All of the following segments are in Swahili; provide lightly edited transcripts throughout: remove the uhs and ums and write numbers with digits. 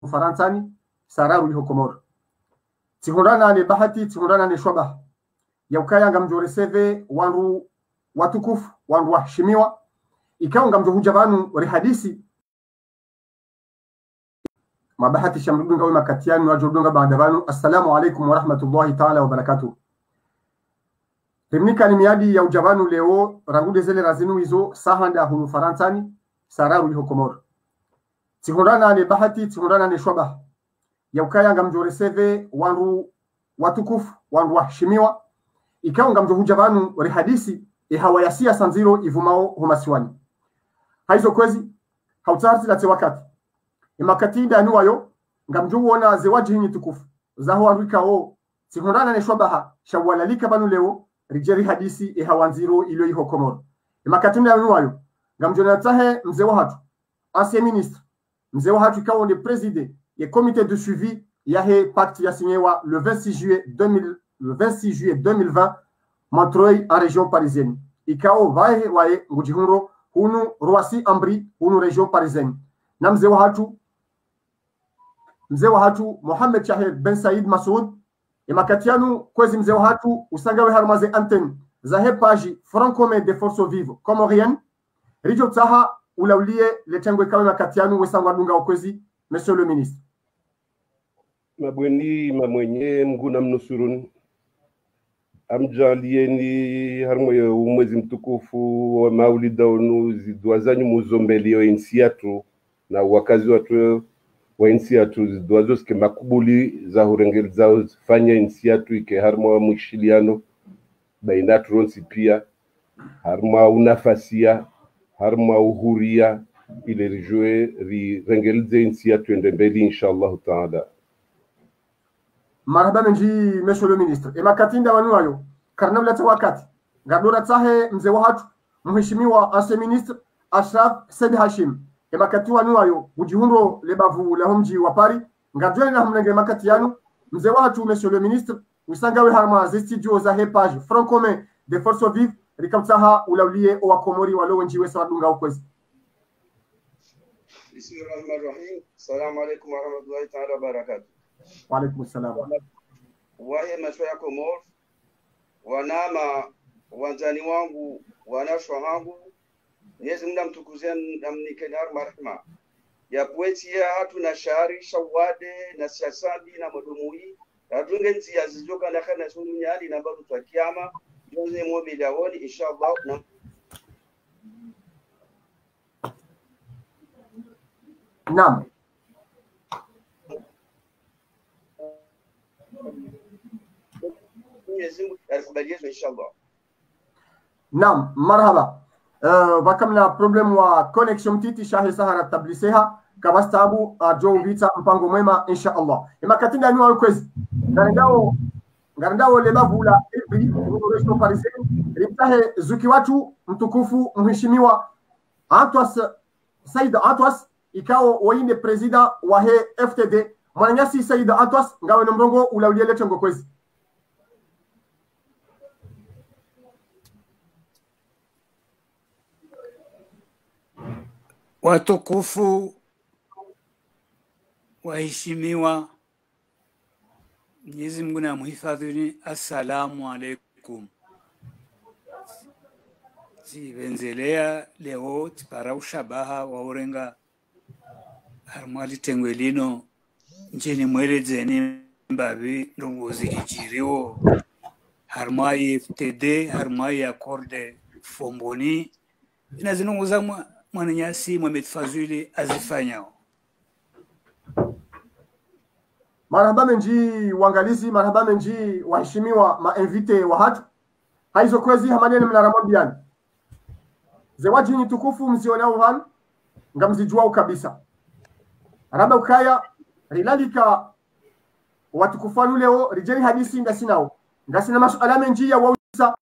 Faransani sararu liho Komoro tihondana ne bahati tihondana ne shwaba yaukaya ngamjore seve wanru watukufu wanru waheshimiwa ikawa ngamjohuja vanu rihadisi mabahati shamrudunga wema katiani wajodunga baada vanu. Assalamu alaikum wa rahmatullahi ta'ala wa barakatuh. Temnika ni miadi ya ujavanu leo rangude zele razinu hizo sahanda hunu Faransani sararu liho Komoro tihondana ne bahati tihondana ne shwaba yaukaya ngamjore seve wanru watukufu wanru waheshimiwa ikawa ngamjohuja vanu rihadisi hawayasia sanziro ivumao humasiwani haizo kwezi hautarti late wakati imakatinda anuwayo ngamjuona zewaji hinyi tukufu zaho arwika o tihondana ne shwabaha shawalalika banu leo rijeri hadisi hawanziro ilo iho Komoro imakatinda anuwayo ngamjona tahe mzee wa hatu ancien ministre mzee wa hatu ikawa ni président et comité de suivi yahe pacte ya signewa le 26 juillet 2020 Montreuil en région parisienne ikao vae wae ngujihunro hunu Roissy Ambri hunu région parisienne na mzee wa hatu Mohamed Shahid Ben Said Masoud emakatianu kwezi mzee wa hatu usangawe harmaze antenne zahe page Francomais des forces vives comoriennes rijo taha ulaulie letengwe kawe makatianu wesangwa dunga okwezi. Monsieur le ministre mabweni mamwenye mguna mnusurun amjalieni harmoyo umwezi mtukufu wa maulida unu zidwazanyu muzombelio insiatu na wakazi watu wa insiatu zidwazo ske makubuli za hurengeli zao fanya insiatu ike harmo mwishiliano bainatu ronsi pia harmo unafasia harmo uhuria ile rijue rengelize insiatu endembeli inshallah ta'ala. Marhaba menji monsieur le ministre emakatinda wanuayo karnabla tawakati ngadora tahe mzee wa hatu mheshimiwa ancien ministre Ashraf Said Hashim emakati wanuayo ujihunro lebavu la homji wa Paris ngadwele na mnenge makati yanu mzee wa hatu monsieur le ministre usangawe harma ze studio za hepage Francomais des forces vives rikamtaha ulaulie wa Komori walo wenji wesa dunga ukwezi. Bismillahirrahmanirrahim. Assalamu alaikum wa rahmatullahi ta'ala wa barakatuh. Wa alaikum salam. Wahe maswa ya Komoro wanama wanzani wangu wanashwa hangu Mwenyezi Mungu amtukuzia amnikenar marhama ya poesia hatu na shari shawade na siasadi na modumui atunge nzi azizoka na kana sununyali na babu twa kiyama jonze mobi dawoni inshallah na Naam. Naam, marhaba. Wakamna problem wa connection titi shahi sahara tabliseha kabastabu ajo vita mpango mwema insha Allah. Imakatinda ni wakwezi. Ngandao lebavula ibi region parisienne ritahe zuki watu mtukufu mheshimiwa Antoas Said Antoas ikao wainde president wa he FTD mwananyasi Said Antoas ngawe nomrongo ulaulie letengo kwezi. Watukufu waheshimiwa, Mwenyezi Mungu na muhifadhini. Assalamu alaikum. Zivenzelea leo tipara ushabaha wa urenga harmali tengwelino nchini mwelezeni mbavi ndongozi kijiriwo harmai FTD harmai akorde fomboni inazinongoza mwananyasi mwametfazuli azifanyao. Marhaba menji wangalizi, marhaba menji waheshimiwa mainvite wa hatu haizo kwezi hamanene mnaramobiani zewaji ni tukufu mziona uhan ngamzijua kabisa raba ukaya rilalika watukufanu leo rijeri hadisi ngasina masuala menji ya wawisa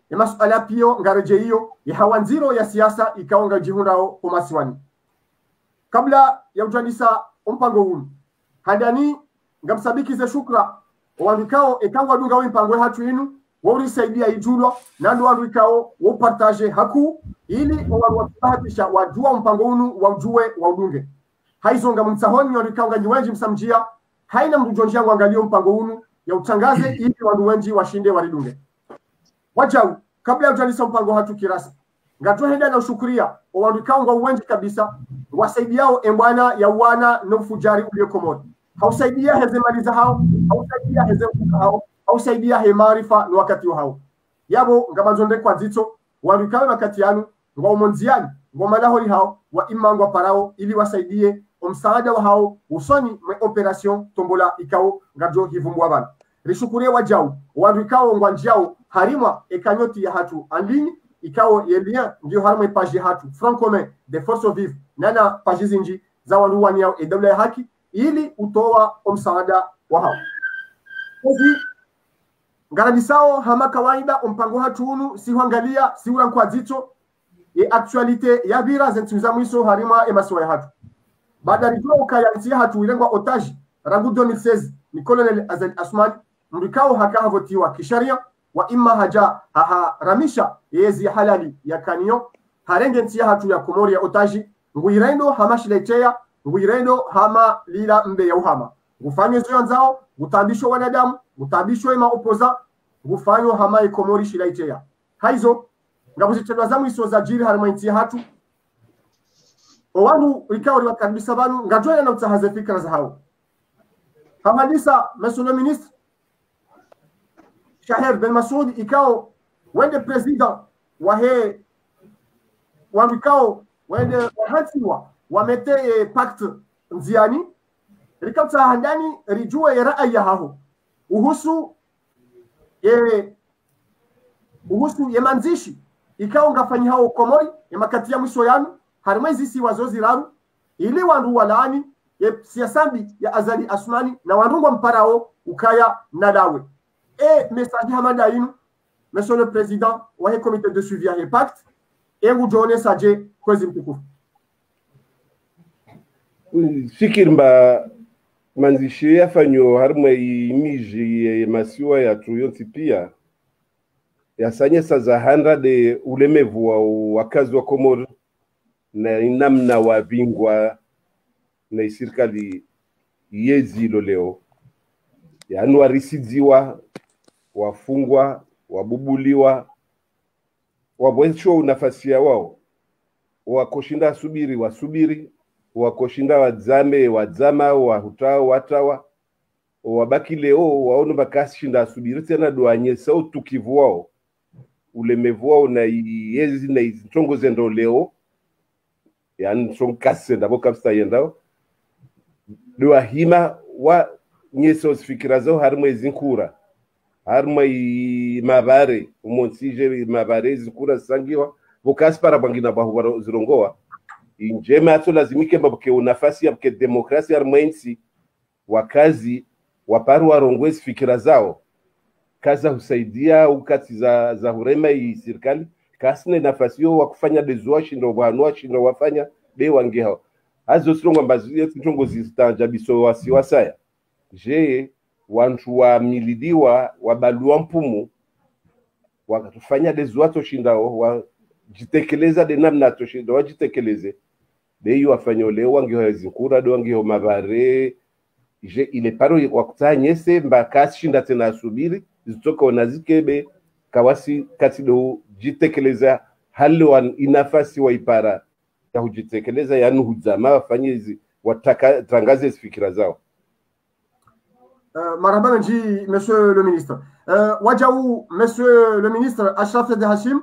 ya masuala pio ngareje hiyo ya hawanziro ya siasa ikaonga jihundao kumasiwani kabla ya ujandisa mpango huu hadani ngamsabikize shukra wandikao ekangwa dunga wimpango hatu inu waurisaidia ijulwa nando wandikao wopartage haku ili wabahatisha wajua mpango unu wajue waudunge haizonga mtsahoni yorikaunga nyiwenji msamjia haina mrujonjia wangalio mpango unu ya utangaze ili wandu wenji washinde waridunge wajau kabla ya utanisa mpango hatu kirasi ngatwa henda na ushukuria wandu kaunga wenji kabisa wasaidiao embwana ya wana no fujari ulio Komoro hausaidia heze maliza hao hausaidia heze hao hausaidia he maarifa no wakati hao yabo ngabanzonde kwa zito wandu kawe wakati yanu ngwa umonziani ngwa malahori hao wa imangwa parao ili wasaidie msaada wa hao usoni mwe operation tombola ikao ngajo hivumbu abana rishukurie wajau wandu ikao ngwa njao harima ekanyoti ya hatu anlini ikao yelia ndio harima page ya hatu front commun de forces vives nana page zinji za wandu waniao edabla ya haki ili utoa msaada wa hao hivi ngaradisao hama kawaida mpango hatu unu si huangalia si ura kwa zito actualite ya bira zentuza mwiso harima emasiwa ya hatu baada rijua ukayantia hatu ilengwa otaji rangu 2016 ni Colonel Azali Asmani mrikao haka votiwa kisharia wa imma haja ramisha yezi halali ya kanio harenge ntia hatu ya Komori ya otaji nguirendo hama shiletea nguirendo hama lila mbe ya uhama ngufanywe zoya nzao gutambishwe wanadamu gutambishwe maopoza ngufanywe hama Komori shiletea haizo ngabuzitendwa zamu iso za jiri harima ntia hatu Owanu rikao riwa kabisa banu ngajwa na utahaze fikra za hao hamadisa monsieur le ministre Shaher Ben Masoud ikao wende president wahe wandikao wende wahansiwa wamete pacte nziani rikao handani rijua ya rai ya hao uhusu ye manzishi ikao ngafanya hao Komori ya makati ya mwisho yanu harimaizi si wazozi raru ili wandu walaani ya siasambi ya Azali Asmani na wandu mparao ukaya nadawe message hamada inu monsieur le président wa comité de suivi ya pacte ngujone saje kwezi mtukufu fikirmba manzishi yafanyo harima imiji masiwa ya tuyonti pia yasanyesa za 100 ulemevu wa wakazi wa Komoro na namna wa bingwa na serikali yezi leo yani warisidiwa wafungwa wabubuliwa wabwesho nafasi ya wao wakoshinda wasubiri wakoshinda wadzama wahutao watawa wabaki leo waone bakashinda subiri tena doanye sautu kivu wao ulemevu wao na yezi na izitongo zendo leo yani sonkase ndabo kapsta yendao doa hima wa nyeso fikira zao harimo izinkura harimo mabare umonsije mabare zikura sangiwa vokaspara bangina bahu zirongoa injema ato lazimike mbake nafasi ya mke demokrasia harimo wakazi waparu warongwezi fikira zao kaza husaidia ukati za hurema serikali kasine nafasi yo wakufanya dezuashi ndo bwanwashi ndo wafanya be wange hao azo sirongo mbazi yetungo zistanjabiso wasiwasaya je wantu wa milidiwa wabalua mpumu wakatufanya dezuato shindao wajitekeleza de namna to shindo wajitekeleze be yo afanya leo wange hao zinkura do wange hao mabare je ile paro wakutanyese mbakasi shinda tena subiri zitoka wanazikebe kawasi katido jitekeleza hali inafasi waipara ya hujitekeleza yani huzama wafanye hizi wataka tangaze fikira zao. Marhaba nji monsieur le ministre. Wajau monsieur le ministre Ashraf de Hashim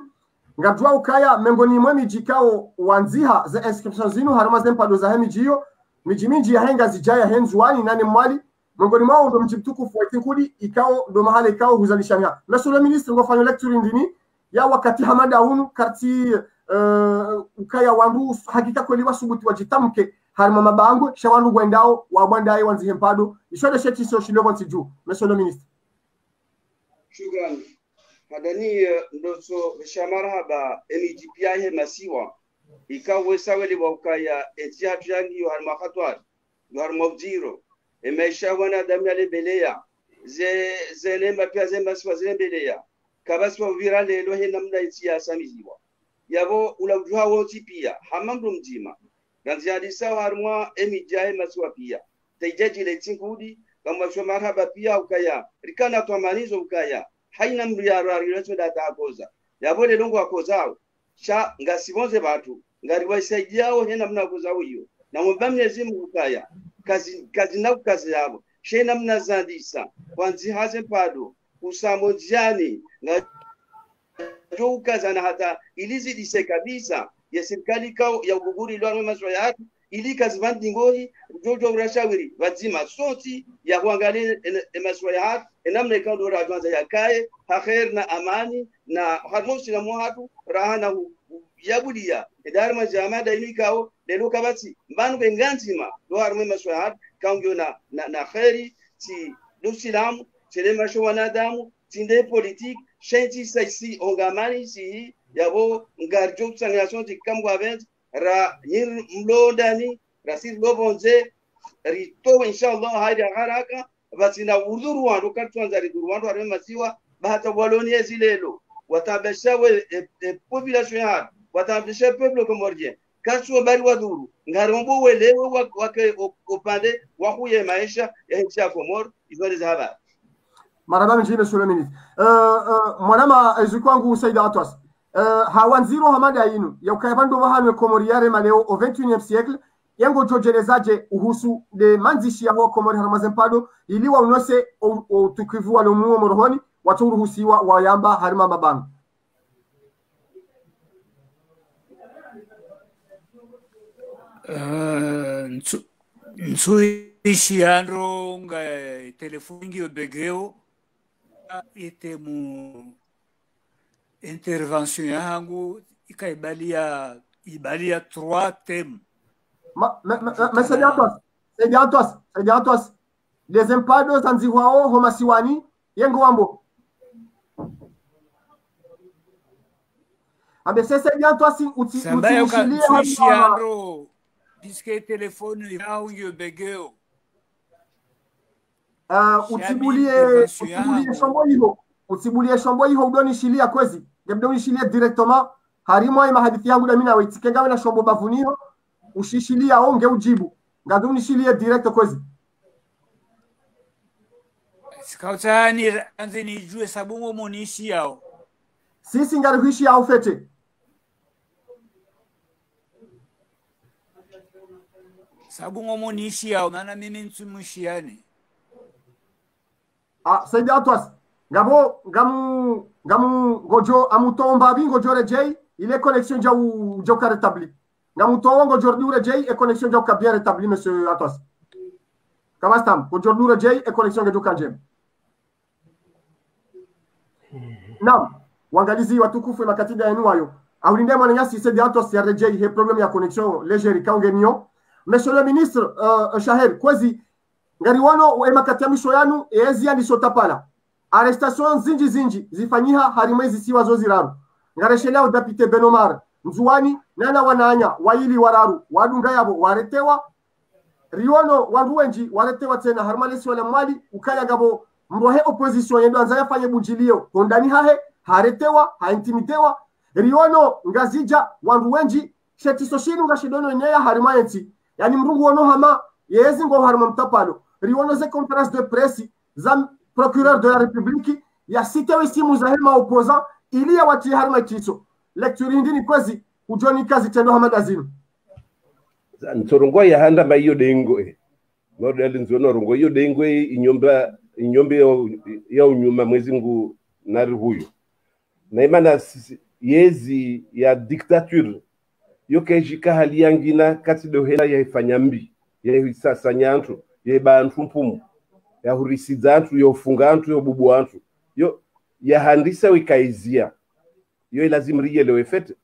ngajwa ukaya mengoni mwe mijikao wanziha za inscription zinu harama zempa do za hemijio mijimiji ya henga zijaya henzuani nane mwali mengoni mwao ndo mjibtukufu waitikudi ikao ndo mahali ikao huzalishania. Monsieur le ministre ngofanya lecture ndini ya wakati hamada hunu karti ukaya wandu hakika kweli wasubuti wajitamke harima mabango shawandu gwendao wabwandaye wanzi hempado ishode sheti so shiloko ntiju. Monsieur le ministre shukran hadani ndoso shamarhaba emijipia he masiwa ikawe saweli wakaya etiatu yangi yo harima khatwar yo harima vjiro emesha wana damya lebeleya zene mapia zemasiwa zembeleya kabaswa virale lo he namna itia samiziwa yabo ulawjuha woti pia hamandu mjima kanziadi sawa harmwa emijahe maswa pia taijaji le tinkudi kama shwa marhaba pia ukaya rikana twamanizo ukaya haina mriarari leto data akoza yabole longo akozao sha ngasibonze batu ngari waisaidiao hena mna kozao hiyo na mbamnyezi ukaya kazi na kazi yabo shena mna zandisa kwanzi haze pado usamonjani na ukazana hata ilizidise kabisa ya serikali kao ya uguguri lwa maswaya yake ili kazivandi ngoi jojo urashawiri wazima soti ya kuangalia maswaya yake namna ikao ra kwanza yakae khair na amani na harmosi na muhatu rahana yabudia idarma jamada ilikao lelo kabati mbanu benganzima do harmo maswaya yake kaungyo na khairi ti lusilamu tele masho wanadamu tinde politique shanti saisi ongamani si yabo ngarjo sangation ti kamwa vent ra yir mlodani rasir lobonze rito inshallah haida haraka batina urduru wandu katwanza riduru wandu arema masiwa bahata waloni ezilelo watabeshawe population ya watabesha peuple comorien kacho bari waduru ngarombo welewe wake opande wakuye maisha ya nchi ya Komoro izole zaba. Marhaba mjini monsieur le ministre. Mwanama ezikwangu Saida Atwas. Hawanziro hamada yinu ya ukayabando wahanwe Komori yare maleo au 21e siècle yango jojelezaje uhusu de manzishi ya ho Komori haramazempado iliwa unose utukivu wa lomuo morohoni watu uruhusiwa wa yamba harima mabanga. Nsuishi andro nga telefoni obegeo ite mu intervention yangu ikaibalia 3 thèmes. Mais c'est bien toi. Des empados anziwao homasiwani yengo wambo. Abe c'est bien toi si nsuishi andro diske telefoni yangu obegeo. Utibulie shombo hiho udoni shilia kwezi gebdoni shilia directement harimo ai mahadithi yangu damina witikengawe na shombo bavuniho ushishilia onge ujibu ngaduni shilia direct kwezi sikautani anze nijue sabungo monishi yao sisi ngari huishi yao fete sabungo monishi yao maana mimi ntumushiani Saidi Atwas gamu gojo amutomba bingo jore jay ile connexion jau ka rétabli gamu ngo jordure jay e connexion jau ka bien rétabli monsieur Atwas kama stam go jordure jay e connexion jau ka jem nam wangalizi watukufu na katida yenu wayo aulinde mwana nyasi Saidi Atwas ya rejay he problem ya connexion légère kaungenio monsieur le ministre Shaher kwezi ngari wano emakati misho yanu ezi andisotapala arrestation zinji zifanyiha harimwezi siwa zoziraru ngareshelea udapite Benomar Nzuwani nana wananya waili wararu wadunga yabo waretewa riono wanduwenji waretewa tena harmalesi wala mwali ukaya gabo mbohe opposition yendo anza yafanye bujilio kondani hahe haretewa haintimidewa riono ngazija wanduwenji shetiso shinu ngashidono nyeya harimayensi yani mrungu wono hama yezi ngo harma mtapalo riono ze conférence de presse za procureur de la République ya sitewe simu za hema opposant ili ya wati harma kiso lecture ndini kwezi ujoni kazi tendo hamadazini ntorongo ya handa ma iyo dengo model nzono rongo iyo dengo inyombe ya unyuma mwezi ngu nari huyo na imana yezi ya dictature yo kejika hali yangina kati do hela ya ifanyambi ya sasa nyantu ya bantu mpumu ya hurisizantu ya ufungantu ya bubu wantu yo ya handisa wikaizia yo lazima riyelewe fete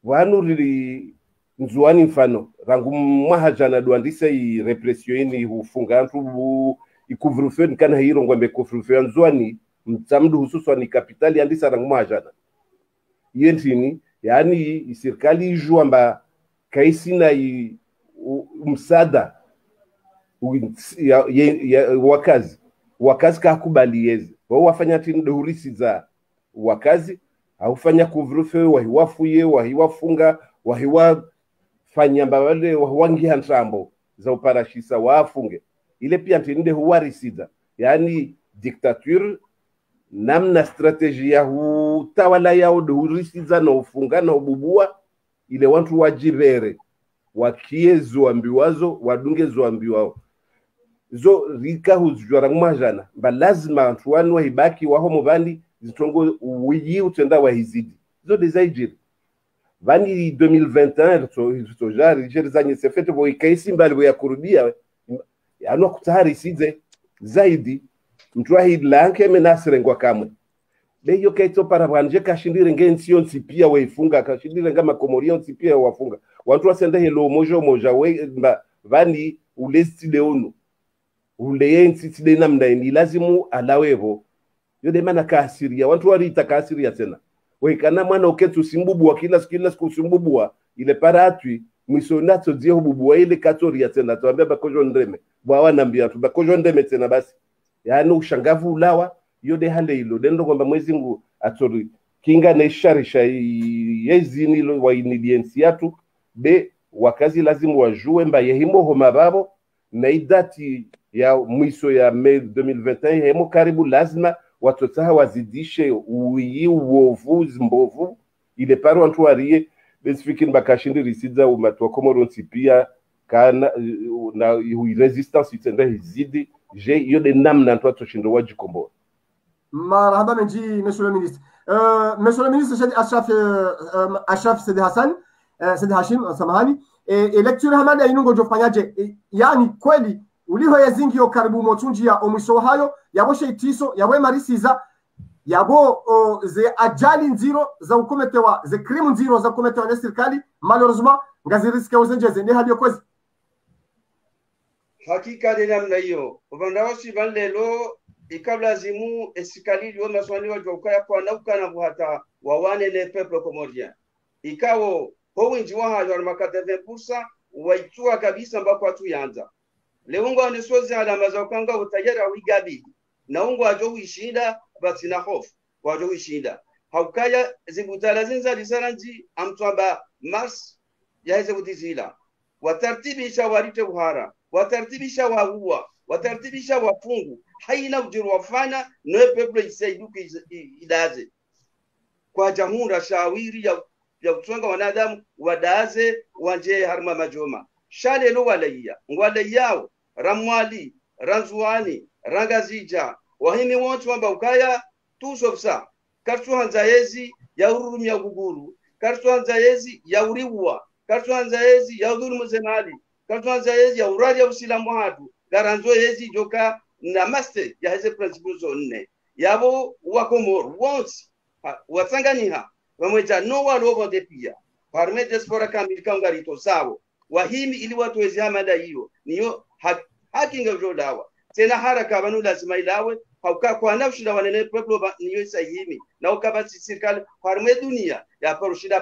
wanu rili Nzuwani mfano rangu mahajana duandisa i repression ni ufungantu ikuvrufe nikana hiro ngwembe kuvrufe Nzuwani mtamdu hususu ni kapitali andisa rangu mahajana yentini yani serikali ijua mba kaisina msada ya wakazi kakubali yezi wao wafanya tini dohurisi za wakazi haufanya kuvrufe wahiwafuye wahiwafunga wahiwa fanyamba wale wangi hantambo za uparashisa wafunge ile pia ntinde huwarisida yani dictature namna strategy ya utawala yao hurisiza na ufunga na ububua ile wantu wajibere wakiezo ambiwazo wadungezo ambiwao zo rika huzjwara mwajana ba lazima wantu wanu wahibaki waho mubandi zitongo uyi utenda wahizidi zo desaijiri vani 2021 to jari jeri zanye sefete bo ikaisi mbali bo yakurudia ano kutahari size zaidi mtu wahidlanke menasirengwa kamwe beyo kaito para banje kashindire ngensiyo nsipia waifunga kashindire ngama komorio nsipia wafunga watu wasende helo moja we vani ulesti leono uleye nsitide namna ni lazimu alawevo yode mana kaasiria watu warita kaasiria tena wekana mwana oketu simbubu wa kila siku simbubu ile paratwi mwisonato dzie hububu ile katoria tena tuambia bakojo ndeme bwa nambia tu bakojo ndeme tena basi yani ushangavu ulawa yode hale ilo dendo kwamba Mwenyezi Mungu atori kinga na isharisha yezini lo wa iniliensi yatu be wakazi lazimu wajue mba yehimo homa babo na idati ya mwiso ya Mei 2021 hemo karibu lazima watotaha wazidishe uovu mbovu ile paro wantu warie besifikini bakashindi risida umatu Komoro nsipia kana na resistance itenda hizidi je yode namna ntu atoshindo wajikomboa. Marhaba menji monsieur le ministre. Monsieur le ministre Ashraf Said Hassan Said Hashim samahani lecture hamada inungo jofanyaje yani kweli uliho yazingio karibu motunji ya omwisho hayo yaboshe itiso yawe marisiza yabo ze ajali nziro za ukometewa ze crime nziro za ukometewa na serikali malheureusement ngaziriske ozenjeze ne hali yokwezi hakika de namna hiyo ubandaosi bandelo ikablazimu esikali liyo maswali wa jokaya kwa naukana buhata wawane ne peuple comorien ikawo howinji wa hayo makata 20% waitua kabisa mbako watu yanza leungo anesozi alama za ukanga utajara wigabi na ungo ajo wishinda basi na hofu wajo wishinda haukaya zibutala zinza lisaranji amtwamba mars yaheze butizila watartibisha warite buhara watartibisha waua watartibisha wafungu haina ujiru wafana noe peple isaiduke idaze kwa jamhuri shawiri ya utunga wanadamu wadaze wanje harma majoma shale lo walaiya ngwale yao ramwali ranzuani rangazija wahimi wontu wamba ukaya tusofsa kartu hanzaezi ya ururumya guguru kartu hanzaezi ya uriwa kartu hanzaezi ya udhulumu zemali kartu hanzaezi ya urari ya usilamu hatu garanzo yezi joka na master ya heze principles onne yabo wakomor once watsanganiha wamweja no walovo de pia parme diaspora kamilika ngarito sawo wahimi ili watu wezi hamada hiyo niyo haki ngavyo dawa tena haraka banu lazima ilawe hauka kwa nafshida wanene peuple niyo sahimi na ukabati serikali parme dunia ya parushida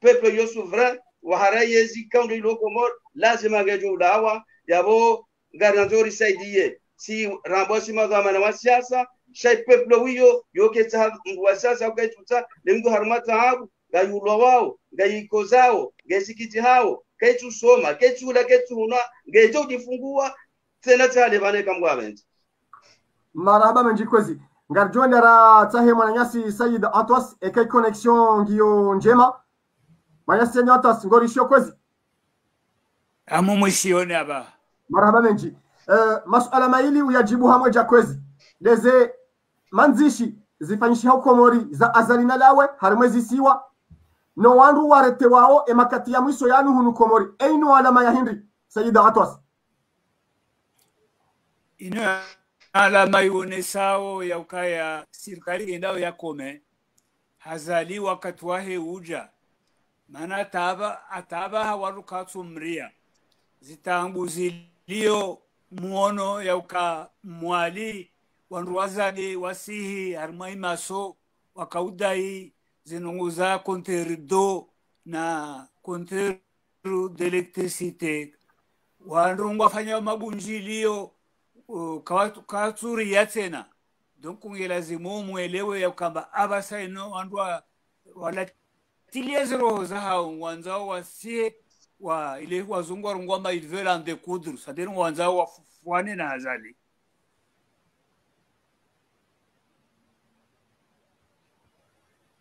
peuple yo souverain wa harayezi kaundo ilokomor lazima ngavyo dawa yabo garanzori saidie si rambosi mazama na siasa shay peuple wiyo yoke ta wasasa ukaituta lengo harmata habu gayulo wao gayikozao gesikiti hao ketu soma ketu la ketu huna gejo difungua tena tale bane kamwa bent marhaba menjikwezi ngarjonda ra tahe mwananyasi Said Atwas ekai connection ngiyo njema mwananyasi Atwas ngorisho kwezi amu mwisione aba marhaba menji masuala maili uyajibu hamwe jakwezi leze manzishi zifanyishi hao Komori za azalina lawe harimwezi siwa no wandu warete wao emakati ya mwiso yanu hunu Komori einu alama ya Henry Said Atwas ina alama ionesao ya ukaya serikali endao ya kome hazali wakati wahe uja maana ataba hawarukatsu mria zitangu zilio muono ya uka mwali wanruwazade wasihi harmai maso wakaudai zinunguza konterido na konteru de electricite wanrungu wafanya mabunjilio kawatsuri ya tena donc ungelazimu mwelewe ya kwamba abasaino wandu wala tiliezero za hao wanzao wasihe wa ile wazungu warungwamba ils veulent en découdre, c'est-à-dire wanza wafuane na hazali.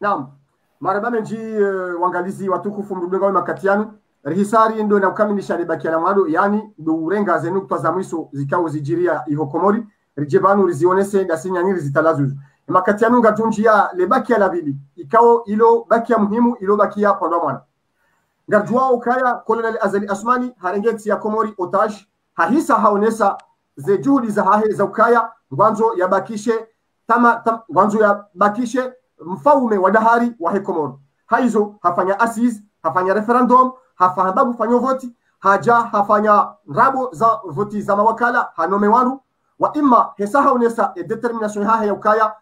Naam, maraba menji wangalizi watukufu mrubenga wa makatiano rihisari ndo na kukamilisha libaki na mwado yani ndo urenga zenu kwa mwiso zikao zijiria ihokomori rijebanu rizionese dasinya nyiri zitalazuzu makatiano ngatunjia lebaki la bili ikao ilo baki ya muhimu ilo baki ya pondwa mwana ngarjua ukaya Colonel Azali Asmani harengeti ya Komori otage hahisa haonesa ze juhudi za hahe za ukaya ngwanzo yabakishe ngwanzo yabakishe mfaume wa dahari wa Hekomoro haizo hafanya assize hafanya referendum hafahababu fanyo voti haja hafanya rabo za voti za mawakala hanome waru wa imma hesa haonesa e determination hahe ya ukaya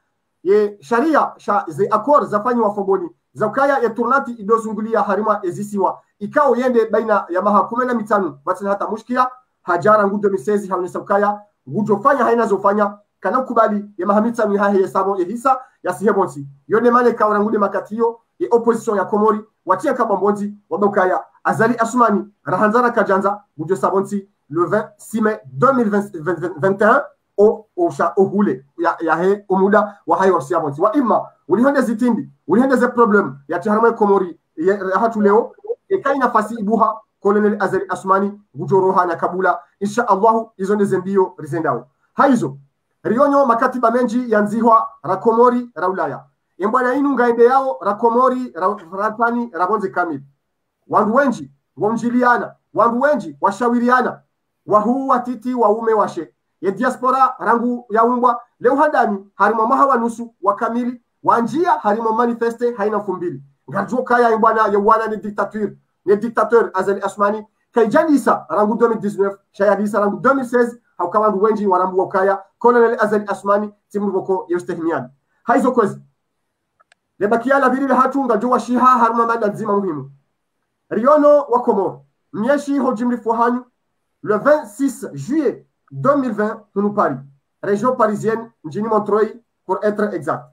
ye sharia ze accord za fanyo wa fogoni za ukaya ya turnati idozungulia harima ezisiwa ikao yende baina ya mahakuma na mitano batina hata mushkia hajara ngudo misezi haonesa ukaya ngujo fanya haina zofanya kana kubali ya mahamita mihahe ya sabo ya hisa ya sihebonsi yone mane kaura ngude makatiyo ya opposition ya Komori watia kabambonzi wabokaya Azali Asmani rahanzara kajanza ngujo sabonsi le 26 mai 2021 au hule ya he umuda wa hayo siyabonsi wa imma ulihonde zitimbi ulihonde ze problem ya tiharama Komori ya hatu leo ekai nafasi ibuha Colonel Azali Asmani ngujo roha na kabula insha Allah izo ndezembio rizendao haizo rionyo makatiba menji yanzihwa rakomori raulaya embwana inu ngaende yao rakomori ratani rabonze kamili wandu wenji wonjiliana wandu wenji washawiriana wahu watiti waume washe ye diaspora rangu ya umbwa leo hadani harimo mahawa nusu wa kamili wanjia harimo manifeste haina fumbili ngarjo kaya embwana yewana ni dictateur Azali Asmani kaijanisa rangu 2019 shayadisa rangu 2016 haukawandu wenji warambu wakaya Colonel Azali Asmani timuruboko yostehimiani haizo kwezi lebakia la birili hatunga juwa shiha haruma mada nzima muhimu riono wa Komoro myeshi hojimri fuhanyu le 26 juillet 2020 hunu Paris région parisienne mjini Montreuil pour être exact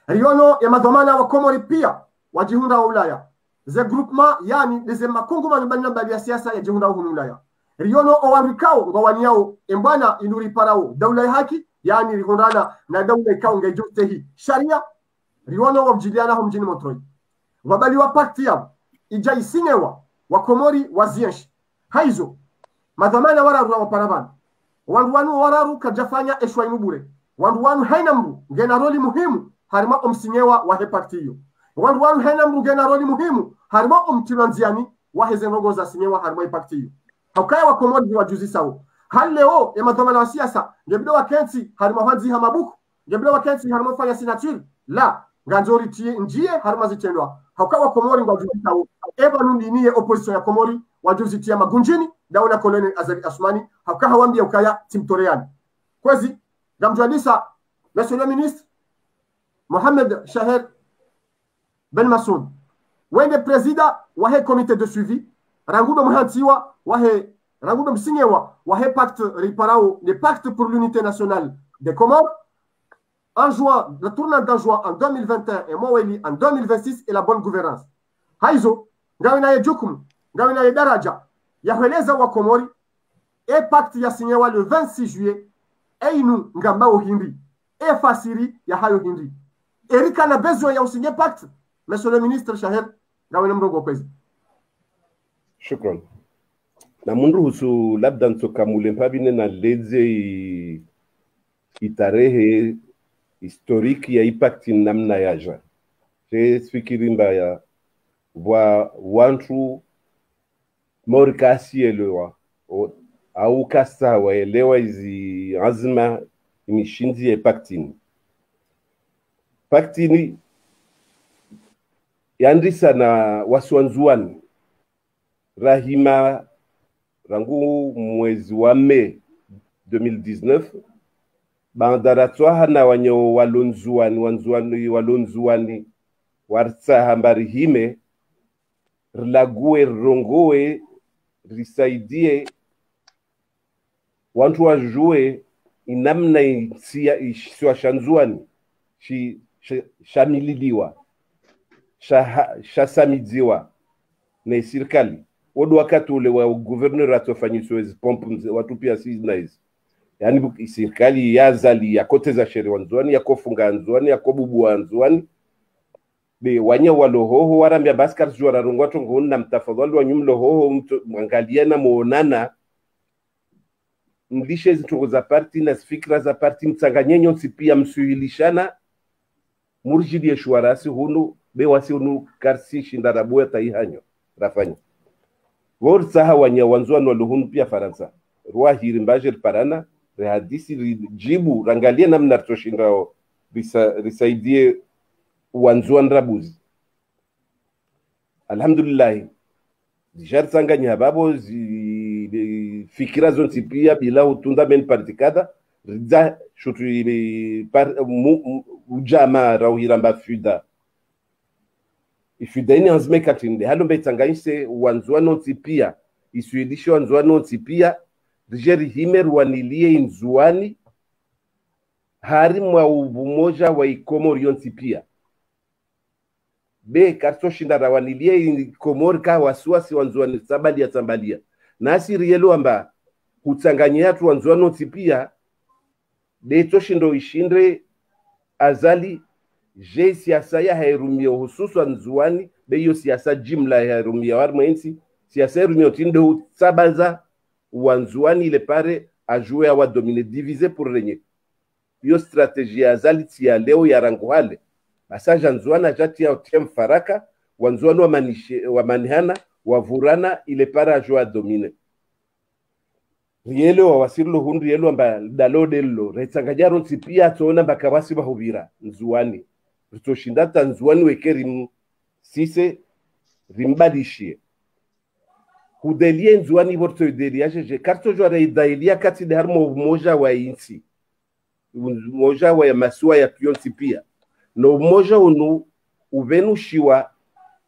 riono ya madomana wa Komori pia wajihunda wa Ulaya ze groupement yani ze makunguma nyumbani na siasa ya jihunda wa Ulaya riono owarikao ngawaniao embwana inuri parao daula ya haki yani rihondana na daula ikao ngejute hii sharia riono wa mjiliana ho mjini Montreuil wabali wa parti yao ija isinewa wa Komori wazienshi haizo madhamana wararu wa parabana wandu wararu kajafanya eshwa imubure wandu haina mbu ngena roli muhimu harima omsinyewa wa hepaktiyo wandu haina mbu ngena roli muhimu harima omtilanziani wa hezenrogo za sinyewa harima hepaktiyo haukaya wa Komori wa juzi sawo hali leo ya madhamana wa siasa ngebida wa kensi harima hanzi hamabuku ngebida wa kensi harima fanya signature la nganzori tie njie harima zitendwa haukaya wa Komori wa juzi sawo eba nundiniye opposition ya Komori wa juzi tia magunjini dauna Colonel Azali Asmani haukaya wambia ukaya timtoreani kwezi gamjwadisa monsieur le ministre Mohamed Shaher Ben Massoud wende presida wa he comité de suivi rangudo mhantiwa wa he rangudo msinyewa wa he pacte riparao le pacte pour l'unité nationale des Comores en juin, le tournant d'en juin en 2021 et Moweli en 2026 et la bonne gouvernance. Haizo, ngawina ye jukumu, ngawina ye daraja, ya hueleza wa Komori, e pacte ya sinyewa le 26 juillet, e inu ngambao hindi, e fasiri ya hayo hindi. Erika na besoin ya usinye pacte, monsieur le ministre Shaher, ngawina mrongo kwezi. Shukran. Na mundu husu labda ntoka mulempabine na leze itarehe historiki ya impacti namna yaja. Fikiri mbaya wantu morikasi elewa au kasa waelewa izi azma imishinzi ya impactini. Impactini yandisa na wasuanzuani rahima rangu mwezi wa Mei 2019 bandaratwa hana wanyo walonzuani wartsa hambari hime rilague rongoe risaidie wantu wajue inamna isiwa shanzuani shamililiwa shasamidziwa na serikali wodo wakati ule wa governor atofanyiswa hizi pompu watu pia si nice yani serikali yazali yakoteza sheria wanzwani yakofunga anzwani yakobubu anzwani be wanya walohoho warambia baskar jora rungwato ngona mtafadhali wa nyumlo hoho mwangaliana muonana mlishe zitungo za parti na fikra za parti mtsanganyenyo pia msuhilishana murjidi ya shwarasi hunu be wasi hunu karsi shindarabuya taihanyo rafanya vor saha wanya wanzwani walohunu pia Faransa ruwa hirimbaje parana rehadisi jibu rangalia namna toshindao risaidie wanzuan rabuzi alhamdulillah jar sanganya babo fikira zonti pia bila utunda men partikada ridza shutu ujama rauhiramba fuda ifuda ini anzme katinde halo betanganyise wanzuan noti pia isuidisho wanzuan noti pia rijeri himer wanilie inzuani hari mwa ubumoja wa ikomori yonti pia be karto shindara wanilie ikomori ka wasuwasi wanzuani tambalia nasi rielo amba kutsanganyia tu wanzuani noti pia de toshindo ishindre azali je siasa ya hairumia hususu wanzuani be hiyo siasa jimla ya hairumia warmwensi siasa hairumia utindo sabaza wanzuani ile pare ajue awa domine diviser pour régner yo stratégie azali tia leo ya ranguhale masaja nzuana jati ya otem faraka wanzuani wa manihana wavurana ile pare ajue domine rielo wa wasirlo hundu rielo amba dalodello retangajaro ntipia toona bakawasi bahubira nzuani ritoshindata nzuani wekeri sise rimbadishie hudelie nzuani vorto idelia jeje karto jwara idailia kati de harmo moja wa insi moja wa masua ya pionsi pia no moja unu uvenushiwa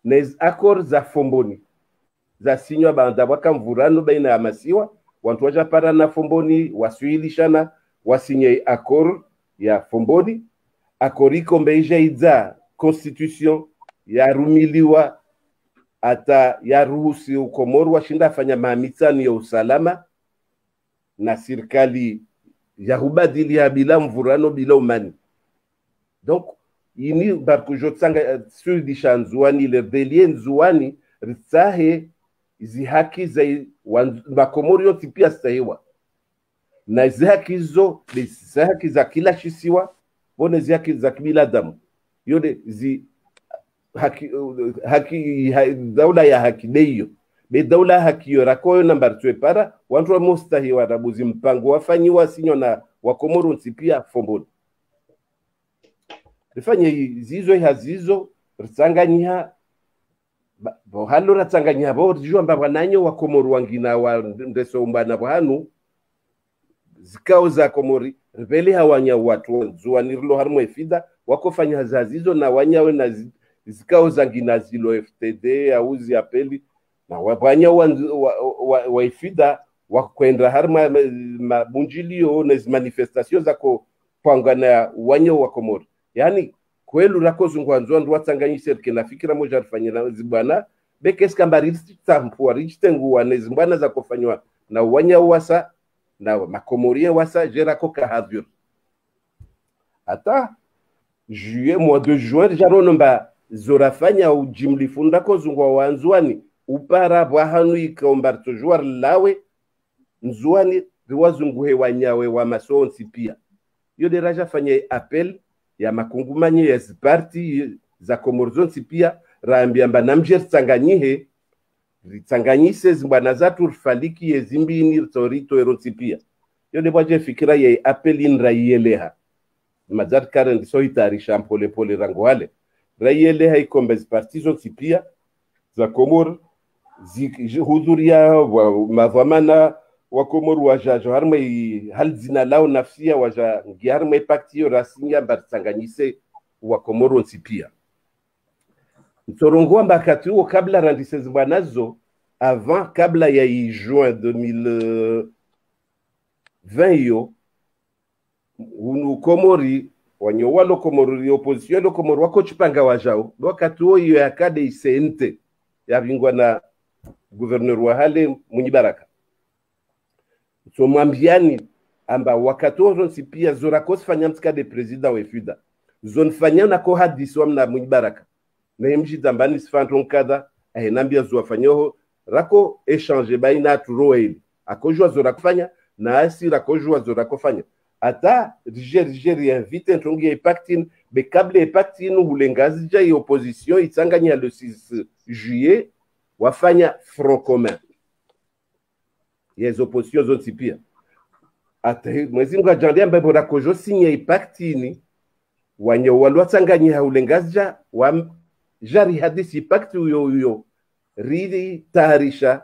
nez akor za fomboni za sinywa banda waka mvurano baina ya masiwa wantu waja para na fomboni wasuilishana wasinye akor ya fomboni akoriko mbeja idza constitution ya rumiliwa ata ya ruhusi ukomoru washinda fanya mamitani ya usalama na serikali ya hubadili ya bila mvurano bila umani donc ini barkujo tsanga suidisha nzuani le delie nzuani ritsahe izi haki za makomori yote pia stahiwa na izi haki zo izi haki za kila shisiwa bone izi haki za kibinadamu yode zi haki daula ya haki deyo be daula haki yorakoyo namba para wantu wa mustahi wa rabuzi mpango wafanyiwa sinyo na wakomoro nsipia fomboni rifanye zizo hazizo ritsanganyiha bohalo ratsanganyiha bo rijua mba wananyo wakomoro wangina wa ndeso mbana bwanu zikao za komori riveli hawanya watu zuanirlo harmo efida wakofanya hazizo na wanyawe na zikao zangina zilo FTD auzi apeli na wabanya wa ifida wakwenda harma mabunjilio na manifestation zako pangana wanyo wa Komoro yani kwelu rako zungwanzo ndo watsanganyise kena fikira moja rifanyana zibana bekeska mbariti tampu waritengu wane zimbana za kufanywa na wanya wasa na makomorie wasa jerako kahadhur ata juillet mois de juin jaronomba zorafanya ujimlifunda ko zungwa wanzuani upara bwahanu ikaombarto juar lawe nzuani riwazunguhe wanyawe wa masonsi pia yo deraja fanya appel ya makungumanye ya parti za Komorzonsi pia raambia mba namjer tsanganyihe ritanganyise zimbana zatu rifaliki yezimbini ritorito eronsi pia yo debwaje fikira ya appel in raieleha mazar karen so itarisha pole pole rangoale raiele haikombe partizo pia za Komor hudhuria mavamana wa Komor waja harme hal zina lao nafsia waja ngiarme paktio rasinya bartanganyise wa Komor pia Ntorongo mbakati huo kabla randise zibanazo avant kabla ya juin 2020 yo unu Komori wanyo walo Komori opposition lo Komori wako chipanga wajao wakati huo yo yakade isente ya vingwa na gouverneur wa hale mwenye baraka so mwambiani amba wakati wao si pia zorakos fanya mtika de president wa FUDA zon fanya na ko hadisi wa mna mwenye baraka na imji dambani sifantron kada nambia zo fanyoho rako échanger baina turoel akojwa zorakufanya na asi rakojwa zorakufanya ata Nigeria invite ntongi impactin be kable impactin ulengazi ja opposition itanganya le 6 juillet wafanya front commun yes opposition zone sipia ata mwezi mga jandia mbebo rakojo sinya impactini wanye walwa tanganya ulengazi ja wa jari hadisi impact uyo ridi tarisha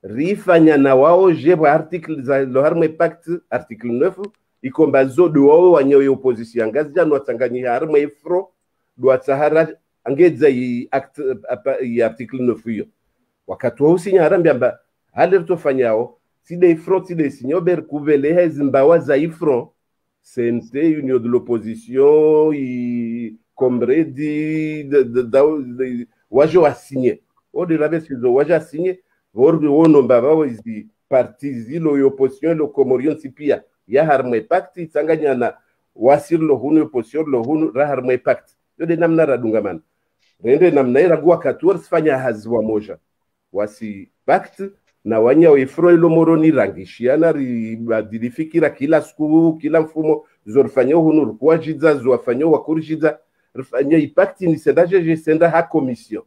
rifanya na wao jeba article za lo harme impact article 9 ikomba zodo wao wanyo ya opposition ngazija no tanganyika harma ifro do tsahara angeza i act i article 9 hiyo wakati wao sinya harambia amba halerto fanyao side ifro side sinyober kuvele hezimbawa za ifro sente union de l'opposition i combredi de wajo asigné o de la vez zo wajo asigné vordo wono mbaba wazi parti zilo yo opposition lo comorion sipia ya harma pacte tanganya na wasir lo hunu opposition lo hunu ra harma pacte yo de namna radungaman rende namna ira gwa 14 fanya hazwa moja wasi pacte na wanya ifro ilo moroni rangishiana ribadilifikira kila siku kila mfumo zorfanya hunu kwa jidza zofanya wakurjidza rfanya ipacte ni sedaje je senda ha commission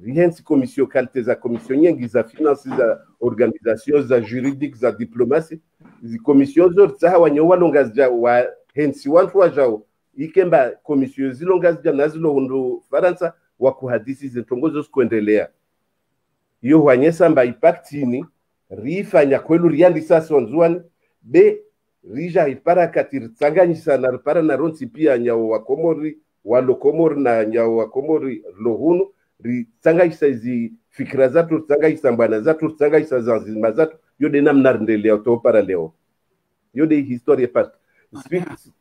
rihensi commission qualité za commission nyingi za finance za organisation za juridique za diplomatie zi commission zo tsaha wanyo walongazja wa hensi wantu wajao ikemba commission zilongazja nazilo hundo Faransa wa kuhadisi zintongozo kuendelea iyo wanyesa mba impactini rifanya kwelu riandi sasa onzuani be rija ipara katir tsanganyisa na ripara na ronsi pia nyao wa Komori walo Komori na nyao wa Komori lohunu ritsanganyisa izi fikira zatu ritsanganyisa mbana zatu ritsanganyisa zanzima zatu yode namna ndelea utopara leo yode historia part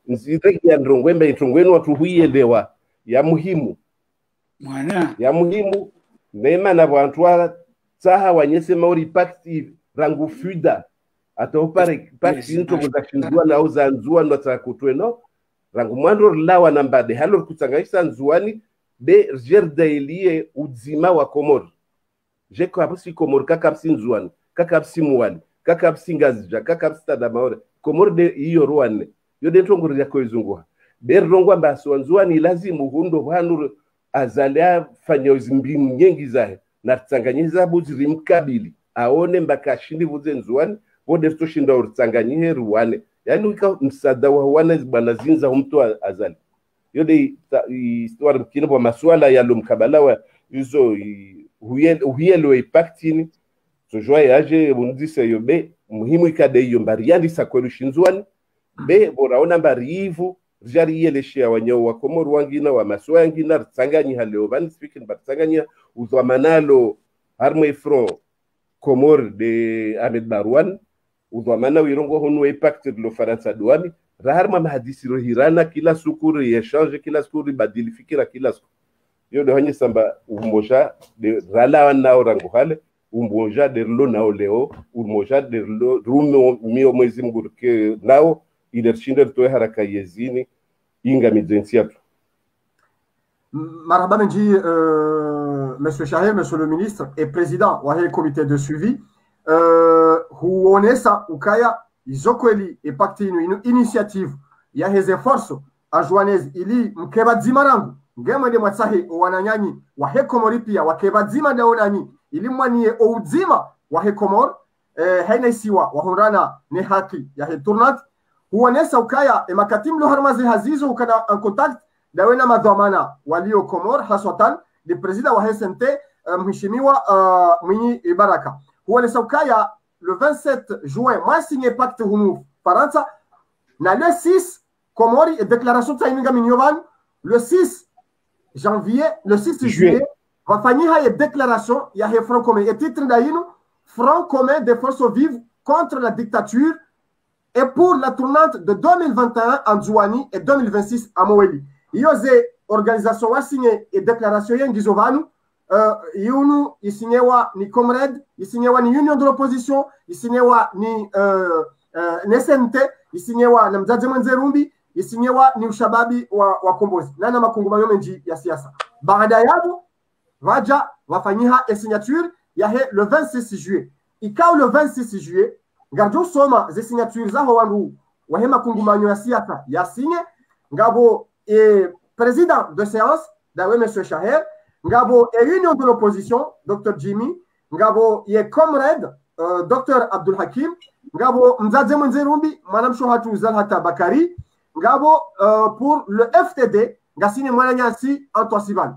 nzire ya ndrongwembe ndrongwenu watu huielewa ya muhimu mwana ya muhimu neema na watu wa tsaha wanyese maori pacti rangu FUDA atopare pacti nto kuzashindwa na uzanzua ndo tsakutweno rangu mwandro lawa nambade halo kutsanganyisa nzuani be jerdaelie udzima wa Komori je kapsi Komori kakapsi nzuani kakapsi muwali kakapsi ngazija kakapsi tadamaore Komori de iyo ruane yo de ntongori yako izungua be rongwa mbaso nzuani lazimu hundo hanu azalea fanya zimbinu nyingi zahe na tsanganyiza buziri mkabili aone mbaka shindi vuze nzuani bode toshinda urtsanganyihe ruane yani wika msada wa wana bana zinza mtu azali yode histoire mkino kwa masuala ya lumkabala wa hizo huyelo impactini so joye aje bundise yobe muhimu ikade iyo mbariandi sakwelu shinzwani be boraona mbarivu jari yeleshia wanyo wa Komoro wangina wa maswa wangina tsanganyi haleo ban speaking but tsanganyi uzwamanalo harmo front Komoro de Ahmed Barwan uzwamana wirongo honu impacted lo Faransa duami raharma mahadisi rohirana kila sukuru yechange kila sukuru badilifikira kila sukuru yo de hanye samba umoja de rala na orango hale umoja de lo na leo umoja de lo rumo mio mwezi mburke nao ilershinda to haraka yezini inga mizensia. Marhaba Menji, monsieur Chahel, monsieur le ministre et président du comité de suivi huonesa ukaya izokweli epakti inu initiative ya heze forso ajuanez ili mkebadzima rangu ngemwende mwatsahe wananyanyi wa Komori pia wakebadzima daonani ili mwanie oudzima wa Komor haina isiwa wahurana ne haki ya heturnat huonesa ukaya emakatim lo harmazi hazizo ukana en contact dawena madhamana walio Komor haswatan de president wa SNT mheshimiwa Mwinyi Baraka huonesa ukaya le 27 juin, moi signé pacte Hunu Faransa. Na le 6 Komori et déclaration de Taïminga Minyovan. Le 6 janvier, le 6 juillet, va finir une déclaration. Il y a un front commun. Et titre d'Aïnou, front commun des forces vives contre la dictature et pour la tournante de 2021 en Zouani et 2026 à Moeli. Il y a des organisations qui signé une déclaration Yengizovanu. yunu isinyewa ni Comrade, isinyewa ni Union de l'Opposition, isinyewa ni NSNT, isinyewa na Mzazi Mwenze isinyewa ni ushababi wa Kombozi nana makungumanyo menji ya siasa. Baada yabo waja wafanyiha signature ya he le 26 juillet. Ikao le 26 juillet ngarjo soma ze signature za wandu wa he makungumanyo ya siasa ya sinye ngabo président de séance dawe monsieur Shaher ngabo Union de l'Opposition Dr Jimmy ngabo Comrade Dr Abdul Hakim ngabo Mzazi Mwenze Madame Shohatu Zalhata Bakari ngabo pour le FTD ngasine mwana nyasi Antoine Sivan.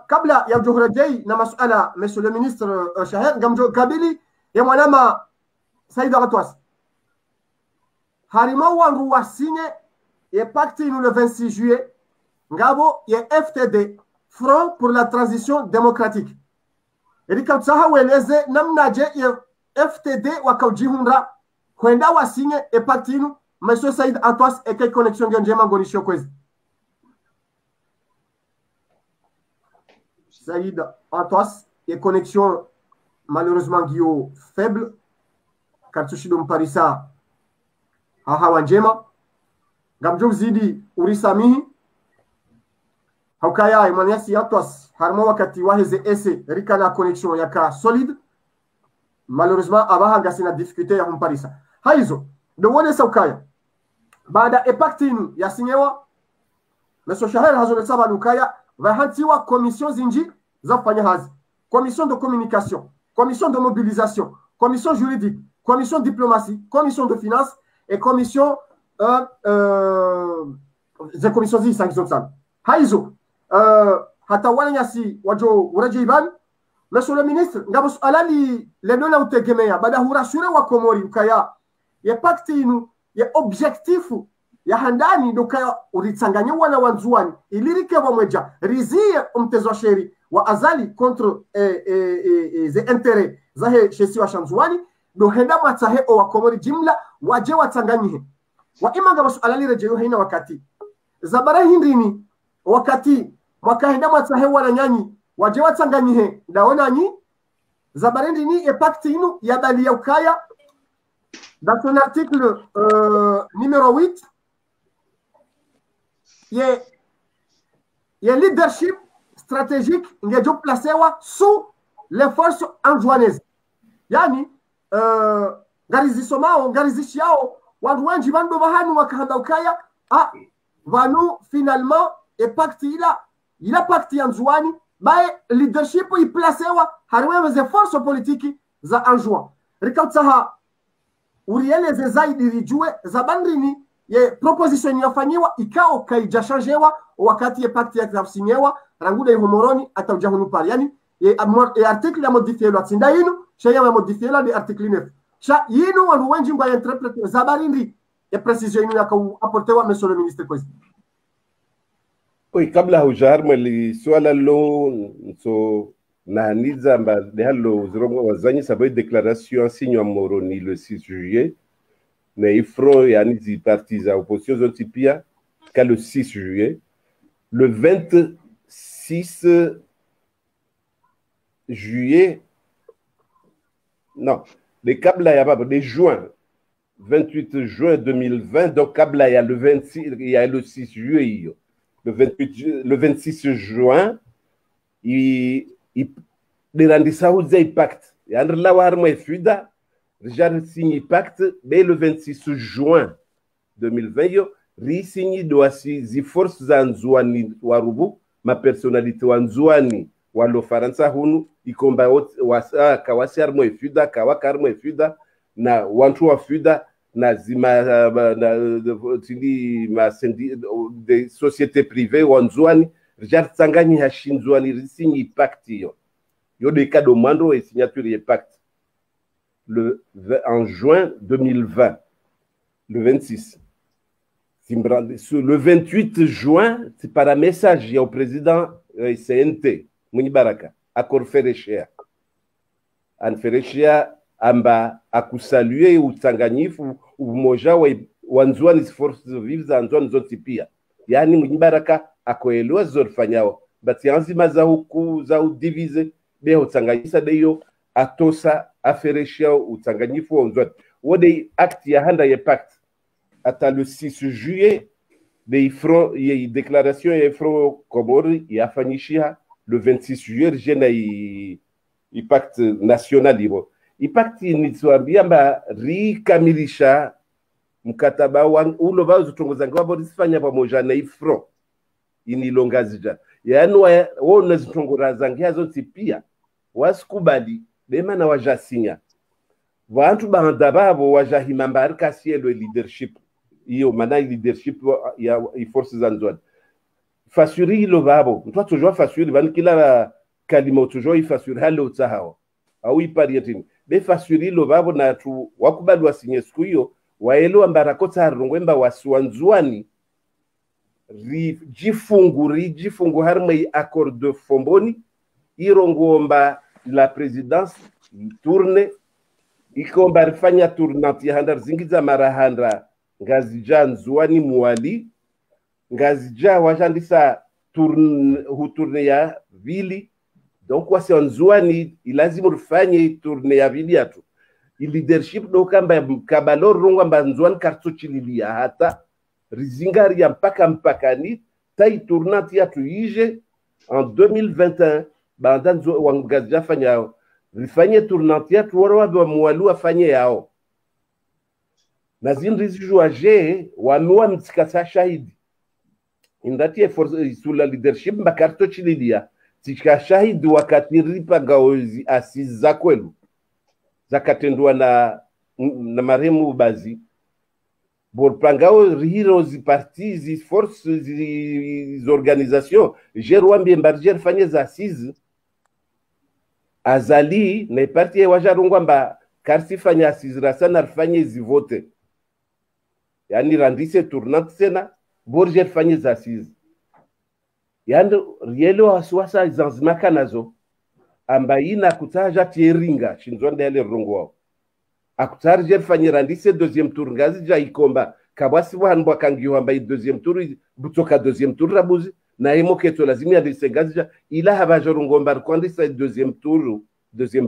Kabla ya mjohurajei na masuala monsieur le ministre Shaher ngamjo kabili ya mwanama Saïda Ratwas harima wangu wasinye ye pacte nous le 26 juillet ngabo ye FTD Front pour la transition démocratique erikatsaha weleze namnaje ye FTD wakaujihunda kwenda wasinye e pacte nous Monsieur Saïd Antoas et quelle connexion Genjema Gonisho Kwezi? Saïd Antoas et connexion malheureusement Guillaume faible. Kartushidom Parisa Hahawa Njema. Gamjou Zidi Urisamihi. Haukaya Imaniasi Antoas Harmo wakati waheze ese rikana connexion yaka solide. Malheureusement abaha gasina difficulté ya Parisa. Haizo. Dewone Saukaya. Baada epactinu ya sinyewa Monsieur Shaher hazone saba nukaya vahantiwa commission zinji za kufanya hazi. Commission de communication, commission de mobilisation, commission juridique, commission de diplomatie, commission de finance et commission za commission zi sanction sana. Haizo hata wana nyasi wajo urajiban Monsieur le ministre ngabo alali lenona utegemea baada hurashure wa Komori ukaya epactinu ya objectifu ya handani ndoka uritsanganya wana wanzuani ilirike wamweja rizie mtezo sheri wa azali contre ze intérêts zahe shesi wa shanzuani do henda matsahe o wakomori jimla waje watsanganyihe wa imanga masuala lirejeyo haina wakati zabara hindrini wakati mwakahenda matsahe wana nyanyi waje watsanganyihe ndaona nyi zabara hindrini epacte inu ya bali ya ukaya. Dans son article numéro 8, il y a leadership stratégique qui est placé sous les forces anjouanaises. Yani, garizisoma, garizishiao, wadouanji bando bahanu wakahanda ukaya, vanu finalement, et pacte il a pacte anjouani, bae leadership il placé harwe les forces politiques za anjoua. Rikautsaha, urieleze zaidi rijue zabandrini ye proposition yafanyiwa ikao kaijashanjewa wakati ye pacte ya kusinyewa ranguda ihomoroni ataujahunu pale yani ye article ya modifier lo atsinda yinu sheya ya modifier la de article 9 sha yinu wanu wenji ngwa interprete zabarindi ya precision yinu yakau apportewa monsieur le ministre kwezi. Oi kabla hujarma li swala lo so na niza mba dehalo zirongo wazanyi sababu déclaration signwa Moroni le 6 juillet na ifro ya nizi partis za opposition zonti pia ka le 6 juillet le 26 juillet non le kabla ya baba de juin 28 juin 2020 donc kabla ya le 26 il y a le 6 juillet le 26 juin Lirandisa uza pacte. Yandre la warma fuda, déjà signé pacte, mais le 26 juin 2020, ri-signé doasi zi force zanzuani warubu, ma personnalité wanzuani walo Faransa hunu, ikomba wasa kawasi armo fuda, kawaka armo fuda, na wantu wa fuda, na zima ma des sociétés privées wanzuani, déjà tsangani hashinzuani ri-signé pacte yo. Il y a des cas de Mando et signature du pacte en juin 2020, le 26. Le 28 juin, c'est par un message au président CNT, Mouni Baraka, accord Ferechea. An Ferechea, amba akusaluer ou tanganyif ou moja ou anzuan is force vives anzuan zotipia. Yani Mouni Baraka akoelewa zorfanyao. bati anzima za huku za udivize beho tsanganyisa deyo atosa afereshia utsanganyifu wa unzwani wode acte ya handa ye pacte ata le 6 juillet de front ye déclaration ya front Komori yafanyishia le 26 juillet jena i pacte national libo i pacte nitswambia mba rikamilisha mkataba ulo bazo tongozanga wabo risifanya pamoja na i front inilongazija yani wona zitongora zangia zote pia wasikubali bema na wajasinya vantu banda babo wajahimambari kasielo leadership iyo mana leadership ya forces zanzwan fasuri lo babo mtu toujours fasuri van kila kalima toujours fasuri halo tsahao au iparietini be fasuri lo babo na tu wakubali wasinye siku hiyo waelewa mbarakota rongwemba wasiwanzwani jifungu harmai accord de Fomboni irongomba la présidence tourne ikomba rifanya tournante ya handa zingiza marahanda ngazija nzuani muali ngazija wajandisa tourne ya vili donc wasi nzuani ilazimu rifanye tourne ya vili atu leadership do kamba kabalor rongwa mba nzuani karto chililia hata rizingari ya mpakani tai tournante ya tuije en 2021 bandanzo wangazija fanya rifanye tournante ya tuwara wa mualu afanye yao na zinrizi juaje wamua mtikasa shahidi indati sula leadership mbakarto chililia tika shahidi wakati ripa gaozi asiza kwelu zakatendwa na maremu bazi borpangao heroes parties forces organisations jerwambie mbarjer fanye za asize azali na parti wajarungwa mba karsi fanya asizira sana rifanye zivote yani randise tournante sena borjer fanye za asize yani rielo waswasa zanzimaka nazo amba ina kutaja tieringa shinzonde yale rungwa akutarjer fanye randise deuxième tour ngazi ja ikomba kabasi wanbwa kangiyo amba deuxième tour butoka deuxième tour rabuzi na imo keto lazima ya disengazija ila habajorungomba kwandisa deuxième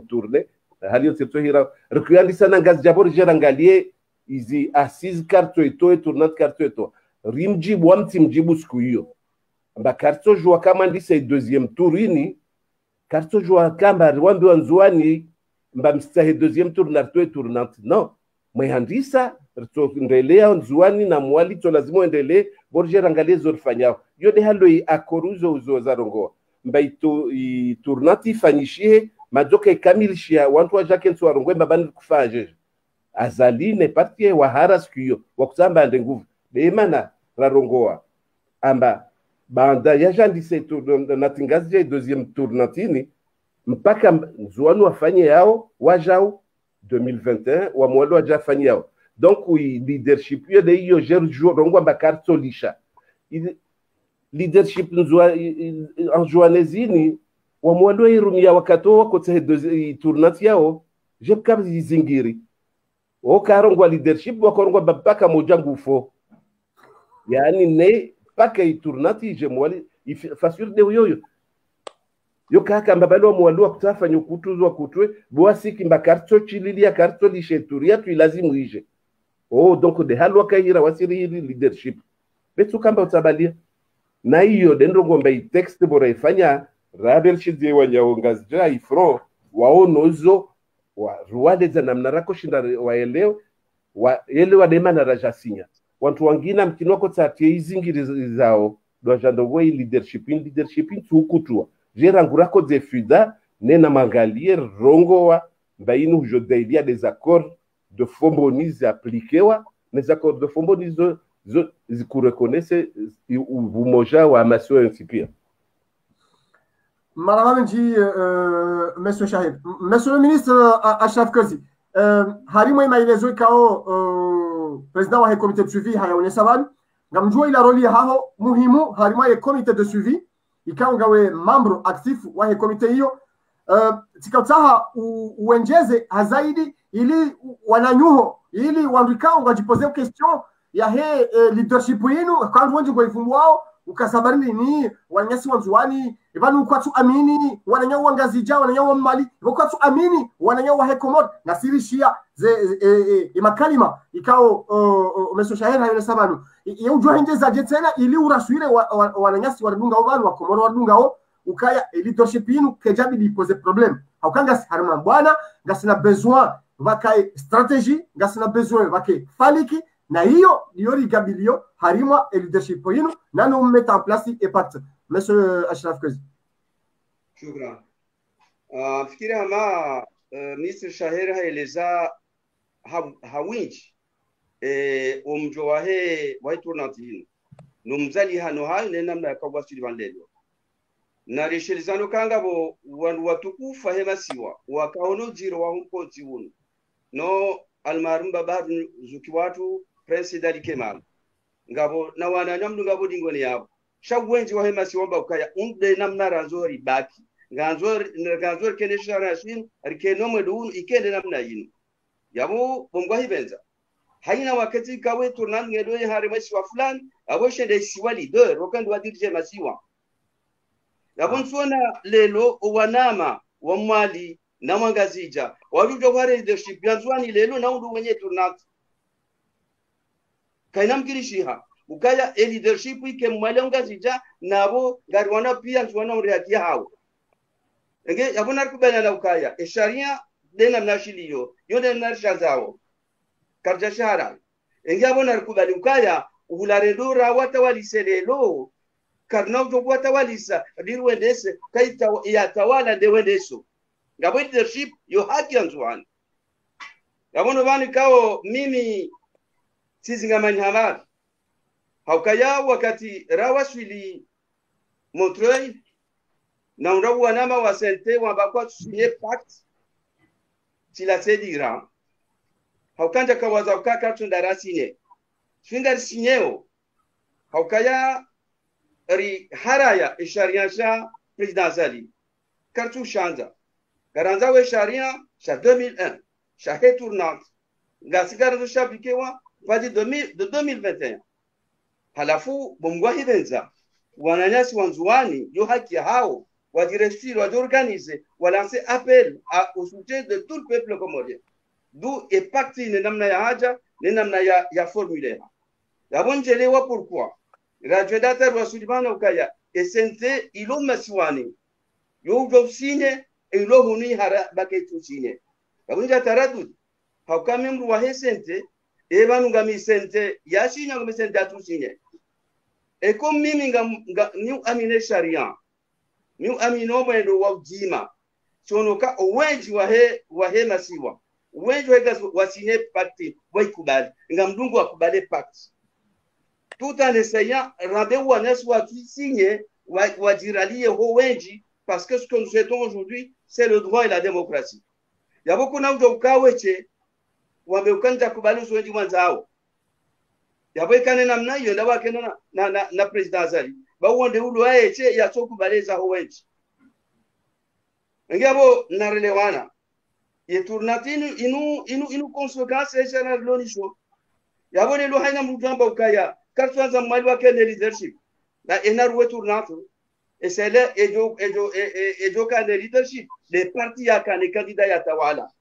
tournée hali yote hira rikuyandisa na ngazi jabor jerangalie izi assise carte eto tournante carte eto rimjibu wamti mjibu siku hiyo amba carte jua kama ndisa deuxième tour ini carte jua kama rwambi wanzuani mba mstahe deuxième tour na tournante non mwehandisa ndelea nzuani na mwali to lazima endelee borje rangalie zorfanyao yode halo akoruzo uzo zarongo mbaito tournante fanyishie madoka ikamilishia wantu wa jake nso warongo mbabani kufaje azaline partie wa haras kuyo wakusamba ande nguvu beemana rarongoa amba banda ya jandise tournante ngazi ya deuxième tournantini mpaka nzuani wafanye yao wajao 2021 wa mwalo wajafanye yao donc leadership yo de yo jerjo rongwa bakarto lisha leadership nzwa en joanezini wa mwalo irumia wakato wako tse tournante yao jebka zingiri o karongwa leadership wakorongwa babaka moja ngufo yani ne paka tournante je mwali fasure de yoyo yo kaka mbabalo mwalo kutafanya kutuzwa kutwe boasiki mbakarto chililia karto lishe turia tu lazimu ije donc de halwa kaira wasiri leadership betu kamba utabalia na hiyo dendro ngomba i text bora ifanya rabel shidye wanyaongazja ifro waonozo wa ruwale za namna rako shinda waelewe waelewa dema na rajasinya watu wangina mkino ko tatie izingiri zao dwajando way leadership tukutua jerangurako de fuda nena mangalie rongowa bainu jodailia des accords de Fomboni appliquewa les accords de Fomboni zikurekonese umoja wa masio incipient. Malamenji monsieur Shahid, monsieur le ministre Ashraf Kazi, harimo imailezo kao président wa comité de suivi hayaonesa ban ngamjua ila roli haho muhimu harimo ya comité de suivi ikaongawe membre actif wa comité hiyo tikataha uenjeze hazaidi ili wananyuho ili wandikao ngajipoze question ya he leadership yenu kandi wonje ngo ifumwao ukasabarini ni wananyasi wanzuani ibanu kwatu amini wananya wangazija wananya wa mali kwatu amini wananya wa hekomod na sirishia ze makalima ikao umeshoshahera yule sabanu yujua nje za jetena ili uraswire wananyasi wadunga obanu wa komoro wadunga o ukaya leadership yinu kejabi di pose problem haukanga harma bwana ngasina besoin vakai strategie ngasina besoin vakai faliki na hiyo ndiyo ligabilio harima leadership yinu nano mmeta en place et pacte monsieur Ashraf Kazi. Shukran. Fikiri hama Mr. Shahir haeleza hawinji umjo wahe waiturnati hino numzali hano hayo nenamna yakawasili vanlelo na rishelizano kanga bo watukufa hema siwa wakaono jiro wa humpo jiwunu no almarumba badu zuki watu Prince Dali Kemal ngabo na wana nyamdu ngabo dingoni yabo shagwenji wa hema siwa ukaya unde namna ranzori baki nganzori kene sharashin rikeno medun ikende namna yinu yabo bongwa hibenza haina wakati kawe turnan ngedo hare masiwa fulani aboshe de siwa leader rokando wadirje masiwa yabon suona lelo wanama wa mwali na mwangazija walujo kwa leadership yanzwani lelo na undu wenye turnat kaina mkirishiha ukaya leadership ike mwale ngazija nabo garwana pia nzwana uriakia hao enge yabona kubana na ukaya sharia dena mnashiliyo yode mnashanzao karja shahara enge yabona kubali ukaya uhularendora watawaliselelo karna ujokuwa tawalisa dirwendese kaita ya tawala ndewendeso ngabo leadership yo haki yanzwani yabona bani kao mimi sizingamani habari haukaya wakati rawaswili Montreuil na urabu wanama wa sente wabakwa tusinye pact sila sedira haukanja kawaza ukaka tundarasine fingar sinyeo haukaya ri haraya ishariansha president Zali kartu shanja garanza we sharia sha 2001 sha tournante ngasigara zo shabikewa vadi de 2021 halafu bomgwa hibenza wananyasi wanzuani yo haki hao wadirestire wadorganize walancer appel au soutien de tout le peuple comorien d'où est parti ne namna ya haja ne namna ya formulaire yabonjelewa pourquoi radiodateur wa Sulimana ukaya esente ilo masiwani yo jofsine ilo huni hara baketu sine yabonja taradud hakame mru wa hesente ebanu ngami sente yashinya ngami sente atusine e comme mimi nga ni amine sharia ni amino mwendo wa ujima sonoka owenji wa he masiwa owenji wa sine pacte waikubali ngamdungu akubale pacte tout en essayant rendez-vous à soit signé ou diralie ho wenji parce que ce que nous souhaitons aujourd'hui c'est le droit et la démocratie. Il y a beaucoup de kaweche wameukanja kubali wenji wanzao yabo ikane namna hiyo ndawa kena na president Zali ba uonde ulu aeche ya sokubaleza ho wenji ngabo narelewana yeturnatinu inu consequence general lonisho yabo ne lo haina mujamba ukaya kartuanza mwali wake ne leadership na enaruwe tournato esele ejo ka ne leadership le parti ya kane kandida ya tawala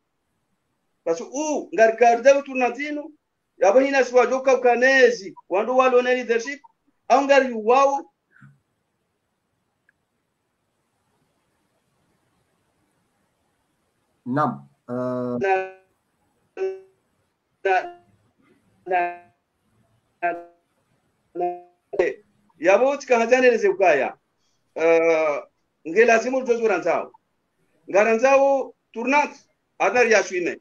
parce u ngarkarde tournatino yabo hina swa joka kanezi wando walo ne leadership au ngari wao nam yabo tikahazane lezekaya ngelazimu jozuranzao ngaranzao tournat adar ya swime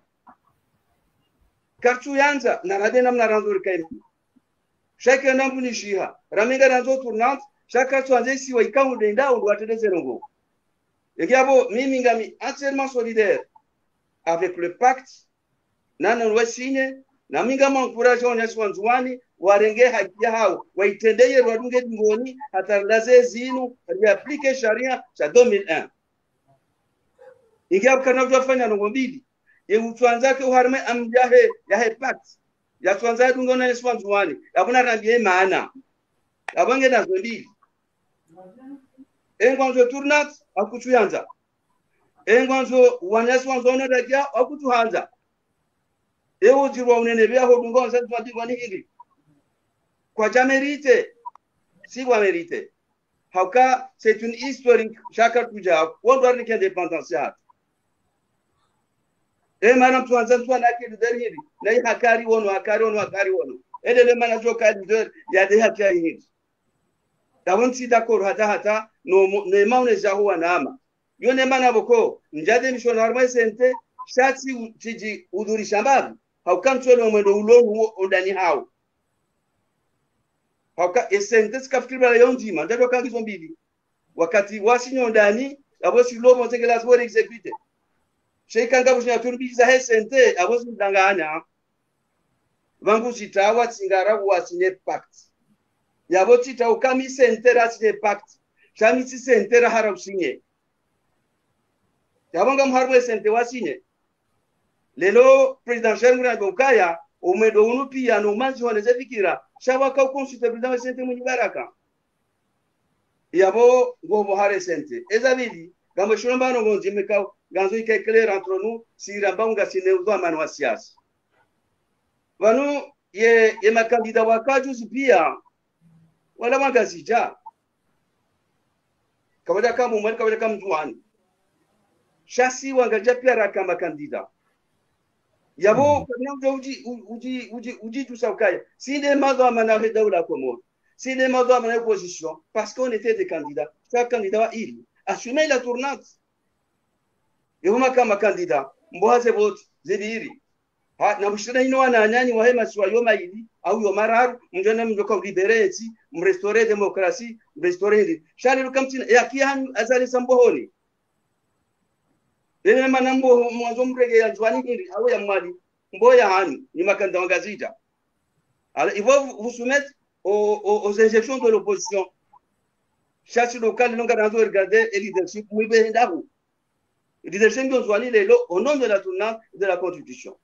kartu yanza narade namna ranzur kai shaka nambu ni shiha raminga ranzo tournat shaka tuanze si wa ikamu denda ndo atedezerungo yabo mimi ngami entièrement solidaire avec le pacte nana wasigne na minga mancourage on yaswanzwani warenge haki hao waitendeye rwadunge ngoni hatarlaze zinu riaplike sharia cha 2001 ingia kana kufanya nongo mbili utwanzake uharme amjahe ya pact ya twanza dungona yaswanzwani yakuna rambie maana abange nazo mbili engwanzo turnat akutuyanza engwanzo wanasi wanzona dakia akutuhanza ewo jirwa unene bya hodungo nsa twadigwa ni hili kwa jamerite si kwa merite hauka c'est une historique chaka tuja wondwa ni indépendance ya manam tuanza tuana ke hili na hakari wono edele mana joka leader ya de hakari hili tawonsi d'accord hata no ne maune jahu anama yone mana boko njade missionaire mai sente shati tiji udhuri shambabu haukamcholo mwendo ulonu ondani hao hauka esente skafikira yonjima ndado kangizo mbili wakati wasinyo ndani abosi lomo tegela sport execute sheika ngabu shina turbiza hesente abosi ndanganya vangu chitawa tsingara wasine pact yabo chitawa kami sente rasine pact chami sente ra harabusinye yabo ngam harwe sente wasine lelo president Shermura Bokaya umedo unu pia no manzi waneze fikira shaba ka consulte president sente munyi baraka yabo ngobo hare sente ezabili gambo shiromba no ngonzi meka ganzo ike clair entre nous si rambanga sine uzo amana wa siasa wanu ye makandida wakaju pia wala magazija kawada kama umwali kawada kama mtuani shasi wangaja pia raka makandida yabo kwa uji tusakaya si des mazo amana daula Comore si des mazo amana opposition parce qu'on était des candidats chaque candidat il assumait la tournante yoma kama candidat mbohaze vote zediri na mshina ino ananyani wa hema siwa yoma ili au yomararu mjana mjoka libereti mrestore demokrasi mrestore hindi shani lukamtina ya kihan azali sambohoni ene manambo mwanzo mrege ya jwani hindi au ya mwali mboya hani ni makanda wangazita alors ils vont vous soumettre aux injections de l'opposition chaque local non garanto regarder et leadership mwibe ndahu leadership ndio jwani lelo au nom de la tournante de la constitution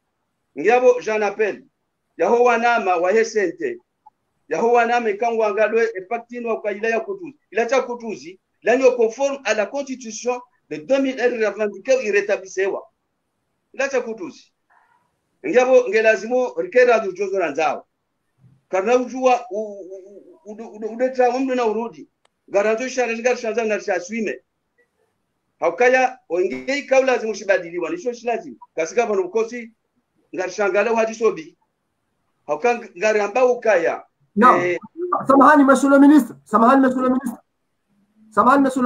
ngiyabo j'en appelle yahowa nama wa hesente yahowa nama kangwa ngalwe epactino kwa ila ya kutuzi ila cha kutuzi lanyo conforme à la constitution de 2001 revendiquée irrétablissewa ila cha kutuzi ngiyabo ngelazimo rikera du jozo ranzao karna ujua udeta umdu na urudi garanto shanga shanza na shaswime haukaya ongei kaula zimushibadiliwa nisho shilazi kasika bano bukosi ngarishangala wajisobi hauka ngariamba ukaya no samahani monsieur le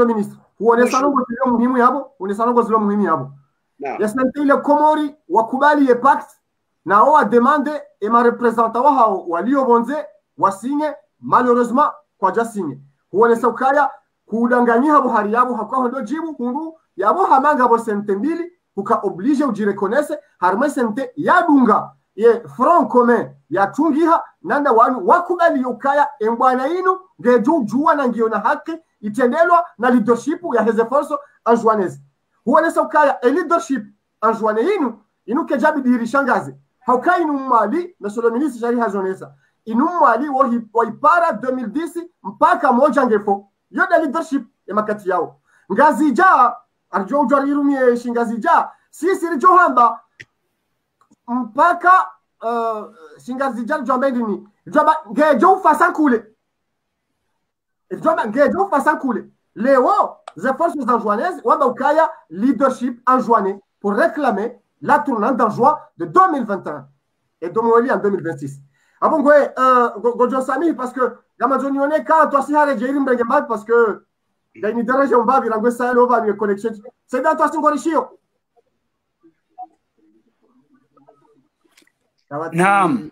ministre huone sanongo zilo muhimu yabo yasante ile Komori wakubali ye pact na o a demande et ma représente wa walio bonze wasinye malheureusement kwa jasinye huone saukaya kudanganyia habo hari yabo hakwa ndo jibu hundu yabo hamanga bo sente mbili uka oblige ujirekonese harma sente yadunga ye front commun ya tungiha nanda wanu wakubali ukaya embwana inu ngeju juwa na ngiona haki itendelwa na leadership ya hezeforso anjuanese huonesa ukaya e leadership anjuane inu kejabi dirishangaze haukai inu mali na solo ministre jari hajonesa inu mali wa ipara 2010 mpaka moja ngefo yoda leadership ya makati yao ngazija arjo ujwarirumie shingazija sisi rijohamba mpaka shingazija jwambendini jwaba ngejo fasankule leo les forces anjouanaises wamba ukaya leadership anjouanais pour réclamer la tournante d'Anjouan de 2021 et de Moëli en 2026 abon goye gojo sami parce que gamajoni one ka to si hare jeri mbenge mal parce que gaini daraja mbavi rangwe sa lova ni connection c'est dans toi singorishio Naam.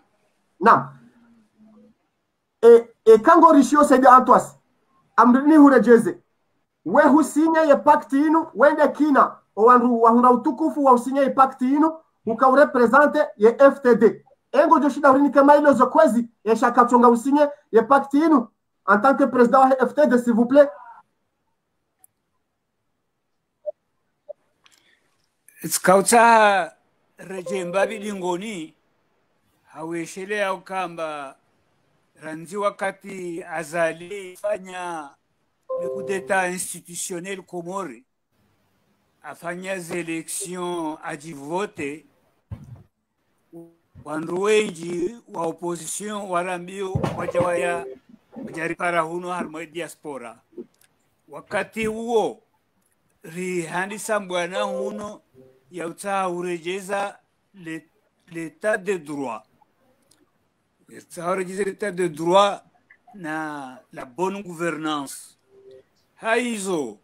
Et kangorishio c'est dans toi amrini hurejeze we husinye ye pakti inu wende kina owandu wahunda utukufu wa usinye ye pakti inu ukaurepresente ye FTD engo joshida urini kama ilo zokwezi ye shakachonga usinye ye pakti inu en tant que président wa FTD s'il vous plaît. Skauta rejemba bidingoni haweshele au kamba ranzi wakati azali fanya le coup d'état institutionnel Komori afanya élections ajivote wandu wengi wa opposition warambio wajawaya wajaripara huno harmo diaspora wakati huo rihandisa mbwana huno ya utaha urejeza l'état de droit. L'état de droit na la bonne gouvernance. Haizo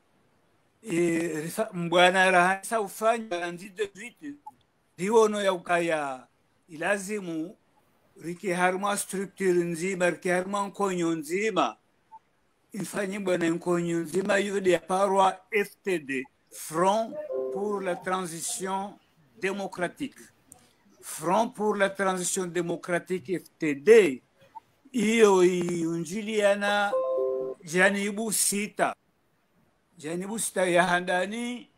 mbwana rahanisa ufanya lanzi de suite riono ya ukaya ilazimu riki harma structure nzima riki harma nkonyo nzima ifanye bwana nkonyo nzima yude ya parwa FTD, Front pour la transition démocratique. Front pour la transition démocratique FTD iyo unjiliana janibu sita ya handani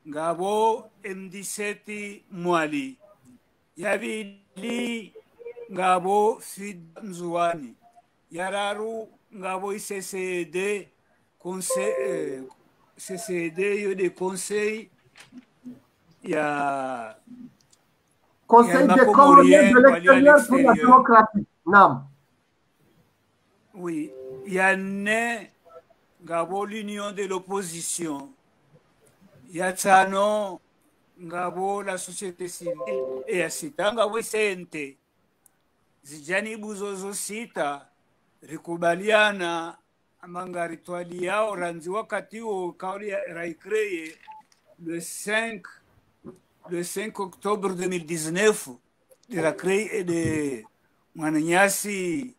ngabo MD7 Mwali yabili ngabo Fid Nzuani yararu ngabo CCD conseil CCD yo de conseil ya Conseil des Comoriens de l'extérieur pour la démocratie. Nam. Oui, il y a l'union de l'opposition. Il y a Tsano, la société civile et il y a Sita, CNT. Zijani buzozo sita, rikubaliana amanga rituali yao ranzi wakati huo kauli raikreye le 5 octobre 2019 de la créée de Mwananyasi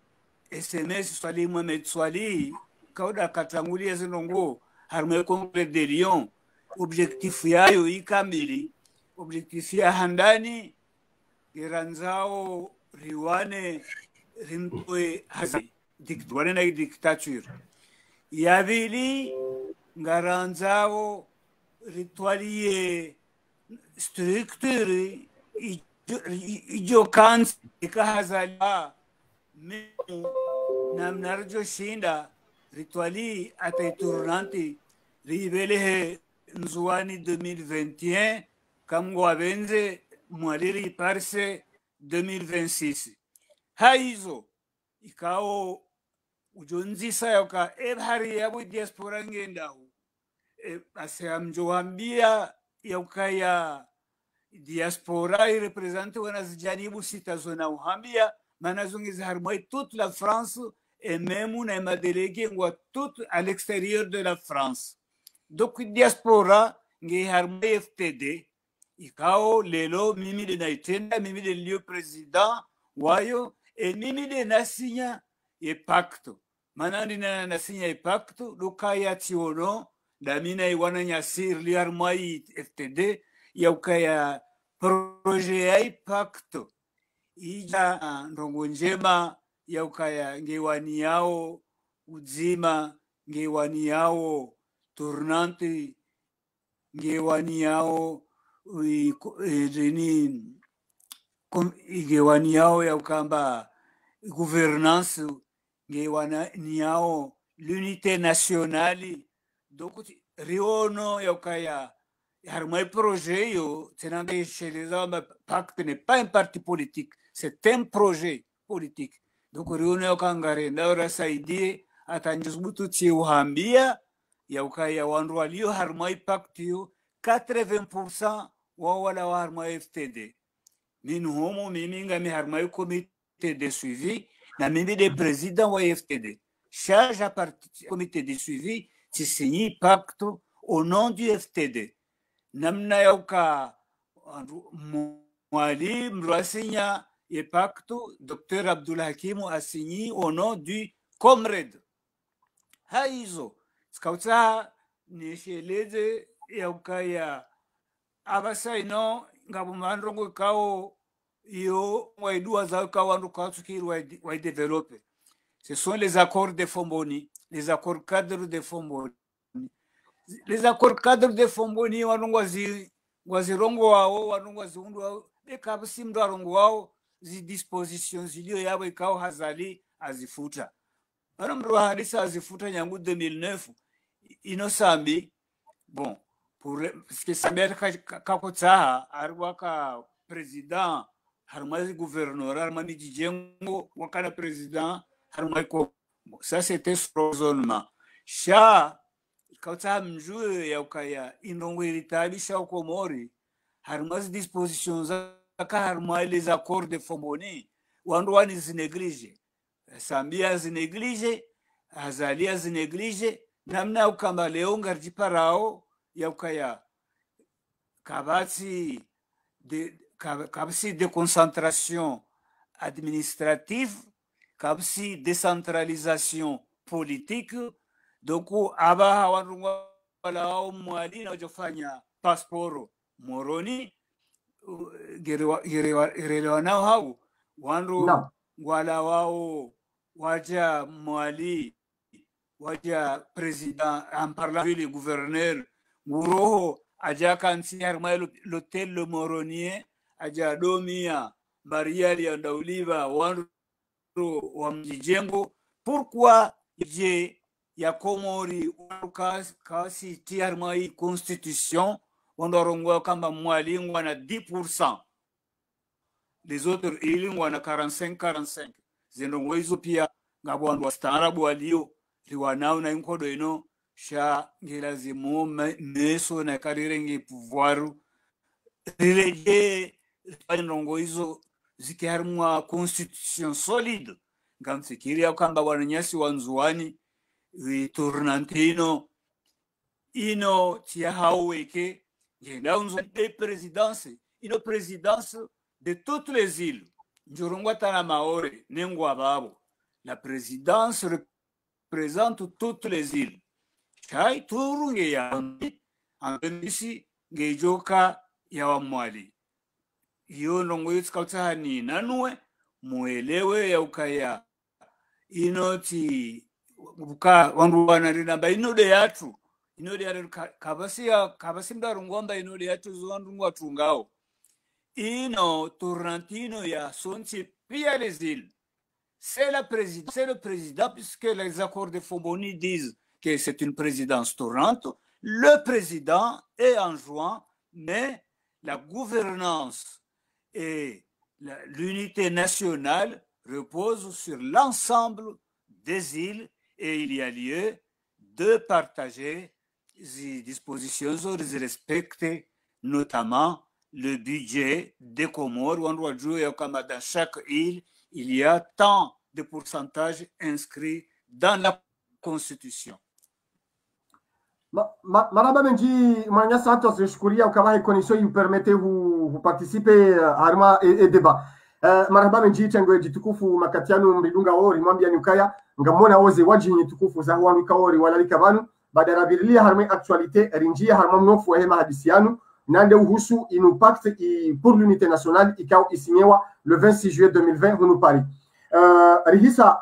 SMS Swali Mohamed Swali kauda katangulia zinongo harme Congrès de Lyon objectif yayo ikamili objectif ya handani iranzao riwane rimtoe hazi dictature na dictature yavili ngaranzao ritualie structure ijo kansi ikahazala memu na mnarjo shinda rituali ataiturnanti ribelehe Nzuani 2021 kamgo abenze mwaliri parse 2026 haizo ikao ujonzisa yoka ebhari yabu diaspora ngendahu aseamjoambia ya diaspora i représente wanazijanibu sita zona uhambia manazungiza harmoi toute la France et même on a délégué tout à l'extérieur de la France. Donc diaspora ngi harmoi FTD ikao lelo mimi de naitenda mimi de lieu président wayo et mimi de nasinya e pacto manani na nasinya e pacto lukaya tiono damina iwana nyasir li harmoi FTD ya ukaya projet ai pacto ija ndongo njema ya ukaya ngewani yao uzima ngewani yao tournante ngewani yao ngewani yao ya ukamba gouvernance ngewani yao l'unité nationale donc riono ya ukaya harmai projet yo tenande chez les hommes pacte n'est pas un parti politique c'est un projet politique donc rione okangare ndaura saidie atanjuzbutu ti uhambia ya ukaya wandu walio harmai pacte yo 80% wa wala wa harmai FTD min homo miminga mi harmai comité de suivi na mimi de président wa FTD charge à partir comité de suivi ti signer pacte au nom du FTD namna yauka Mwali mrasinya et pacte Dr Abdul Hakim a signé au nom du Comrade haizo skauta nisheleze yauka ya abasaino ngabumandrongo kao yo waidua za ka wandu ka tukiri wa développer ce sont les accords de Fomboni les accords cadres de Fomboni les accords cadres de Fomboni wazirongo wao wanungwaziundu wao bekabusimdo arongo wao zi dispositions zilio yabo ikao hazali azifuta ana mro hadisa azifuta nyangu 2009 inosambi bon pour que saber kakotsa arwa ka président harmazi gouverneur harmani jijengo wakana président harmai ko ça c'était raisonnement sha kautsa mjue ya ukaya indongo iritabi sha Komori harmazi dispositions ka harmai les accords de Fomboni wandu wani zineglige sambia zineglige azalia zineglige namna ukamba leo ngarji parao ya ukaya kabasi de concentration administrative, kabasi décentralisation politique. Donc aba hawanrungwa wala mwali na ujofanya passport moroni gerewa nao hau wanru wala wao waja mwali waja président en parlant le gouverneur nguroho aja kansi harma l'hôtel Le Moronier aja domia bariali ya dauliva wanru wa mjijengo. Pourquoi je ya Komori kasi ti harma hii constitution wandorongwa kamba mwalingwa na 10%, les autres ilingwa na 45 zinongo hizo pia ngabwandu wastaarabu walio liwanao na inkodo ino sha ngelazimu meso na karirengi pouvoir relege zinongo hizo zikiharmwa constitution solide ngamfikiria kwamba wananyasi wanzuani tournantino ino tia haweke ngenda unzo de présidence ino présidence de toutes les îles njurungwa tana maore nengwa babo. La présidence représente toutes les îles. Chai turunge ya andisi ngejoka ya wamwali. Hiyo ndongo yutsikauta ni nanue muelewe ya ukaya inoti buka wandu wanarina inode yatu kabasi mdarungwamba inode yatu zuandungwa tungao ino Tourantino ya sonti pia les îles. C'est le président, puisque les accords de Fomboni disent que c'est une présidence tournante. Le président est enjoint, mais la gouvernance et l'unité nationale reposent sur l'ensemble des îles et il y a lieu de partager les dispositions et de respecter notamment le budget des Comores. On doit jouer comme dans chaque île, il y a tant de pourcentage inscrit dans la Constitution. Maraba Menji, Mania Santos, je suis ukama condition vous permettez vous participer à harma et débat. Maraba Menji tengo jitukufu makatiano mbidunga ori mwambia nyukaya ngamona oze waji nyitukufu za huwa ori walalika banu badara birlia harma actualité rinjia harma mnofu hema hadisianu nande uhusu impact pour l'unité nationale ikao isinyewa le 26 juillet 2020 hunu Paris. Rihisa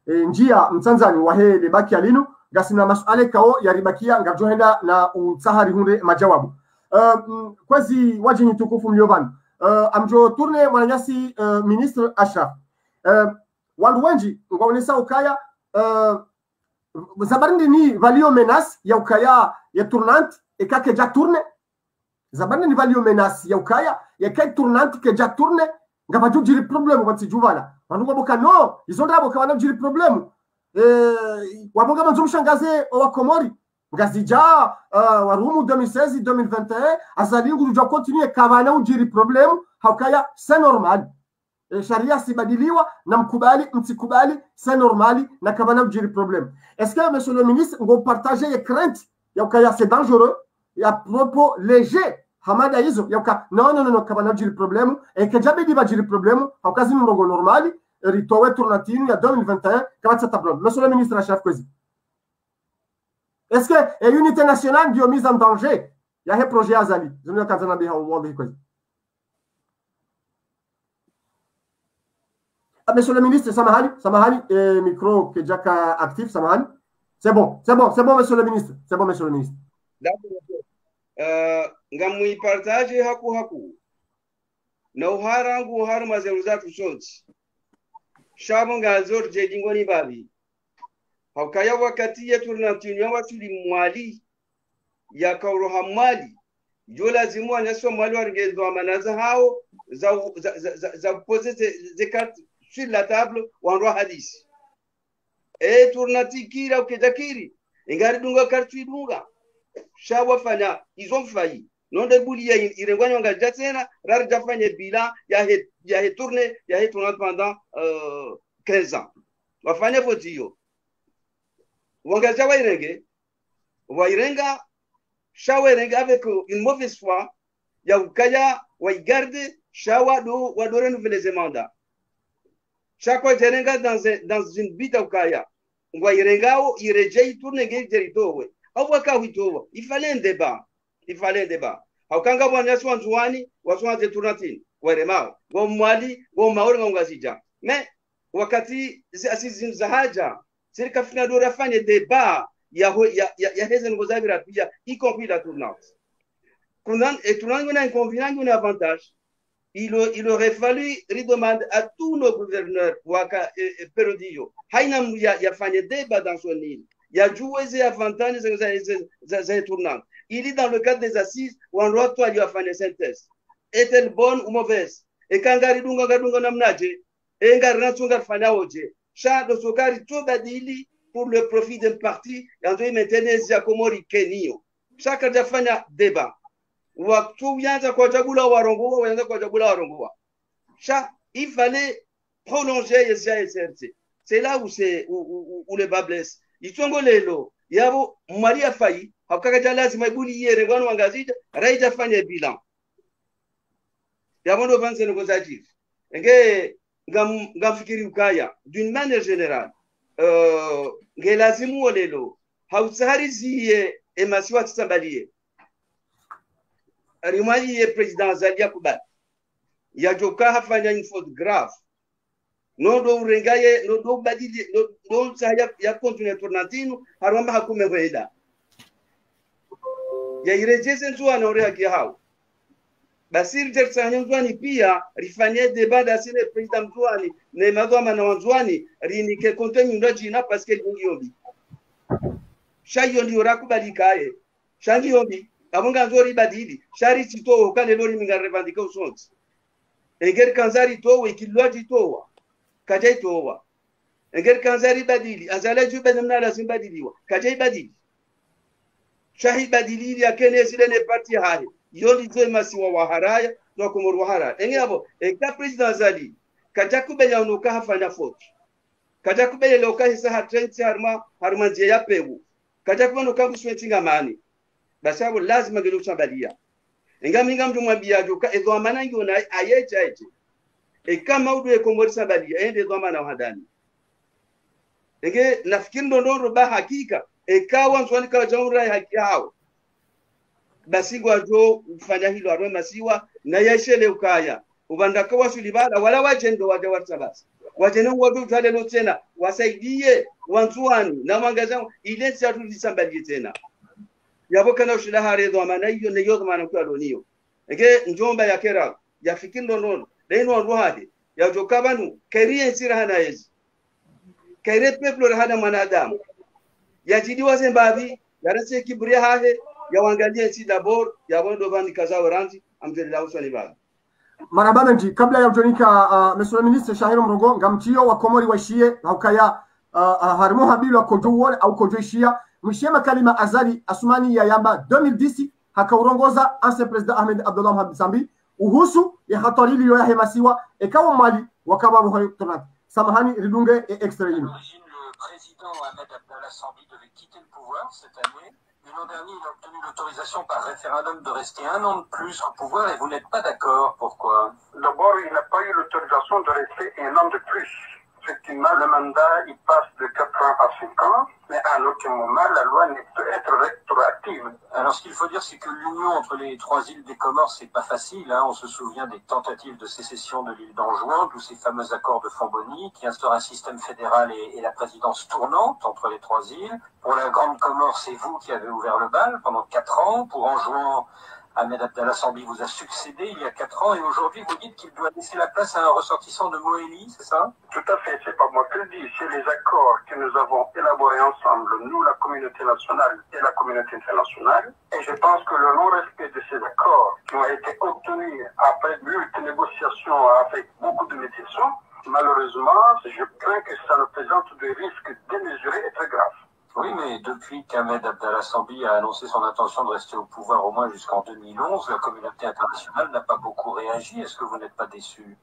njia mtanzani wahe libaki alinu gasina masuale kao ya ribakia ngabjohenda na utsahari hunde majawabu. Kwazi waji nyitukufu mliovanu. Amjo tourne mwananyasi ministre Ashraf. Wandu wenji ngwaonesa ukaya zabarindi ni valio menace ya ukaya ya tournante ekake ja tourne. Zabarindi ni valio menace ya ukaya ya kai tournante ke ja tourne ngabaju jiri problème kwa tijubala. Wandu waboka no izonda boka wana jiri problème. Wabonga manzumshangaze wa Komori ngazija warumu 2016 2021 azalingu ruja continue kavana ujiri problem haukaya c'est normal. Sharia sibadiliwa na mkubali mtikubali c'est normal na kavana ujiri problem. Est-ce que monsieur le ministre ngo partager les craintes yaukaya c'est dangereux ya propos léger hamada hizo yauka non kavana ujiri problem et que jamais diba ujiri problem haukazi ndongo normali ritowe tournatinu ya 2021 kama tsatablo. Monsieur le ministre Ashraf Kwezi, est-ce que l'unité nationale est mise en danger? Il y a un projet Azali. Je ne sais pas. Monsieur le ministre, Samahani, micro qui est déjà actif, Samahani. C'est bon, monsieur le ministre. C'est bon, monsieur le ministre. D'accord. Ngamui partage haku. Na uharangu harma zeruzatu shonti. shabonga zor je dingoni babi haukaya wakati ya turnatini ya watu limwali ya kauroha mwali yo lazimu anaso mwali wargezo amanaza hao za poser des cartes sur la table wanroa hadisi turnatikira ukedakiri ingari dunga kartu dunga shawafanya ils ont failli non de boulia irengwanya wanga tena rar jafanya bilan ya he tourné pendant 15 ans wafanya fotio wanga jawa irenge wairenga shawerenga avec une mauvaise foi ya ukaya waigarde shawa do wadore renouveler les mandats chaque fois jerenga dans une bita ukaya wairengao irejei tourne geritowe au wakawitowa il fallait un débat haukanga bwana swanzuani waswanze turnatini waremao wa mwali wa maori ngazija mais wakati asizim zahaja sirika fina dora fanye débat ya heze ngozabira pia y compris la tournante tournante a inconvénient un avantage il aurait fallu redemander à tous nos gouverneurs waka perodio haina ya fanye débat dans son île ya joué des avantages za tournante il est dans le cadre des assises où on doit toi lui a fait une synthèse est-elle bonne ou mauvaise et quand garidunga namnaje et ngarinatsunga fanya oje cha do sokari to badili pour le profit d'un parti yanzo maintenir ya komori kenio chaka jafanya débat wakati uanza kuchagula warongoa cha il fallait prolonger les SRC c'est là où le bas blesse itongo lelo yabo Maria Fayi hakaka lazima ibuli yere ngwana wangazija raija fanya bilan yabo ndo vanze ngozaji nge ngamfikiri ukaya d'une manière générale ngelazimu lelo hausahariziye emasiwa tsambalie rimali ye president Zadia Kubat ya joka hafanya une faute grave no do rengaye no do badili no saya ya continue tournantino haramba hakume weda ya irejeze nzwa na ore yake hao basir jersanya nzwani pia rifanye débat d'asile president nzwani ne madoma na nzwani rinike contenu ndaji na parce que ngiyombi shayo ndi orakubalikaye shangiyombi abunga nzori badili shari tito kale lori minga revendica usonti eger kanzari to ikilwaji towa kajai towa eger kanzari badili azala juba namna lazim badiliwa kajai badili shahi badili ya kene zile ne parti hahe yoli zema siwa waharaya to komor waharaya engabo eka president zali kajakubenya unuka hafanya faute kajakubenya loka hisa hatrenti harma nje ya pewu kajakubenya unuka kuswetinga mani basabo lazima ngelo chambalia engaminga mtu mwambia joka ezo amana ngona ayeje kama udu ekomori sabalia ende dhama na hadani enge nafikiri ndondoro ba hakika ekawa nswani kwa jamhuri haki hao basi gwajo ufanya hilo arwe masiwa na yashele ukaya ubanda kwa sulibala wala wajendo wajawarsa basi wajeno wadu tale no tena wasaidie wanzuani na mangaza ile satu lisambalie tena yabo kana ushila haredo amana hiyo ne yodo mana kwa donio enge njomba ya kera ya fikiri ndondoro leno wanruhade ya jokabanu kariye sira hana yezi kaire peuple hana mwanadamu ya jidi wazembavi ya rase kibria hahe ya wangalie si d'abord ya bondo bandi kaza orange amdela usani baba marabana nji kabla ya ujonika monsieur le ministre Shahiro Mrongo ngamtio wa Komori waishie haukaya harimo habilu kojowo au kojoishia mshema kalima azali asumani ya yamba 2010 hakaurongoza ancien president Ahmed Abdullah Mohamed Sambi uhusu ya hatari iliyo ya hemasiwa ekawa mali wakaba bohoy tonat samahani ridunge extra yinu. Le président Ahmed Abdallah Sambi devait quitter le pouvoir cette année. Mais l'an dernier, il a obtenu l'autorisation par référendum de rester 1 an de plus au pouvoir et vous n'êtes pas d'accord. Pourquoi? D'abord, il n'a pas eu l'autorisation de rester 1 an de plus. Effectivement, le mandat, il passe de 4 ans à 5 ans, mais à aucun moment, la loi ne peut être rétroactive. Alors, ce qu'il faut dire, c'est que l'union entre les 3 îles des Comores, c'est pas facile. Hein. On se souvient des tentatives de sécession de l'île d'Anjouan, d'où ces fameux accords de Famboni, qui instaurent un système fédéral et la présidence tournante entre les 3 îles. Pour la Grande Comore, c'est vous qui avez ouvert le bal pendant 4 ans. Pour Anjouan, Ahmed Abdallah Sambi vous a succédé il y a 4 ans et aujourd'hui vous dites qu'il doit laisser la place à un ressortissant de Mohéli, c'est ça? Tout à fait, c'est pas moi qui le dis, c'est les accords que nous avons élaborés ensemble, nous, la communauté nationale et la communauté internationale. Et je pense que le non-respect de ces accords qui ont été obtenus après multiples négociations avec beaucoup de médiation, malheureusement, je crains que ça nous présente des risques démesurés et très graves. Oui, mais depuis qu'Ahmed Abdallah Sambi a annoncé son intention de rester au pouvoir au moins jusqu'en 2011, la communauté internationale n'a pas beaucoup réagi. Est-ce que vous n'êtes pas déçu?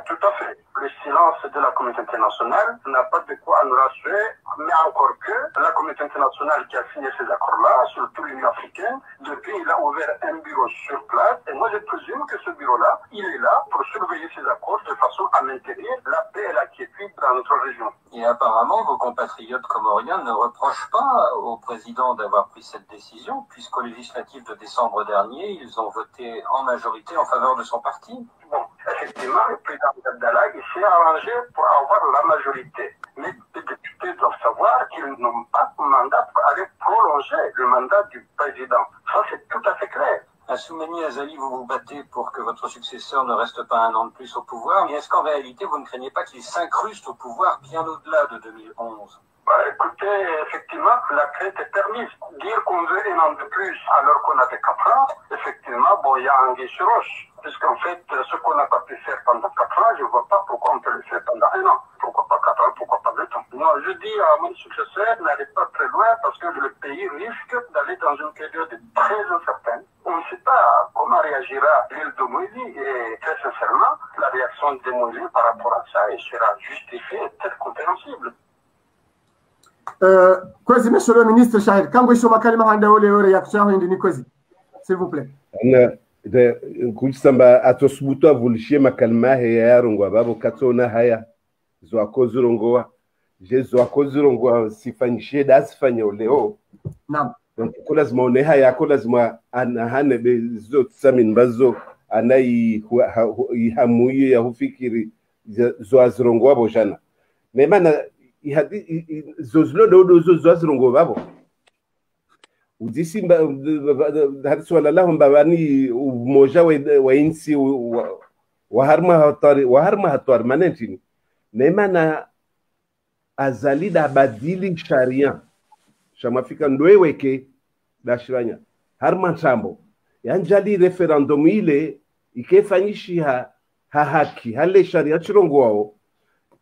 Tout à fait. Le silence de la communauté internationale n'a pas de quoi nous rassurer, mais encore que la communauté internationale qui a signé ces accords-là, surtout l'Union africaine, depuis il a ouvert un bureau sur place, et moi je présume que ce bureau-là, il est là pour surveiller ces accords de façon à maintenir la paix et la quiétude dans notre région. Et apparemment, vos compatriotes comoriens ne reprochent pas au président d'avoir pris cette décision, puisqu'aux législatives de décembre dernier, ils ont voté en majorité en faveur de son parti. Bon, effectivement, le président Abdallah, il s'est arrangé pour avoir la majorité. Mais les députés doivent savoir qu'ils n'ont pas de mandat pour aller prolonger le mandat du président. Ça, c'est tout à fait clair. Assoumani Azali, vous vous battez pour que votre successeur ne reste pas 1 an de plus au pouvoir, mais est-ce qu'en réalité, vous ne craignez pas qu'il s'incruste au pouvoir bien au-delà de 2011? Écoutez, effectivement, la crainte est permise. Dire qu'on veut 1 an de plus alors qu'on avait 4 ans, effectivement, bon, il y a un anguille sur roche. Puisqu'en fait, ce qu'on n'a pas pu faire pendant 4 ans, je ne vois pas pourquoi on peut le faire pendant 1 an. Pourquoi pas 4 ans, pourquoi pas 2 ans. Moi, je dis à mon successeur, n'allez pas très loin parce que le pays risque d'aller dans une période très incertaine. On ne sait pas comment réagira l'île de Moïse et très sincèrement, la réaction de Moïse par rapport à ça sera justifiée et peut-être compréhensible. Kwezi, monsieur le ministre Shahir, quand vous makalima handa ole réaction ndini kwezi, s'il vous plaît. Kuchsamba atosubutu avulishie makalima heya yarongwa babo katona haya zwako zirongoa je zwako zirongoa sifanyishe dasifanya leo. Naam. Donc ko lazima one haya ko lazima anahane bezo tsamin bazo anai hamuye ya hufikiri zwa zirongoa bojana. Memana zozlo dodo zozirongo babo udisi swala lahum babani umoja wa insi wa harma hatari manentini nemana Azali da badili sharia shamafika ndoeweke da shiranya harma tambo yanjali referendum ile ikefanyishi haki hale sharia chirongo wao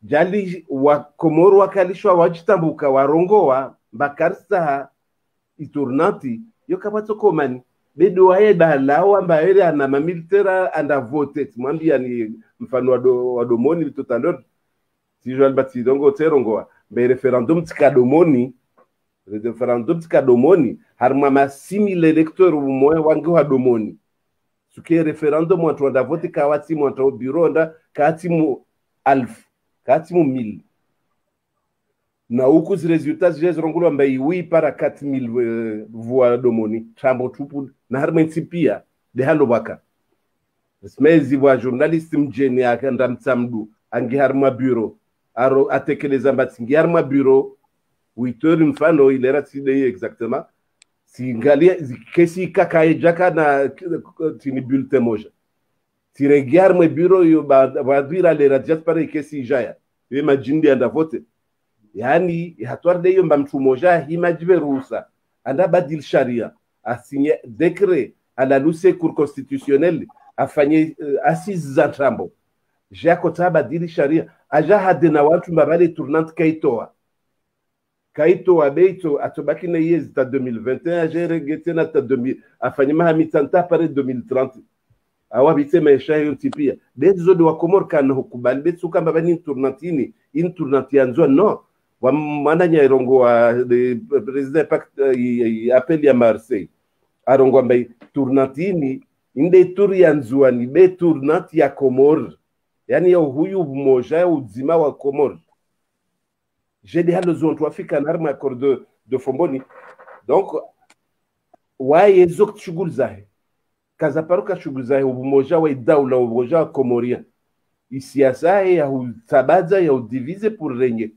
jali wa Komoro wakalishwa wajitambuka warongowa bakarsa iturnanti yokapato komani bedo wae balao ambaye ana mamilitera anda vote mwambia ni mfano wa domoni tout à l'heure si Joël Batidongo terongowa be referendum tikadomoni harma ma 6000 électeurs umoya wangu wa domoni suke referendum watu anda vote kawati mwanto bureau anda katimu 1000 katimu 1000 na huku resultats zirongulwa mbai wi para 4000 voix domoni chambo tupu na harmensi pia de halo baka smezi wa journalist mjeni akanda mtsamdu angi harma bureau aro atekeleza mbatsingi harma bureau 8h mfano ilera tside exactement singalia kesi kakae jaka na tini bulletin moja tiregiar me bureau yo badira le radiat pare kesi jaya yema jindi anda vote yani hatwar de yo mtu moja himajibe ruhusa anda badil sharia asigner décret à la loi cour constitutionnelle afanye assise za trambo jako tabadili sharia aja hadena watu mbabale tournante kaitoa beito atobaki na yezi ta 2021 ajere getena ta 2000 afanye mahamitanta pare 2030 awabite maisha yontipia dezo de wa Komoro kan hukubali betsu kamba bani tournantini in tournanti yanzo no wa mana nyairongo wa de president pacte appel ya Marseille arongo mbai tournantini inde tour yanzo ni be tournanti ya Komoro yani huyu mmoja uzima wa Komoro j'ai halo zonto afika na harma accord de Fomboni donc waye zok shughul zahe kaza paruka shughul zahe umoja wa daula umoja wa Komoria isiasa ya utabaza ya udivize pour régner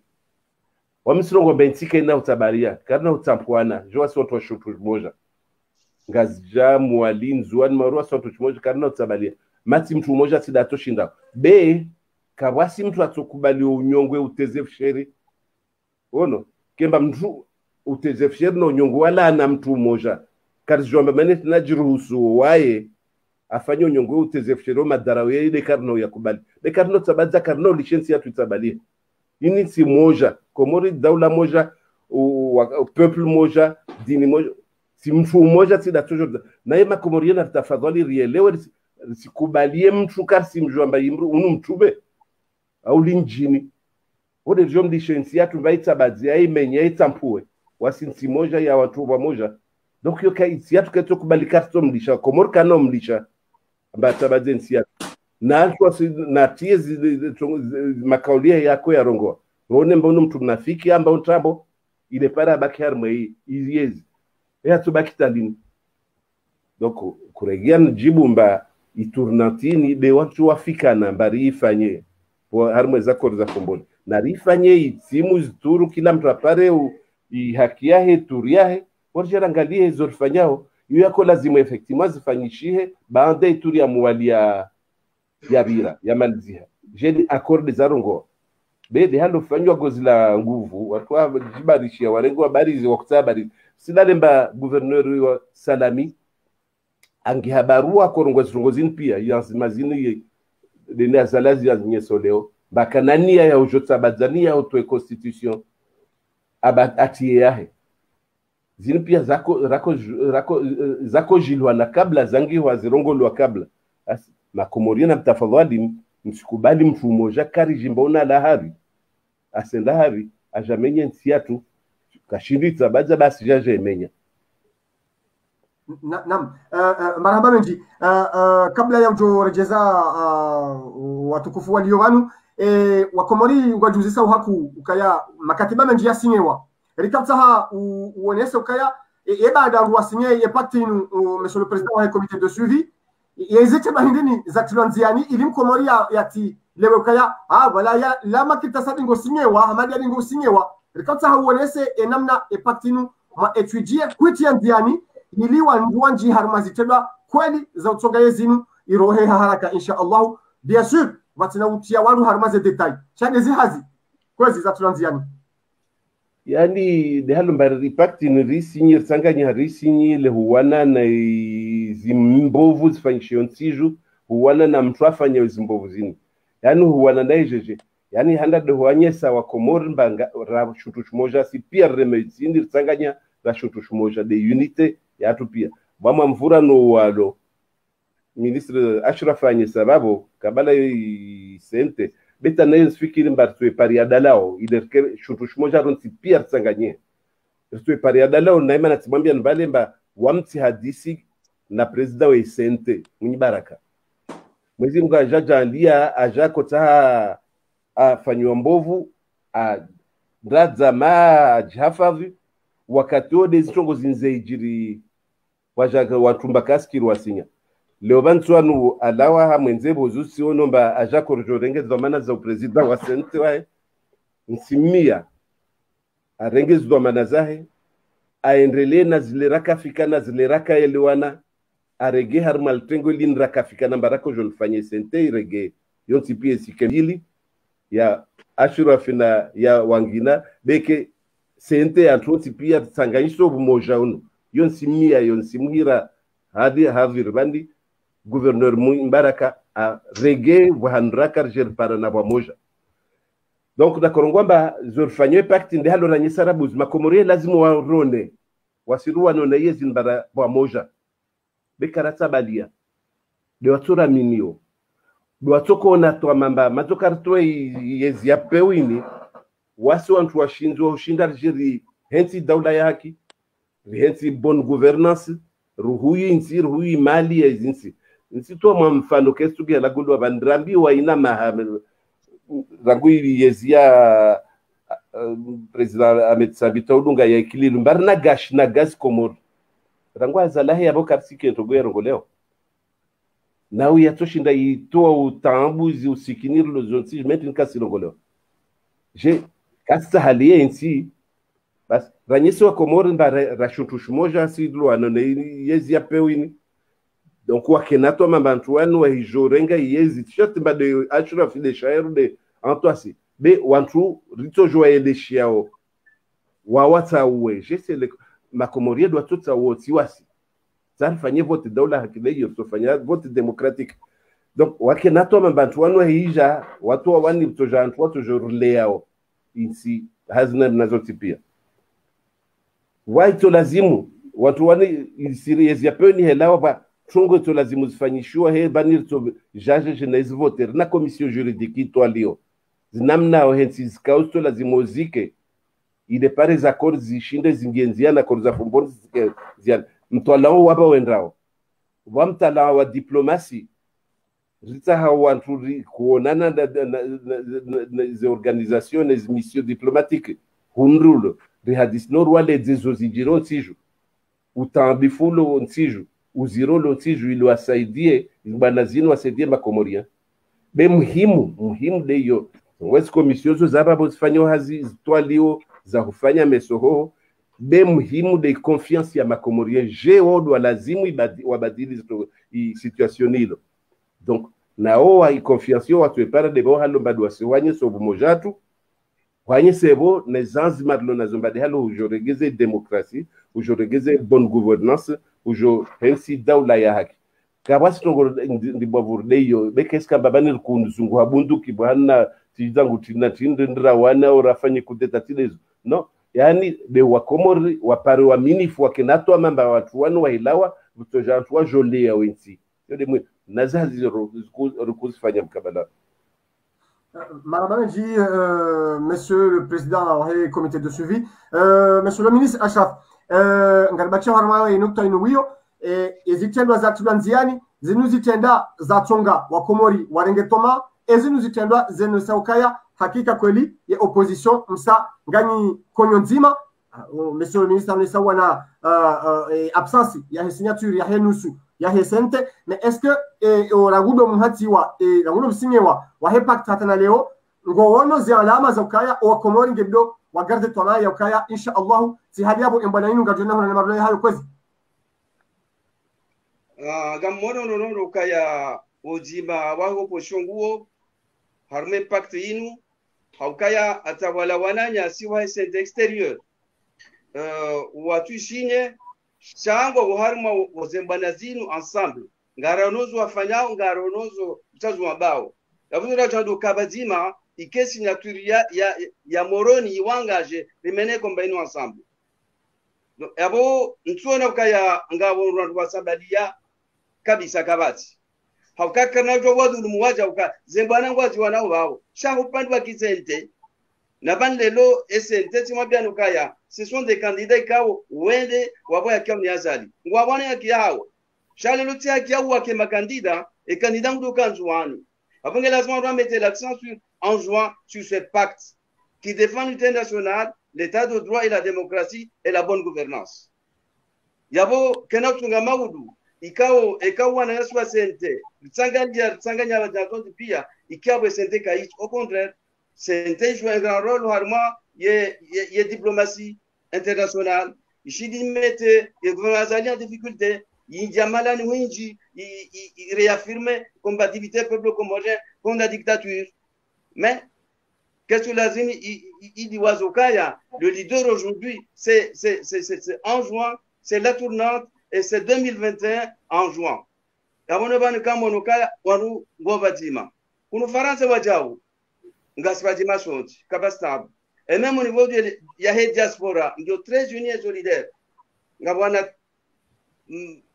wamsirongo bentika na utabaria kana utampwana joa sonto shughul moja ngazija mwalinzi wani marua soto chimoja karna utsabalia mati mtu mmoja sidatoshinda be kawasi mtu atokubali unyongwe uteze fsheri ono kemba mtu uteze fsheri no unyongwe wala na mtu mmoja karzomba mane tunajiruhusu waye afanye unyongwe uteze fsheri madara ile karno yakubali de karno tsabaza karno licensi ya tutsabalia ini si moja Komori daula moja peuple moja dini moja si mtu mmoja sidatoshinda na yema komoriana tafadhali rielewe sikubalie mtu kasi mjomba imru unu mtube au linjini ode jom licensi ya tubaita bazi ya imenye itampue wasinsi moja ya watu wa moja donc yo kai siatu keto kubali kasto mlisha komor kano mlisha amba tabazi nsia na alikuwa na tiezi makaulia yako ya rongo rone mbono mtu mnafiki amba untabo ile para baki harmwe iziezi ya tubaki talini donc kuregia jibu mba iturnantini be watu wafikana mbari ifanye harmwe zako za komboni na rifanye itimu zituru kila mtu apare haki yahe turi yahe warjera angalie hizo rifanyao yu yako lazima effectivement zifanyishihe baada ituri ya muwali ya bira ya maliziha jeni akorde za rongo bede halo fanywa gozi la nguvu watu wa jibarishia warengo wa barizi wakutabari silalemba gouverneur wa Salami angihabarua korongozini pia yazimazini dene azalazi ya nyesoleo bakanania ya ujotabadzania ya auto constitution atie yahe zini pia zako jilwa na kabla zangi wa zirongolwa kabla makomoria na mtafadhali msikubali mtu mmoja kari jimbona lahari asendahari ajamenye nsiatu kashinditsa badza basi jaje menya Naam, marhaba menji. Kabla ya ujorejeza watukufu waliowanu wakomori ngwajuzisa uhaku ukaya makatiba menji yasinyewa rikatsaha uonese ukaya baada ya sinye yepatinu monsieur le président wa comité de suivi yezete bahindini za tilanziani ili mkomori yati lewe ukaya wala ya la makita sadingo sinyewa amadi adingo sinyewa rikatsaha uonese namna epatinu ma étudier kwiti yandiani niliwa nduanji harmaziteba kweli za utsonga yezinu irohe haraka insha Allah bien sûr vatina utia waru harmaze detail chane zihazi kwezi za tulanziani yani de halu mbari pacti ni risinyi sanganya risinyi le huwana na zimbovu zifanyishion tiju huwana na mtu afanya zimbovu zini yani huwana na jeje yani handa de huanyesa wa Komori mbanga ra shutu moja si pia remezini sanganya ra shutu moja de unité yatu pia mama mvura no walo ministre Ashraf anye sababu kabala sente beta nayo sfikiri mbartwe pariadalao ile shutu moja ronti pia tsanganye stwe pariadalao na imana timwambia mbale mba wamti hadisi na president wa sente mnibaraka mwezi mungu ajaja alia ajako ta afanywa mbovu ndradza ma jhafavi wakati ode zitongo zinzeijiri wajaga watumba kaskiri wasinya leo bantswanu alawa hamwenzebo zusi onomba ajako rojorengezwa mana za president wa sente wae nsimia arengezwa mana zahe aendelee na zile rakafikana zile raka elewana arege harmal tengo lin rakafikana barako jonfanye sente irege yonti pia sikembili ya Ashraf na ya wangina beke sente antoti pia tsanganisho bumoja uno yonsimia yonsimira hadi havir bandi gouverneur Mbaraka a rege wahandraka jerpara na pamoja donc dakorongwamba zorfanywe pacte ndi halo ranyesara buz makomorie lazima warone wasiruwa nona yezi mbara pamoja bekarata balia de watura minio de watoko na to mamba mazokarto yezi ya pewini wasi wantu washinzwa ushinda Algeria hensi daula ya haki hensi bonne gouvernance ruhuyi nsi ruhuyi mali ya zinsi nsi to mfano kestu ya lagulo bandrambi wa ina mahamel ragui yezia president Ahmed Sabita udunga ya ikililu mbarna gash na gas komor rangwa zalahi abo kapsike togero leo na uyatoshinda itoa utambuzi usikiniro zonsi metin kasirongoleo je kasa halie nsi bas ranyisi wa Komoro mba rashuntushu moja asidlu anone yezi ya pewini donc wakenato mambantu wanu wa hijorenga yezi t-shirt mba de Ashraf de shairu de antoasi be wantu rito joa ele shiao wawata uwe jese le makomoria doit tout ça woti fanye vote daula hakileyo tofanya vote démocratique donc wakenato mambantu wanu wa hija watu wani tojantu watu jorleao insi hazina nazotipia waito lazimu watu wani isiri ya peni helawa ba chungo to lazimu zifanyishwa he banir to jaje jeunesse voter na commission juridique to alio zinamna o hensi zikausto lazimu zike ile pare za accords zishinde zingenziana accords za fomboni zian mtolao waba wendao wamtala wa diplomasi zita hawantu kuonana na organisations missions diplomatiques hunrulo rihadis norwale zizo zijiro nsiju utambifulo nsiju uzirolo nsiju ili wasaidie banazini wasaidie makomoria be muhimu deyo wezi komisiozo zaba zifanyo hazi zitwalio za kufanya mesoho be muhimu de confiance ya makomoria je odo lazimu wabadili situation hilo donc nao wa confiance watu epara de bo halo mbadu wasiwanye sobu mojatu wanye sebo ne zanzibar lo nazombade halo ujoregeze demokrasi ujoregeze bonne gouvernance ujo hensi daula ya haki kabasi tongo ndibavurde yo bekeska babani kunzungu habundu kibwana tizangu tinatindra wana orafanye kudeta tilezo no yani be wakomori wapare wa minifu wakenato mamba watu wanu wahilawa butojantu wa jole ya wensi yode mwe nazazi rukuzifanya mkabala. Madame dit, Monsieur le Président du comité de suivi, Monsieur le ministre Ashraf, ngarbachi harma inukta inuwio ezitendwa za tulanziani zinuzitenda za tonga wa Komori warengetoma ezinuzitendwa zenusaukaya hakika kweli ya opposition msa ngani konyo nzima. Monsieur le ministre amesawa na absence ya signature ya henusu ya hesente mais est-ce que oragudo muhatiwa ragudo msinyewa wa hepak tatana leo ngowono zi alama za ukaya o Komori ngeddo wa garde tona ya ukaya insha Allah si hadiabo embana inu ngajona na mablo hayo kwezi gamono no ukaya ojima wa opposition nguo harme pacte inu haukaya atawala wananya si wa hesente extérieur watu shine chango uharma wozembana zinu ensemble ngaronozo wafanyao ngaronozo mtazo mabao yavuza tando kabazima ikesi signature ya moroni iwangaje rimene kombaino ensemble abo ntsuona kaya ngabo ndo wasabadia kabisa kabati haukaka najo wadu muwaja uka zembana ngwazi wanao wao shangu pandwa kizente na bandelo SNT timabia kaya ce sont des candidats kao wende waboya kia mniazali ngwabana ya kiao shale lutia kia wake makandida et candidat ndukanzwani avant lazima on mettre l'accent sur en jouant sur ce pacte qui défend l'unité nationale, l'état de droit et la démocratie et la bonne gouvernance. Yabo kenatunga maudu ikao wana yaswa sente tsanganya wajanzo pia ikiabo sente kai au contraire sente joue un grand rôle harma ye diplomatie internationale ishidi mete et gouvernement en difficulté yinjamala ni winji réaffirmer combativité peuple comorien contre la dictature mais qu'est-ce que lazimi il dit wazokaya le leader aujourd'hui c'est en juin c'est la tournante et c'est 2021 en juin yabona bani kama nokaya wanu ngovatima kuno faransa wajao ngasibajima sonti kabastable et même au niveau de ya diaspora ndio très unis et solidaires ngabwana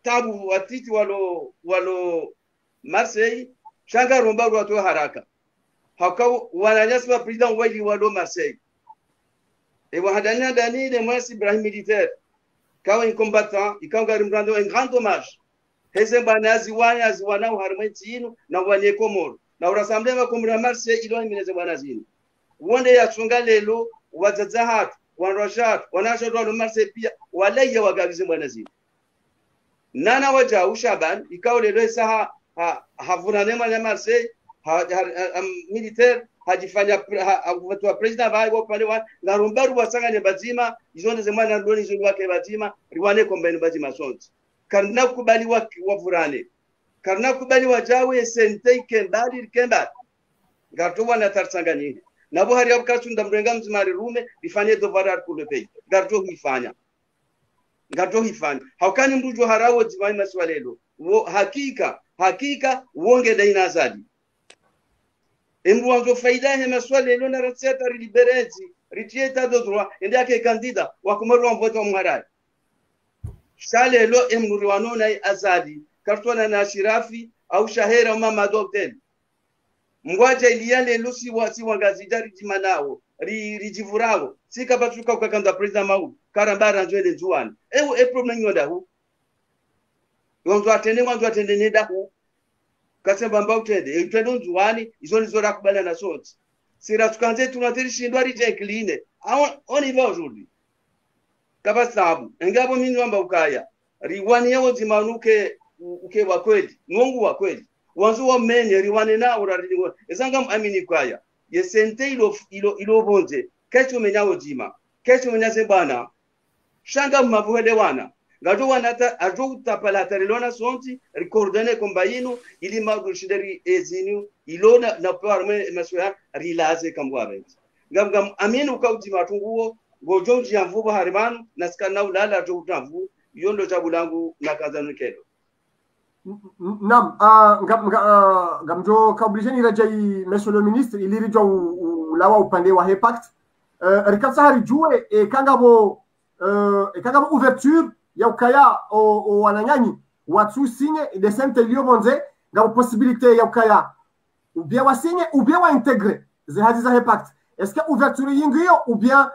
tabu watiti walo Marseille shanga romba watu haraka haka wananyaswa president wali walo Marseille et wahadania dani de mwasi Ibrahim militaire quand un combattant il quand rendre un grand hommage hezemba nazi wana harmetinu na wanye Komoro na urasamble wa Komoro Marseille ilo imeleze bwana zini wonde ya chunga lelo wazazahat wanrashat wanashotwa no Marseille pia waleya wagabize bwana zini nana waja ushaban ikao lelo saha havuna nema na Marseille militaire hajifanya wa president vai kwa pale wa ngarumbaru wasangane bazima izonde zemana ndoni zoni wake bazima riwane kombeni bazima sonti karna kubali wa vurane karna kubali wa jawe sente kembali garto wana tarsangani nabo hari abukasunda mrenga mzimari rume rifanye dovarar kulepei garto hifanya haukani mrujo harawo zimani maswalelo hakika uonge daina azadi embu wanzo faida he maswalelo na ratseta liberenzi ritieta do droit ende yake kandida wakumarwa mvoto mharai shalelo emnuri wanona azadi kartona na shirafi au shahera mama hotel mwaje iliyale lusi wangazidari jimanao rijivurao sika batuka ukakanda president mau karambara njwele juani problem nyoda hu wanzo atende neda hu kasemba mbao tende juani izoni zora kubala na soti sira tukanze tunatiri shindwa rejecline oni va aujourd'hui kaba sabu engabo minyo amba ukaya riwani yao zimanuke uke wa kweli Mungu wa kweli wanzo wa menye riwane na urariliwa ezanga amini kwaya yesente ilo bonze kecho menyawo jima kecho menyaze bana shanga mavuhede wana ngajo wana ajo utapala tarilona sonti recordene kombayino ili magushideri ezinu ilona na parme maswa rilaze kambwabe ngam amini ukaujima tunguo gojonji yamvuba harimanu nasikana ulala ajo utamvu yondo jabulangu nakazanu kedo Nam, ngamjo kaublijeni rajai monsieur le ministre ilirijo ulawa upande wa Hepact rikatsa hari jue kangabo ouverture ya ukaya o wananyani watu signe de sente lio bonze ngabo possibilité ya ukaya ou bien wa signe ou bien wa intégrer ze hadi za Hepact est-ce que ouverture yingiyo ou bien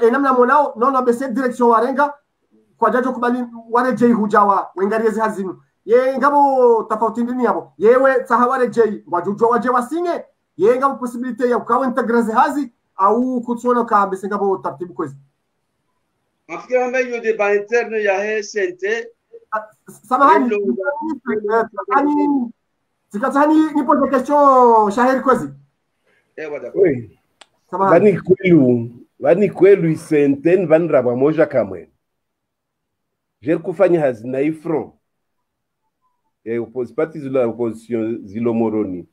enamna monao non abese direction warenga kwa jajo kubali warejei hujawa wengarieze hazinu ye ngabo tofauti ndini yabo yewe tahawale jei wajujo waje wasinge ye ngabo possibilité ya ukawa integreze hazi au kutsona ka bese ngabo tartibu kwezi afikira mbayo débat interne ya HCNT samahani sikatani nipo de question shahiri kwezi oui samahani wani kwelu isenten vanra pamoja kamwe je kufanya hazina ifro parti zila opposition zilo moroni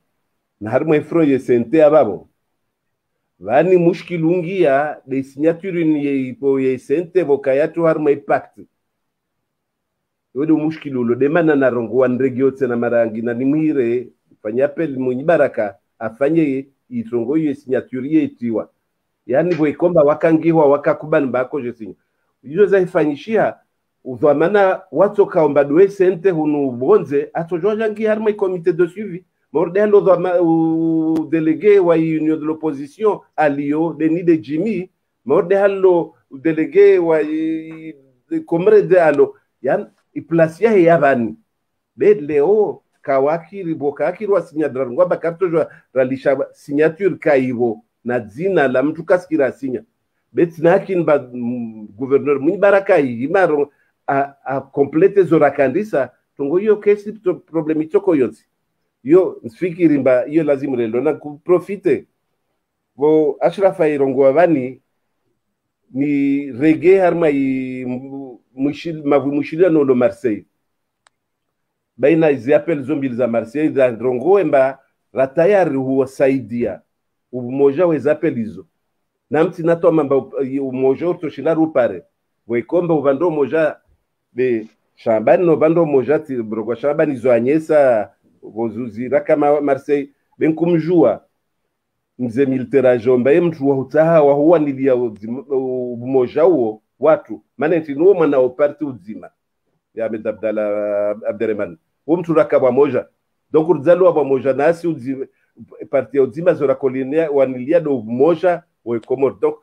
na harimo ifro ye sente ababo vani mushkilungia de signature ni ipo ye sente bokayatu harimo impact yodo mushkilulo de mana na rongo wandregio tena marangi na nimire fanya appel munyibaraka afanye itongo ye signature ye itiwa yani boikomba wakangiwa wakakubani bako je sinya hizo zaifanyishia udhamana watu kaomba doe sente hunu bonze atojoja ngi harma comité de suivi mordelo o délégué wa union de l'opposition alio Denis de Jimmy mordelo délégué wa comrade alo yan iplasia yavani bedleo kawakiri bokakiri wa signature ngwa bakatojo ralisha signature kaibo na zina la mtu kaskira sinya betinakin ba gouverneur Munyibaraka imaro a complete zorakandisa tongo hiyo kesi problemi choko yonsi yo nfikiri mba hiyo lazima lelo na kuprofite bo Ashrafa irongo avani ni rege harma mushila no lo Marseille baina izi appel zombi za Marseille za rongo emba ratayari huwa saidia umoja wa appel hizo na mtina to mamba umoja utoshinda rupare boikomba ubando moja be Shabani no bando moja ti brogwa Shabani zo anyesa bozuzira kama Marseille ben kumjua mze militera jomba mtu wa utaha wa huwa nilia umoja huo watu maana tinuo mwana wa parti uzima ya Ahmed Abderrahman mtu rakaba moja donc urzalo wa moja nasi uzima parti uzima zora kolinia wanilia do moja wa Komoro donc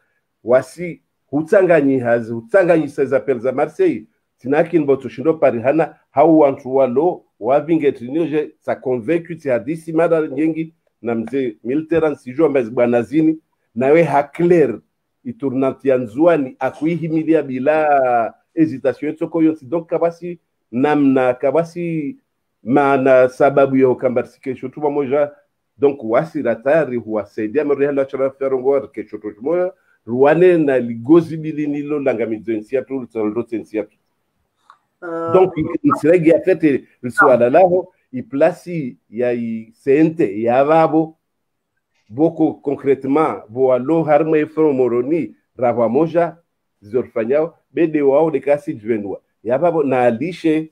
wasi hutanganyi hazi hutanganyi ces appels za Marseille tinakin boto shindo parihana hau wantu walo wavingetrinioje sa convaincu ti hadisi mada nyengi na mzee militaire sijo mbez bwanazini nawe hakler iturnanti yanzuani akuihimilia bila hesitation tsoko yonsi donc kabasi namna kabasi maana sababu yo kambarsike shotu moja donc wasira tayari huwasaidia mrehala chara ferongo kesho tomoya ruane na ligozi bilinilo langamizo nsiatu tsalrote nsiatu donc insiregi afete swala lao iplasi ya sente ya babo boko concrètement boalo harma efro moroni rava moja zorfanyao bede wao de kasi jwenwa ya babo na alishe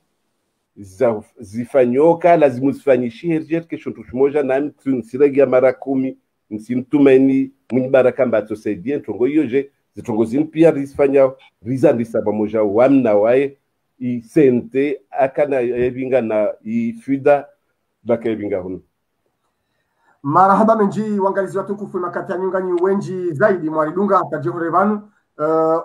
zifanyoka lazima usifanyishie herjet kesho tushmoja na nsiregi ya mara 10 nsimtumaini mwenye baraka mbato saidie ntongo yoje zitongo zimpia risfanyao rizandisa pamoja wamna wae i sente akana evinga na i fuda baka evinga hunu. Marahaba menji wangalizi watukufu makati ya nyunga ni wenji zaidi mwaridunga tajihore vanu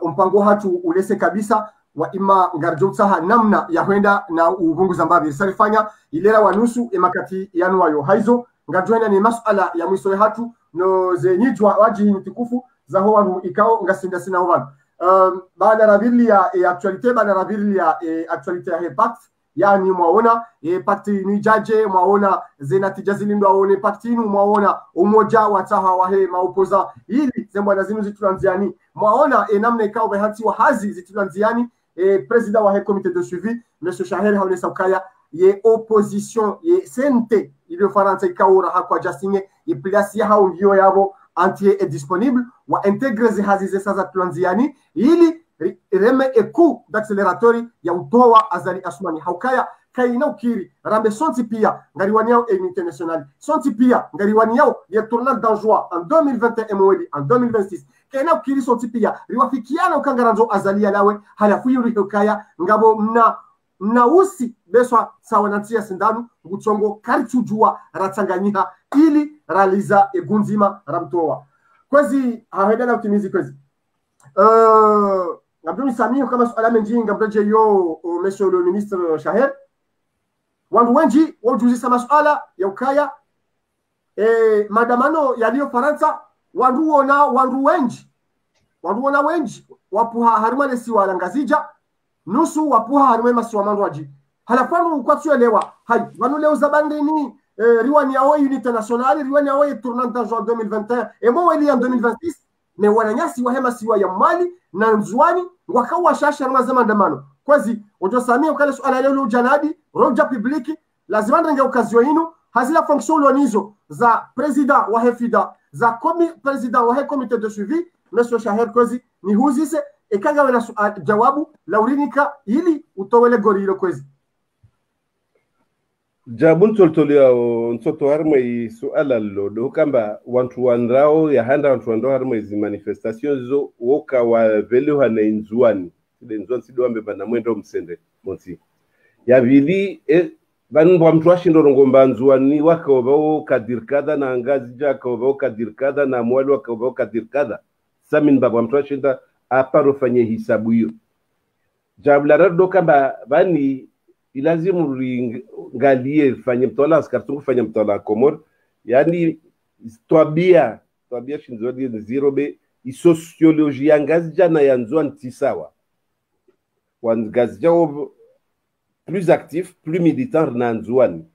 mpango hatu ulese kabisa wa ima ngarjotsaha namna ya huenda na uvungu zambavi sarifanya ilera wanusu emakati yanu wayo haizo ngarjoena ni masuala ya mwiso hatu no zenyijwa waji nitukufu za hoanu ikao ngasinda sina hovan baada rabili ya actualite baada rabili ya actualite ya hepat yani mwaona pakti ni jaje mwaona zenatija zilindo aone paktinu mwaona umoja wataha wahe maupoza ili zembwana zinu zitulanziani mwaona namna ikao behati wa hazi zitulanziani president wa he comité de suivi monsieur Shaher haone saukaya ye opposition ye sente ile faransa ikao hakwa jasine ye place ya hao ndio yabo entier est disponible wa intégrer hazi sasa tulanziani ili reme eku d'accélérateur ya utoa azali asmani haukaya kaina ukiri rambe sonti pia ngariwani yao international sonti pia ngariwani yao ya tournant d'enjoi en 2021 mweli en 2026 kaina ukiri sonti pia riwafikiana ukangaranzo azali lawe halafu yuri haukaya ngabo mna usi beswa sawa natia sindanu ngutsongo karitujua ratanganyiha ili raliza egunzima ramtoa kwezi haheda na utimizi kwezi ngabduni samio kama suala menji ngabdaje yo monsieur le ministre Shaher wandu wenji wajuzi sama suala ya ukaya madamano yaliyo Faransa wandu wenji wapuha harumane si walangazija nusu wapuha harume masiwa mandwaji halafanu kwa tuelewa hai wanu leo zabandini riwani yao unité nationale riwani yao tournant d'enjoi 2021 et moi en 2026 mais wananyasi wa hema siwa ya mali na nzwani wakawa shasha na zamandamano kwazi ojosamia ukale suala leo janadi roja publiki lazima ndenge okazio inu hazila fonction lonizo za president wa hefida za president wa comité de suivi monsieur Shaher kwazi ni huzise ekanga wena jawabu laurinika ili utowele gorilo kwazi jabun toltolia ntoto harma i suala lo kamba wantu wandrao ya handa wantu wandrao harma izi manifestation zo woka wa velu hana inzuani side inzuani sido wambe bana mwendo msende monsi ya vili banu wa mtu washindo rongomba nzuani waka wabao kadirkada na angazi jaka wabao kadirkada na mwali waka wabao kadirkada samin baba wa mtu washinda aparo fanye hisabu hiyo jabla rado kamba bani ilazimu ngalie fanye mtola askartungu fanye mtola komor yani twabia shinzodi zirobe isociologia ngazija na yanzwa ntisawa wangazija plus actif plus militant na nzwani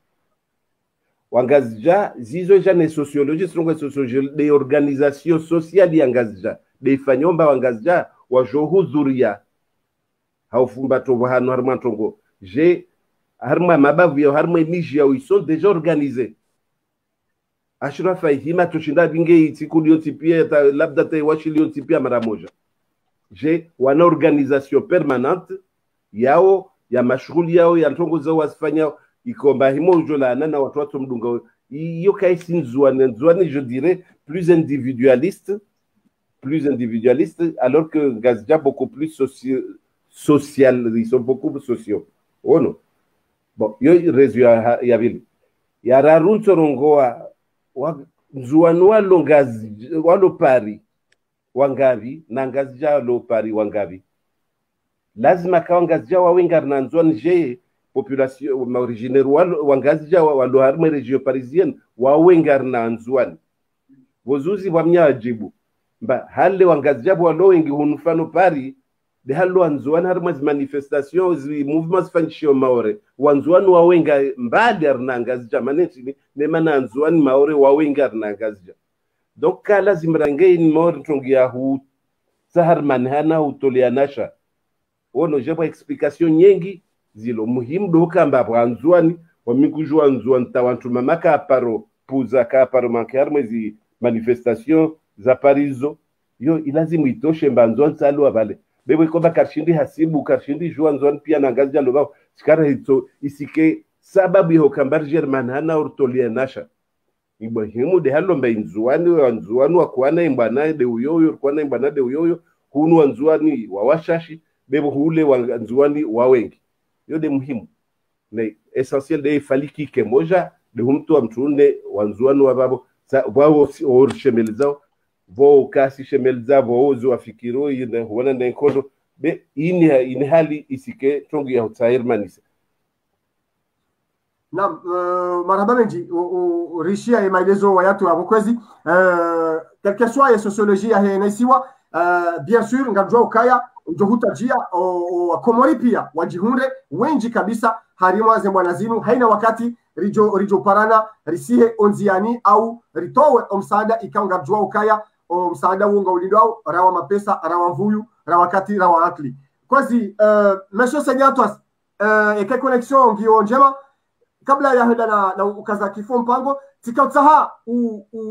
wangazija zizo jane sociologie strongo sociologie de organisation sociale yangazija de fanyomba wangazija wa johudhuria haufumba to hanu harmantongo j'ai harma mabavu ya harma miji yao ils sont déjà organisés ashura faihima tushinda binge itikudio tipia labda te washilio tipia mara moja j'ai wana organisation permanente yao ya mashughuli yao ya ntongo zao wasifanya ikomba himo jola nana watu mdunga iyo kaisi nzwani je dirais plus individualiste alors que Gazja beaucoup plus social, ils sont beaucoup plus sociaux. Oh non. Bon, yo rezu ya vile. Ya rarunto rongoa nzuanua longazi walo pari wangavi na ngazija lo pari wangavi. Lazima kawa ngazija wawenga na nzuani je population originaire wangazija walo harme region parisienne wawenga na nzuani. Wozuzi wamnya ajibu. Mba hale wangazija walo wengi hunufano pari de hallo anzuan har mas manifestation zi mouvements fanchio maore wanzuan wawenga mbali arnanga jamaneti ne mana anzuan maore wawenga arnanga ja donc kala zimrange in mor tongia hu sahar manhana utolianasha ono jeba explication nyingi zilo muhimu do kamba anzuani wamikujua anzuan tawantu mamaka aparo puza ka aparo mankar mwezi manifestation za parizo yo ilazimu itoshe mbanzuan salo abale bebe koba karshindi hasibu karshindi jua nzwan pia na ngazi jalo bao sikara hito isike sababu yo kambar german hana urtolia nasha ibahimu de halo mba nzuani wa kuana imbana de uyoyo kuana imbana de uyoyo hunu nzuani wa washashi bebe hule wa nzuani wa wengi yo de muhimu na essentiel de faliki kemoja de humtu wa mtuunde wa nzuani wa babo wao orshemeliza vo kasi shemelza vo zo afikiro ina wana na nkodo be ini hali isike tongi ya utair manisa Naam, marhaba menji rishia ya maelezo wa yatu hapo kwezi quel que soit ya sociologie ya henesiwa bien sûr ngajua ukaya njohutajia o komori pia wajihunde wenji kabisa harima ze bwana zinu haina wakati rijo parana risihe onziani au ritowe omsaada ikaunga jua ukaya o msaada uonga ulindwao rawa mapesa rawa mvuyu rawa kati rawa akli kwezi mesho senyatwas eke connexion ngio njema kabla ya heda na ukaza kifo mpango tikautsaha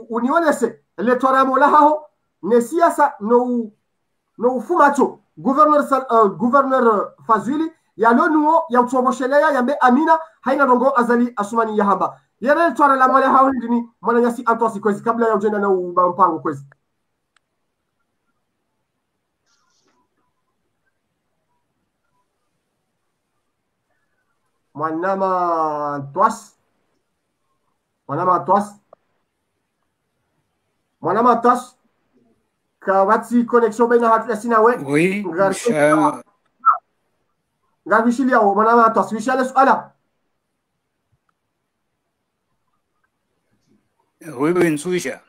unionese le toramo laho ne siasa no ufumacho gouverneur Fazili ya lonuo ya utoboshelea ya mbe Amina haina rongo azali asumani ya hamba yale twara la mole hao ndini mwana nyasi antosi kwezi kabla ya ujenda na mpango kwezi mwanama twas kawati connexion baina hatu yasina we oui ngarvishilia mwanama twas wishale suala oui nsuisha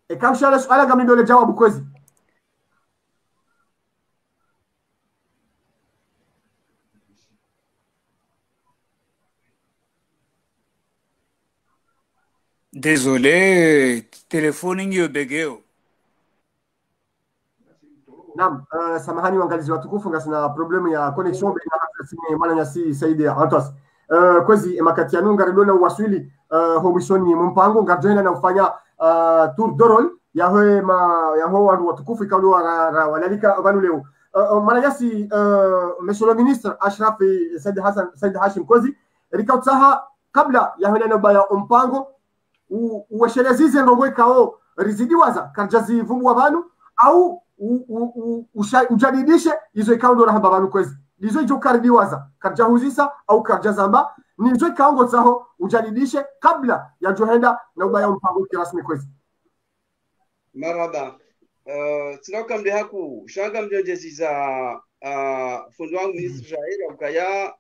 ekamshale suala gamni dole jawabu kwezi Désolé, téléphone yo begeo. Naam, samahani waangalizi watukufu ngasina problemu ya connection baina hata sini mwana nyasi Saidi Antos. Kwezi emakati yanu ngaridona waswili homishoni mumpango ngarjoina na ufanya tour d'orol ya ho watu watukufu ikaulu walalika wanu leo. Mwana nyasi monsieur le ministre Ashraf Said Hashim Kozi rikautsaha kabla ya hena baya mpango uweshelezize ndongo ikao rizidiwaza karjazi vumu wa banu au ujadidishe izo ikao ndo rahamba banu kwezi izo ijo karidiwaza karjahuzisa au karjazamba nizo ikao ngo zaho ujadidishe kabla ya johenda na ubaya mpango kirasmi kwezi marhaba tunaka mde haku shanga mjojezi za fundo wangu ministri Jair ukaya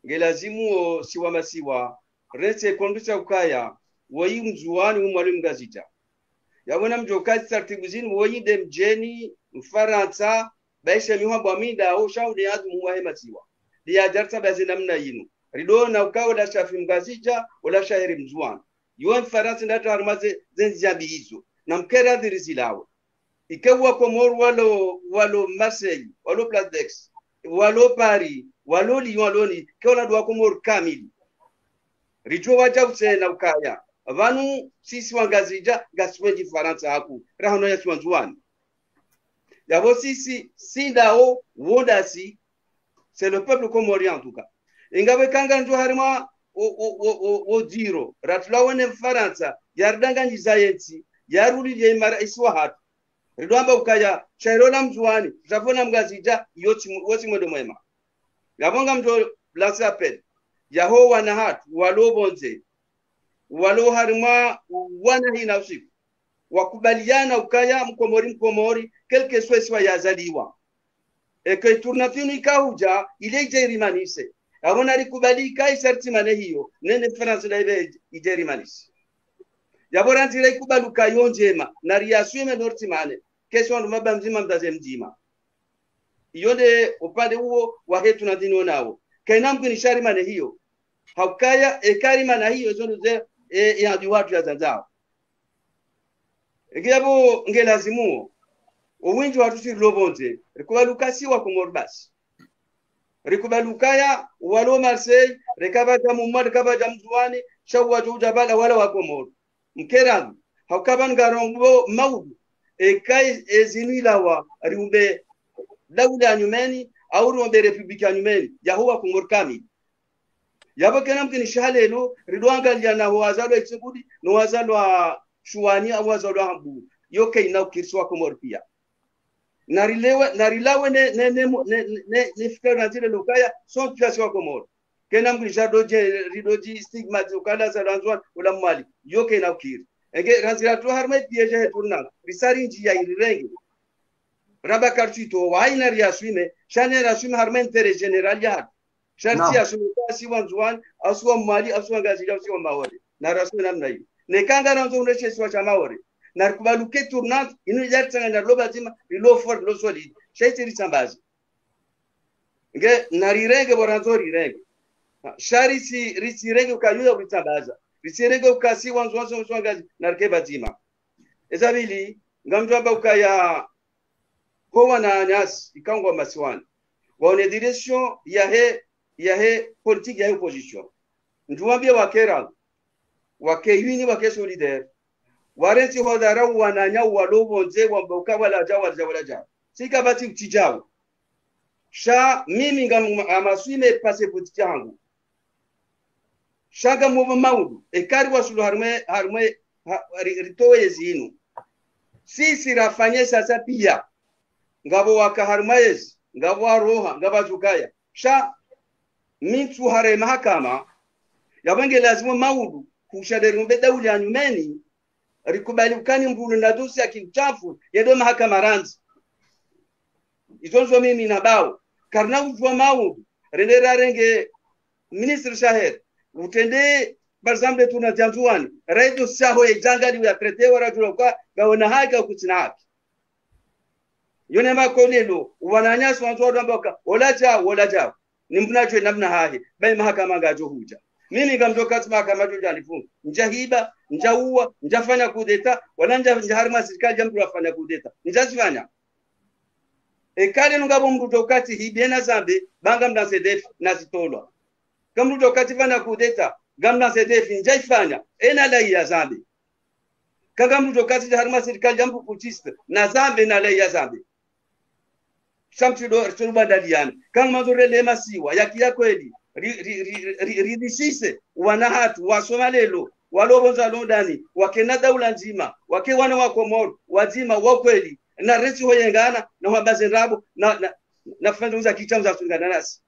ngelazimu siwa masiwa rete kondusha ukaya woyi mzuani mwalimu gazita yabona mjokazi taratibu zini woyi demjeni mfaransa baisha miwa bwamida au shaudi yazu muwahe masiwa liya jarta bazi namna yinu ridona ukawa la shafi mgazita wala shahiri mzuani yuwa mfaransa ndata harumaze zenziambi hizo na mkera dhirizilawe ikewa Komoro walo Marseille walo Place d'Aix walo Paris walo Lyon walo ni kewa duwa Komoro kamili rijo waja usena ukaya vanu sisi wangazija gasweji Faransa haku rahano ya swanzuani yabo sisi sindao wodasi c'est le peuple comorien en tout cas ingabe kanga njo harima o diro ratula wone Faransa yardanga njizayensi yaruli ye mara iswa hatu ridwamba ukaya chairona mzuani zavona mgazija yoti mwede mwema yabonga mjo lance appel yaho wana hatu walo bonze walo harima wana hina usiku wakubaliana ukaya mkomori quelque soit soit yazaliwa que tournatinu ikahuja ile jerimanise abona likubalika iserti mane hiyo nene France daibe ijerimanise yabora ntira ikubaluka yonjema na riaswime norti mane kesho ndo maba mzima mdaze mjima yonde upande huo wa hetu na dini nao kaina mgeni shari mane hiyo haukaya ekari mana hiyo zono ze ya watu ya zanzao ngiyabo ngelazimu uwinji watu si lobonze rikubalukasi wa komorbas rikubalukaya walo Marseille rekaba jamu mad kaba jamzuani shawa jabala wala wa komor mkeran haukaban garongo maudu ekai ezinilawa riumbe dawla nyumeni au riumbe republika nyumeni yahuwa komor kamili yabo kana mkini shahalelo ridwanga liana wazalo exekudi no wazalo shuani au wazalo hambu yoke ina kirswa komor pia narilawe ne fikra zile lokaya son situation komor kana mkini shadoje ridoji stigma ukala za lanzwa ula mali yoke ina kir enge ranzira to harme pieje heturna risari njia irenge raba kartito waina riaswime shane raswime harme intere general ya sharti asumeka si wanzuan aswa mali aswa ngazi aswa mawari na rasul namna hiyo nekanga ranzo uneshe swa cha mawari na kubaluke tournant inu jartanga na loba zima ilo fort lo solid shaiti risambazi nge narirenge boranzo rirenge shari si risirenge ukanyuya risambaza risirenge ukasi wanzuan aswa ngazi na rkeba zima ezabili ngamjamba ukaya kwa na nyas ikangwa maswani waone direction ya he politique ya opposition nduambia wakera wakeyuni wake solidaire warensi hodara wananya walobonze wamboka wala jawa sika bati tijao sha mimi ngamaswime passe politique yangu shaga mu maudu ekari wasulu harme ritowe zinu sisi rafanye sasa pia ngabo wakaharmaez ngabo roha ngabo zukaya sha mintu hare mahakama yabenge lazima maudu kushaderumbe dawla nyumeni rikubali ukani mbulu na dosi akinchafu yedo mahakama ranzi izonzo mimi na bao karna ujwa maudu rendera renge ministre Shaher utende par exemple tuna janzuani radio saho ejangadi ya trete wala tuloka gaona haki kutina haki yone makolelo wananyasi wanzo ndoka walaja ni mnacho namna hahi bai mahakama ngajo huja mimi ngamtoka mahakama jojo alifunga njahiba njaua njafanya kudeta wala njaharima serikali jambo afanya kudeta njazifanya ekale ngabo mruto kati hibena zambe banga mdansedef nazitolwa kama mruto kati fanya kudeta gamna sedef njaifanya ena lai ya zambe kama mruto kati harima serikali jambo kutista na zambe na lai ya zambe Samtido badaliana kama mazore lema siwa yakia kweli ridishise wanahatu wasomalelo walobonza londani wakena daula nzima wake wana wa Komoro wazima wa kweli na resi hoyengana na wabaze rabo na fanza kichamu za tungana nasi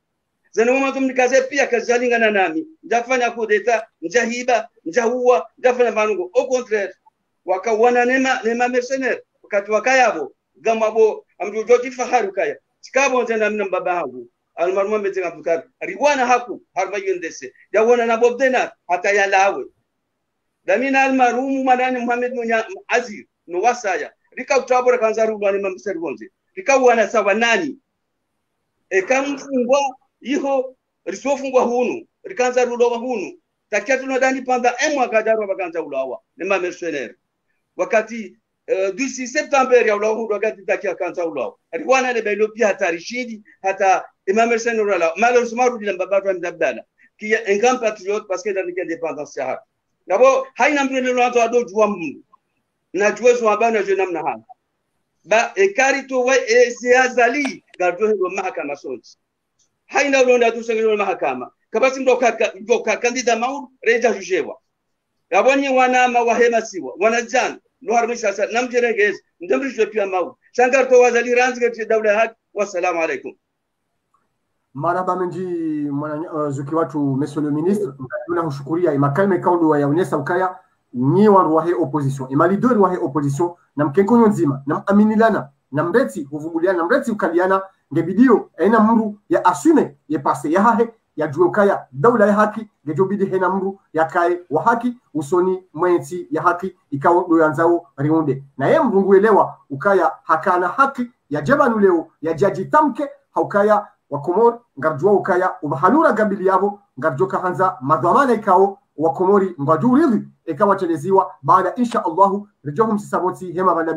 zana mama tumnikaze pia kazalingana nami njafanya kudeta njahiba njahuwa njafanya banungo au contraire wakawana nema mercenaire wakati wakayabo gamabo amjojoti faharu kaya sikabo tena mna baba wangu almarhum Mzee Abdulkadir riwana haku harba yendese yawana na bobdena hata yalawe damina almarhum madani Muhammad Munya Azir no wasaya rika utabora kanzaru bani mamseri bonze rika wana sawa nani kamfungwa iho risofungwa hunu rikanza rulowa hunu takia tunadani panda mwaka jaro bakanza ulawa ni mercenaire wakati 16 September ya ulawa wakati takia kanza ulawa riwana le belo pia hata rishidi hata mercenaire ulawa malheureusement rudi na baba wa Mdabdala qui est un grand patriote parce que dans l'indépendance ya hapa nabo haina mbele lwanzo adojua mungu na juwezo abana je namna hapa ba ekarito wa siazali gadwe mahakama sonzi haina ulonda tusengelo mahakama kabasi ndoka kandida maud reja jujewa yabonye wana wahema siwa wanajana no harmisha sasa namjerengez ndamrisho pia maud shangarto wazali ranzige dawla haki wassalamu alaikum. Maraba menji mwana zuki watu monsieur le ministre tunamshukuria imakalme kaundo ya unesa ukaya ni wandu wahe opposition imalidori wahe opposition na mkenkonyo nzima na aminilana na mreti huvumbuliana na mreti ukaliana ngebidio aina mru ya asume ye pase ya hahe ya juokaya daula ya haki gejobidi hena mru yakae wa haki usoni mwenzi ya haki ikawa doyanzao riunde na ye mrungu elewa ukaya hakana haki ya jebanu leo ya jaji tamke haukaya wa Komor ngarjua ukaya ubahalura gabili yabo ngarjoka hanza madhamana ikao wa Komori ngajurili ikawa teleziwa baada insha Allahu rijohum sisaboti hema banda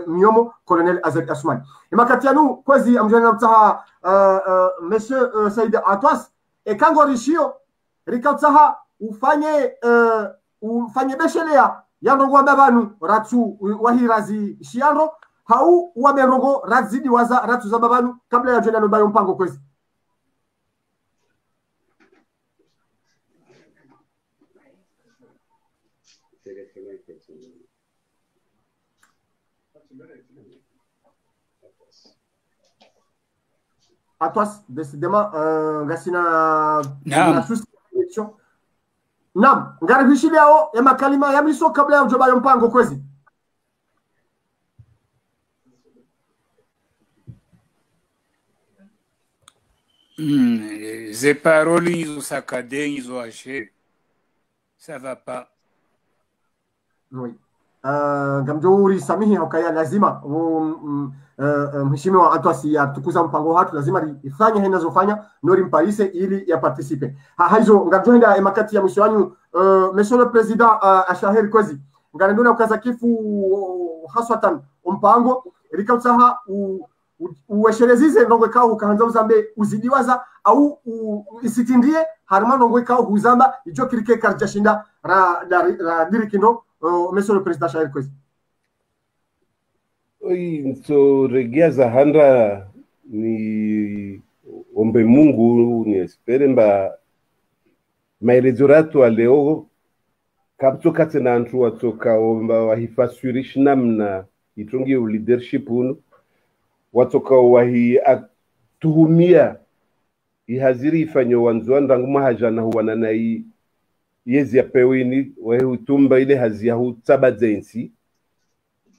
miomo Colonel Azad Asman imakatianu kwezi amjana mtaha monsieur Said Atwas ekango rishio rikataha ufanye beshelea yandongwa babanu ratu wahirazi shiando hau waberongo razidi waza ratu za babanu kabla ya jana no mpango kwezi Atwas décidément gasina na suscription nam ngaribishile yao ya makalima ya miso kabla ya ujoba mpango kwezi ces paroles ils ont saccadé ils ont haché ça va pas oui ngamjuri samihi hukaya lazima mheshimiwa Atwasi ya tukuza mpango hatu lazima ifanye hinazofanya nori mparise ili ya participe haizo ngamjoenda emakati ya mwisho wanyu monsieur le président Ashahir Kwezi ngarendona ukaza kifu haswatan mpango rikautaha uweshelezize ndongwe kao ukaanza uzambe uzidiwaza au isitindie harima ndongwe kao huzamba ijo kirike karjashinda ra dirikindo monsieur le président Ashahir Kwezi. So regia za handa ni ombe Mungu ni espere mba maelezo leo kapto katena antu watoka omba wahifasurish namna itongi leadership unu watoka wahi tuhumia ihaziri ifanyo wanzuan rangu mahajana huwana na yezi ya pewini wahi utumba ile hazi ya hutabazensi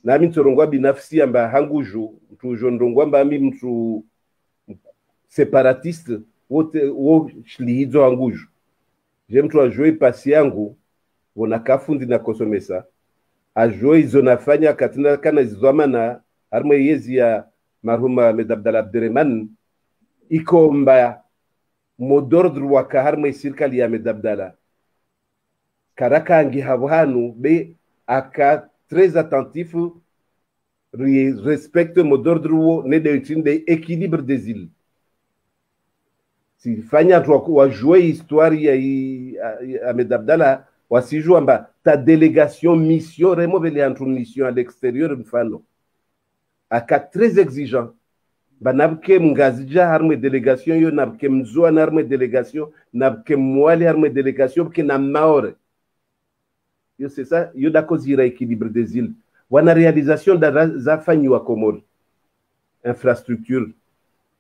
na mimi torongwa binafsi amba hanguju mtu ndongwa amba mimi mtu separatiste wote wo shlihizo hanguju je mtu ajoi pasi yangu wona kafundi na kosomesa ajoi izo nafanya katina kana zizwamana arme yezi ya marhuma Ahmed Abdallah Abderrahman ikomba modordre waka harme sirkali ya Ahmed Abdallah karaka angi habhanu be aka très attentif, respecte le mot d'ordre de équilibre des îles. Si Fanya doit jouer histoire à Ahmed Abdallah, ou si joue en bas, ta délégation mission, remover entre mission à l'extérieur, mfano. Aka très exigeant. Banabke mngazija arme délégation, yo nabke mzoa arme délégation, nabke mwali arme délégation, que na maore. C'est ça, il y a d'accord équilibre des îles. Wana réalisation za fanyu à Comore. Infrastructure,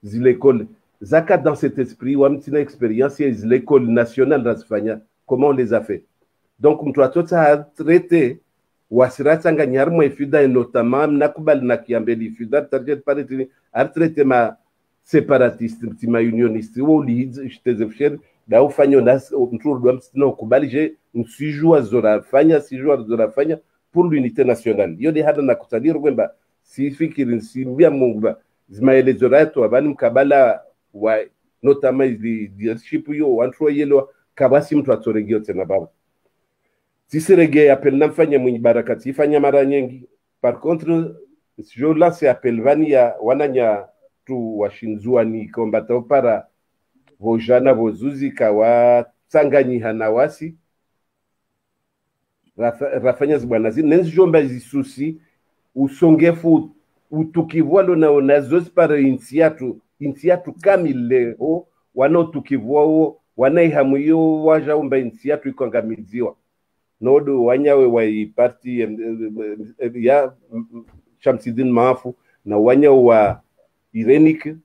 l'école. Zaka dans cet esprit, ou une expérience, c'est l'école nationale d'Asfania. Comment on les a fait? Donc, on doit tout ça traiter. Wasira tanga nyarmo ifida notamment nakubal na kiambeli ifida target paritini a traiter ma séparatiste, ma unioniste. Ou li j'tezefcher da ufanyo nas mtour do mtino kubali je msijua zora fanya pour l'unité nationale. Yo de hada na kutadir wemba si fikiri si mbia mungu zmaele zorato abani mkabala wa notamment leadership yo wantro yelo kabasi mtu atoregio tena baba. Si reggae appel namfanya mwenye barakati fanya mara nyingi. Par contre je lance appel vania wananya tu washinzuani kombata para vojana vozuzi kawa tsanganyi hanawasi rafanya zibwanazi nenzijomba zisusi usongefu utukivwalo na onazos para intiatu kamile o wanotukivwao wanaihamuyo wajaomba intiatu ikongamiziwa nodo wanyawe wa parti ya Shamsidin Maafu na wanyawe wa Irenik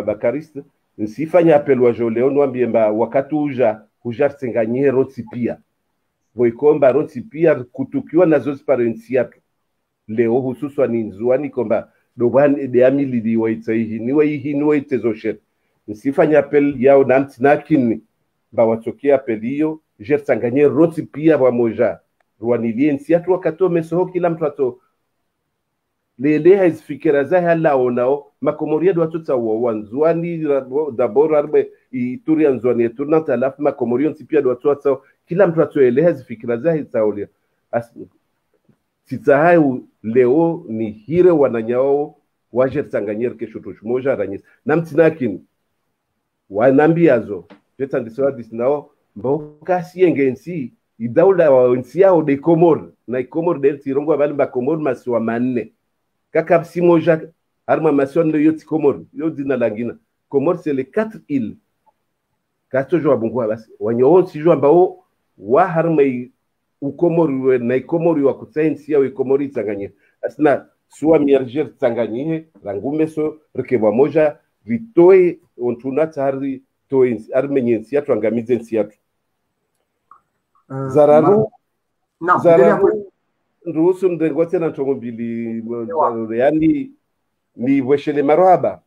Bakariste nsifanya apel wa joleo nwambie mba wakati uja senganyie rotipia voikomba rotipia kutukiwa na zozi parensiatu leo hususwa ni nzuani komba dobani de amili di waitaihi ni waitezo shet nsifanya apel yao na mtinakini ba watokea apel hiyo jertanganye roti pia pamoja ruanilie nsiatu wakato mesoho kila mtu ato lele hazifikira za hala onao makomoria do atota wanzwani dabora arbe ituri anzwani eturnanta alafu makomoria nsipia do atota kila mtu atoele hazifikira za hitaolia sitahai leo ni hire wananyao waje tanganyere kesho tushmoja ranyis namtinakini wanambiazo jetandiswa disnao mboka siengensi idaula wa nsiao de Comor na Comor del tirongo abali ba Comor maswa manne kaka simoja arma maswa ndo yoti Comor yo dina langina Comor c'est les 4 îles kato jo abungu basi wanyo si jo ambao wa harma u Comor na Comor wa kutsensi au Comor itanganyere asna suwa mierger tanganyie rangume so rekebwa moja vitoe ontuna tari toins armenyensi atu angamize nsiatu zararu ruhusu mdengote na tomobili yani ni weshele marwaba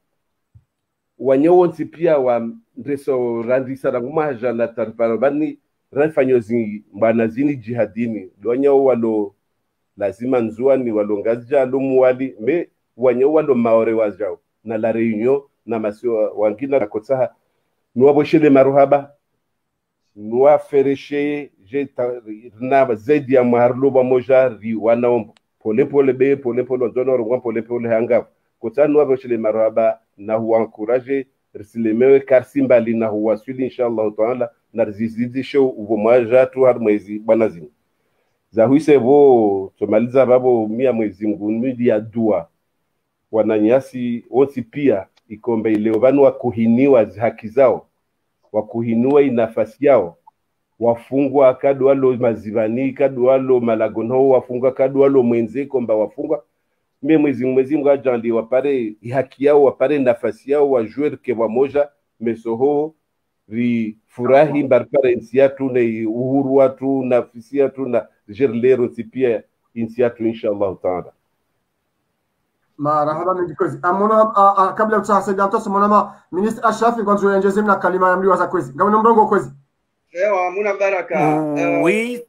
wanyowonsi pia wa ndreso randisa rangumaja na tarparabani ranfanyozi mbanazini jihadini wanyo walo lazima nzuani walongazja lumuwali me wanyo walo maore wazjao na la reunion na masio wangina na kotsaha nuwa weshele marwaba nuwa fereshe na zaidi ya maharlo pamoja ri wana pole pole wanzono rungwa pole hanga kota nuwa veshele maraba na huwa encourage risilemewe karsimbali na huwa swili inshallah taala na rizidi show uvomaja tu har mwezi banazini za huise vo tomaliza babo mia mwezi nguni ya dua wananyasi wote pia ikombe ile vanu wa kuhiniwa haki zao wa kuhinua inafasi yao wafungwa kadwalo mazivani kadwalo malagono wafungwa kadwalo mwenze komba wafungwa mwezi ngajandi wapare haki yao wapare nafasi yao wajue ke wamoja mesoho ri furahi barpare insiatu na uhuru watu nafasi yatu na jerlero tipia insiatu inshallah taala marhaba mjikozi amona kabla utasaidia mtoto mwana minister Ashafi kwanza uenjeze na kalima ya mliwa za kwezi gawano mrongo kwezi ewa muna baraka oui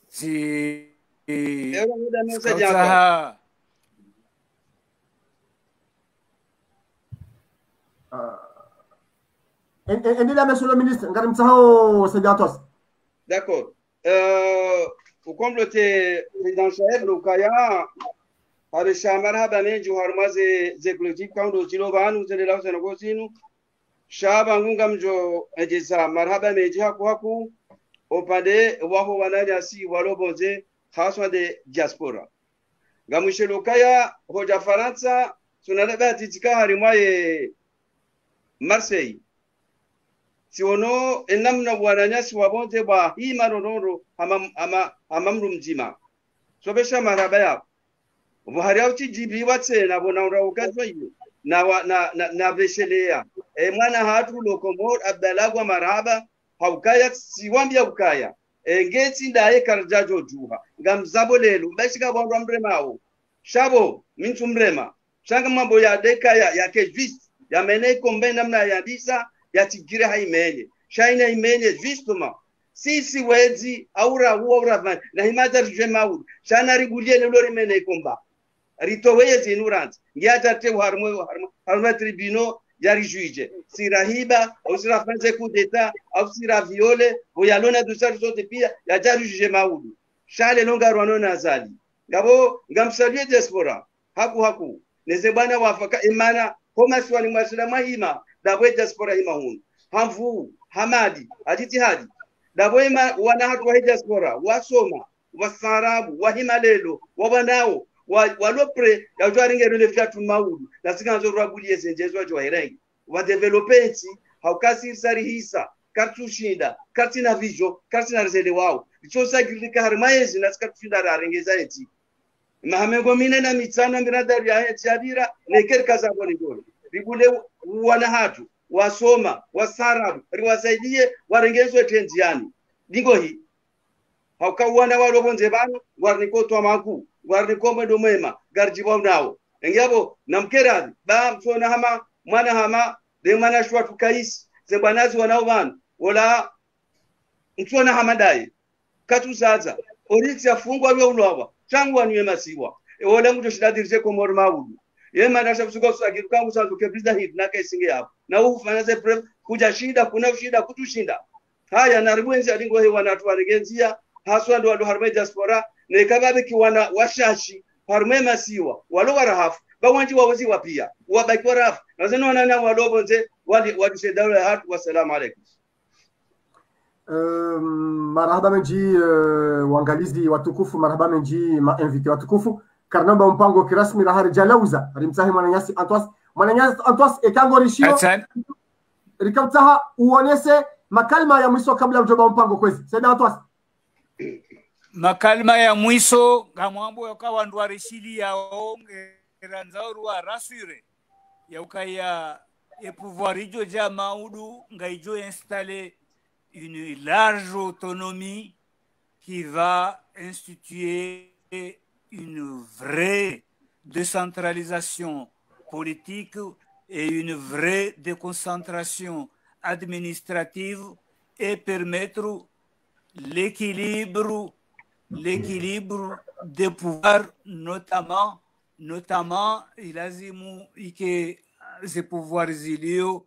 si ewa muda msajaka endile monsieur le ministre ngari mtsao sedatos d'accord pour compléter président chef lokaya harisha marhaba menju harmaze zekolektif kaundo chilovanu zendela sana gosinu shaba ngunga mjo ejeza marhaba meji haku opande waho wananya si walobonze haswa de diaspora ngamushe lokaya hoja faransa sunaleba titika harimwaye Marseille siono enamna wananya si wabonze ba hima ronoro amamru mzima sobesha marhaba ya buhari auti jibi watse na bona uraukazwa hiyo na beshelea mwana hatu lokomor abdalagwa marhaba haukaya siwambia ukaya ngeti ndaye karjajo juha ngamzabo lelo bashika bondwa mremao shabo mintu mrema shanga mambo ya deka ya kejvis ya mene kombe namna ya disa ya tigire haimenye shaina imenye vistuma sisi wezi aura huwa na himaza rjemaud shana rigulie lelo rimene komba ritowe zinurant ngiata te harmo tribunal yari juge sirahiba au sira fanze coup d'état au sira viole au yalona du sarzote pia ya jari juge maudu shale longa rwano nazali ngabo ngamsalie diaspora haku neze bana wafaka imana koma swali mwasila mahima dabwe diaspora hima hun hamvu hamadi ajitihadi dabwe wana hatu wa diaspora wasoma wasarabu wahimalelo wabanao walopre ya jwaringero le fiatu maudu nasikanzo rwagulie zenjezwa jwahirengi wa developenti haukasi sarihisa kartushinda kartina vijo kartina rezele wao ichosa gilika harmaezi nasikatufinda rarengeza eti mahamengo mine na mitsana miradari ya jabira neker kaza bonigoro ribule wana hatu wasoma wasarabu riwasaidie warengezwe tenziani dingo hii haukawana walobonze bano warnikotwa maku warnikomwe domema garjibo nao engabo namkeradi ba msona hama mwana hama de mwana shwa tukais ze banazi wanao bana wala mtwana hamadai katu zaza oriti afungwa byo ulwa changu anwe masiwa wala mtu shidadirje ko mor maudu yema ndasha kusuka usagiru kangu sanzu kebrida hit na kaisinge hapo na ufanya ze prep kuja shida kuna shida kutushinda haya na ribwenzi alingo he wanatu waregenzia haswa ndo harme diaspora ne kababe kiwana washashi harme masiwa walo warahafu bawanji wawazi wapia wabaki warahafu nazeno wanana walobonze wadi sedala hatu wassalamu alaykum. Marhaba menji wangalizi watukufu, marhaba menji ma-invite watukufu karnamba mpango kirasmi la hari jalauza rimsahi mwananyasi Antoas ekango rishio rikamtaha uonese makalma ya mwisho kabla ujoba mpango kwezi Saida Antoas. Makalma ya mwisho ngamwambo yakawa ndwarishili ya onge ranzauru wa rasure ya ukaya e pouvoir ijo ja maudu ngaijo installer une large autonomie qui va instituer une vraie décentralisation politique et une vraie déconcentration administrative et permettre l'équilibre des pouvoirs, notamment il a dit que ces pouvoirs ilio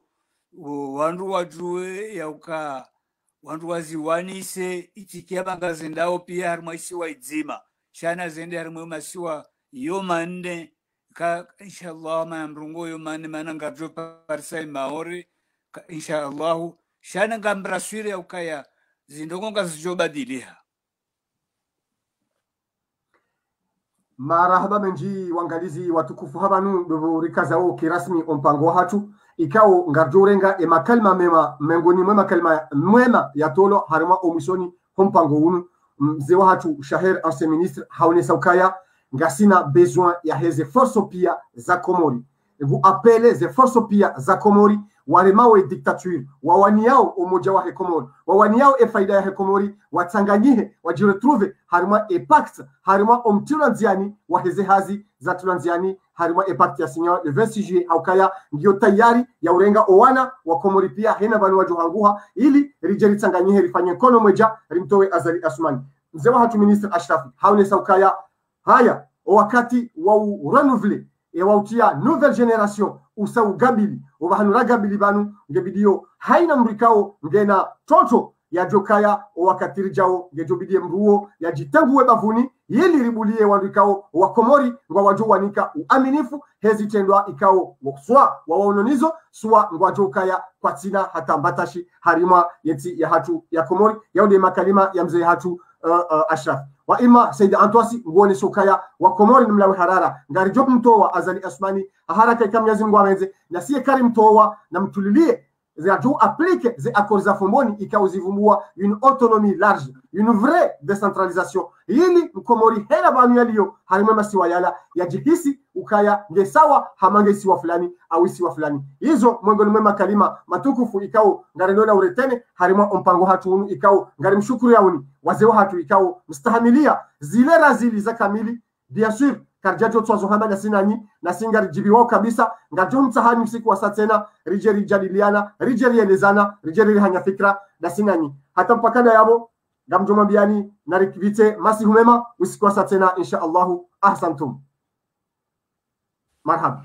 wandu wajue yauka wandu waziwanise itikia bangazendao pia harma isiwa idzima shana zende harma masiwa yomande ka inshallah ma mrungo yomande mananga jo parsa maore inshallah shana ngambraswire ukaya zindongo zijobadilia. Marahaba menji wangalizi watukufu habanu dobo rikazao kirasmi ompango hatu ikao ngarjorenga e makalma mema mengoni mwema kalma mwema ya tolo harima omishoni ompango unu mzee wa hatu Shaher ancien ministre haone saukaya ngasina besoin ya heze forso pia za Komori vous appelez ze forso pia za Komori waremao e dictature wawaniao umoja wa Komori wawaniao e faida ya Komori watanganyihe wajiretrouve harima e pacte harima omtulanziani wa heze hazi za tulanziani harima e pacte ya signal le 26 juillet haukaya ndio tayari ya urenga owana wa Komori pia hena banu wajuhanguha ili rijeri tanganyihe rifanye kono moja rimtowe Azali Asmani mzee wa hatu ministre Ashrafi haone saukaya haya wakati wa renouveler et wautia nouvelle génération usa ugabili ubahanura gabili banu ngebidio haina mrikao ngena toto ya jokaya wakati rijao ngejobidie mruo ya jitanguwe bavuni yili ribulie wandikao wa Komori ngwa wajo wanika uaminifu hezi tendwa ikao swa waononizo swa ngwa jokaya kwa tina hata mbatashi harima yeti ya hatu ya Komori yaude makalima ya mzee hatu Ashraf wa ima Saida Antoasi ngone sokaya wa Komori mlawe harara ngari job mtowa Azali Asmani haraka kama Mwenyezi Mungu amenze na siye kari mtowa na mtulilie za juu applique ze accords za Fomboni ikaozivumbua une autonomie large une vraie décentralisation ili Komori hela banu yaliyo harima masiwa yala yajihisi ukaya ngesawa hamange siwa fulani au siwa fulani hizo mwengoni mwema kalima matukufu ikao ngari nona uretene harima mpango hatu ikao ngari mshukuru yauni wazee hatu ikao mstahamilia zile razili za kamili bien sûr karjajo twazo hamana sinani na singari jibiwao kabisa ngajo mtahani msiku wa satena rijeri jadiliana rijeri elezana rijeri hanya fikra na sinani hata mpakana yabo ngamjoma biani na rikivite masi humema usiku wa satena insha Allahu ahsantum marhaba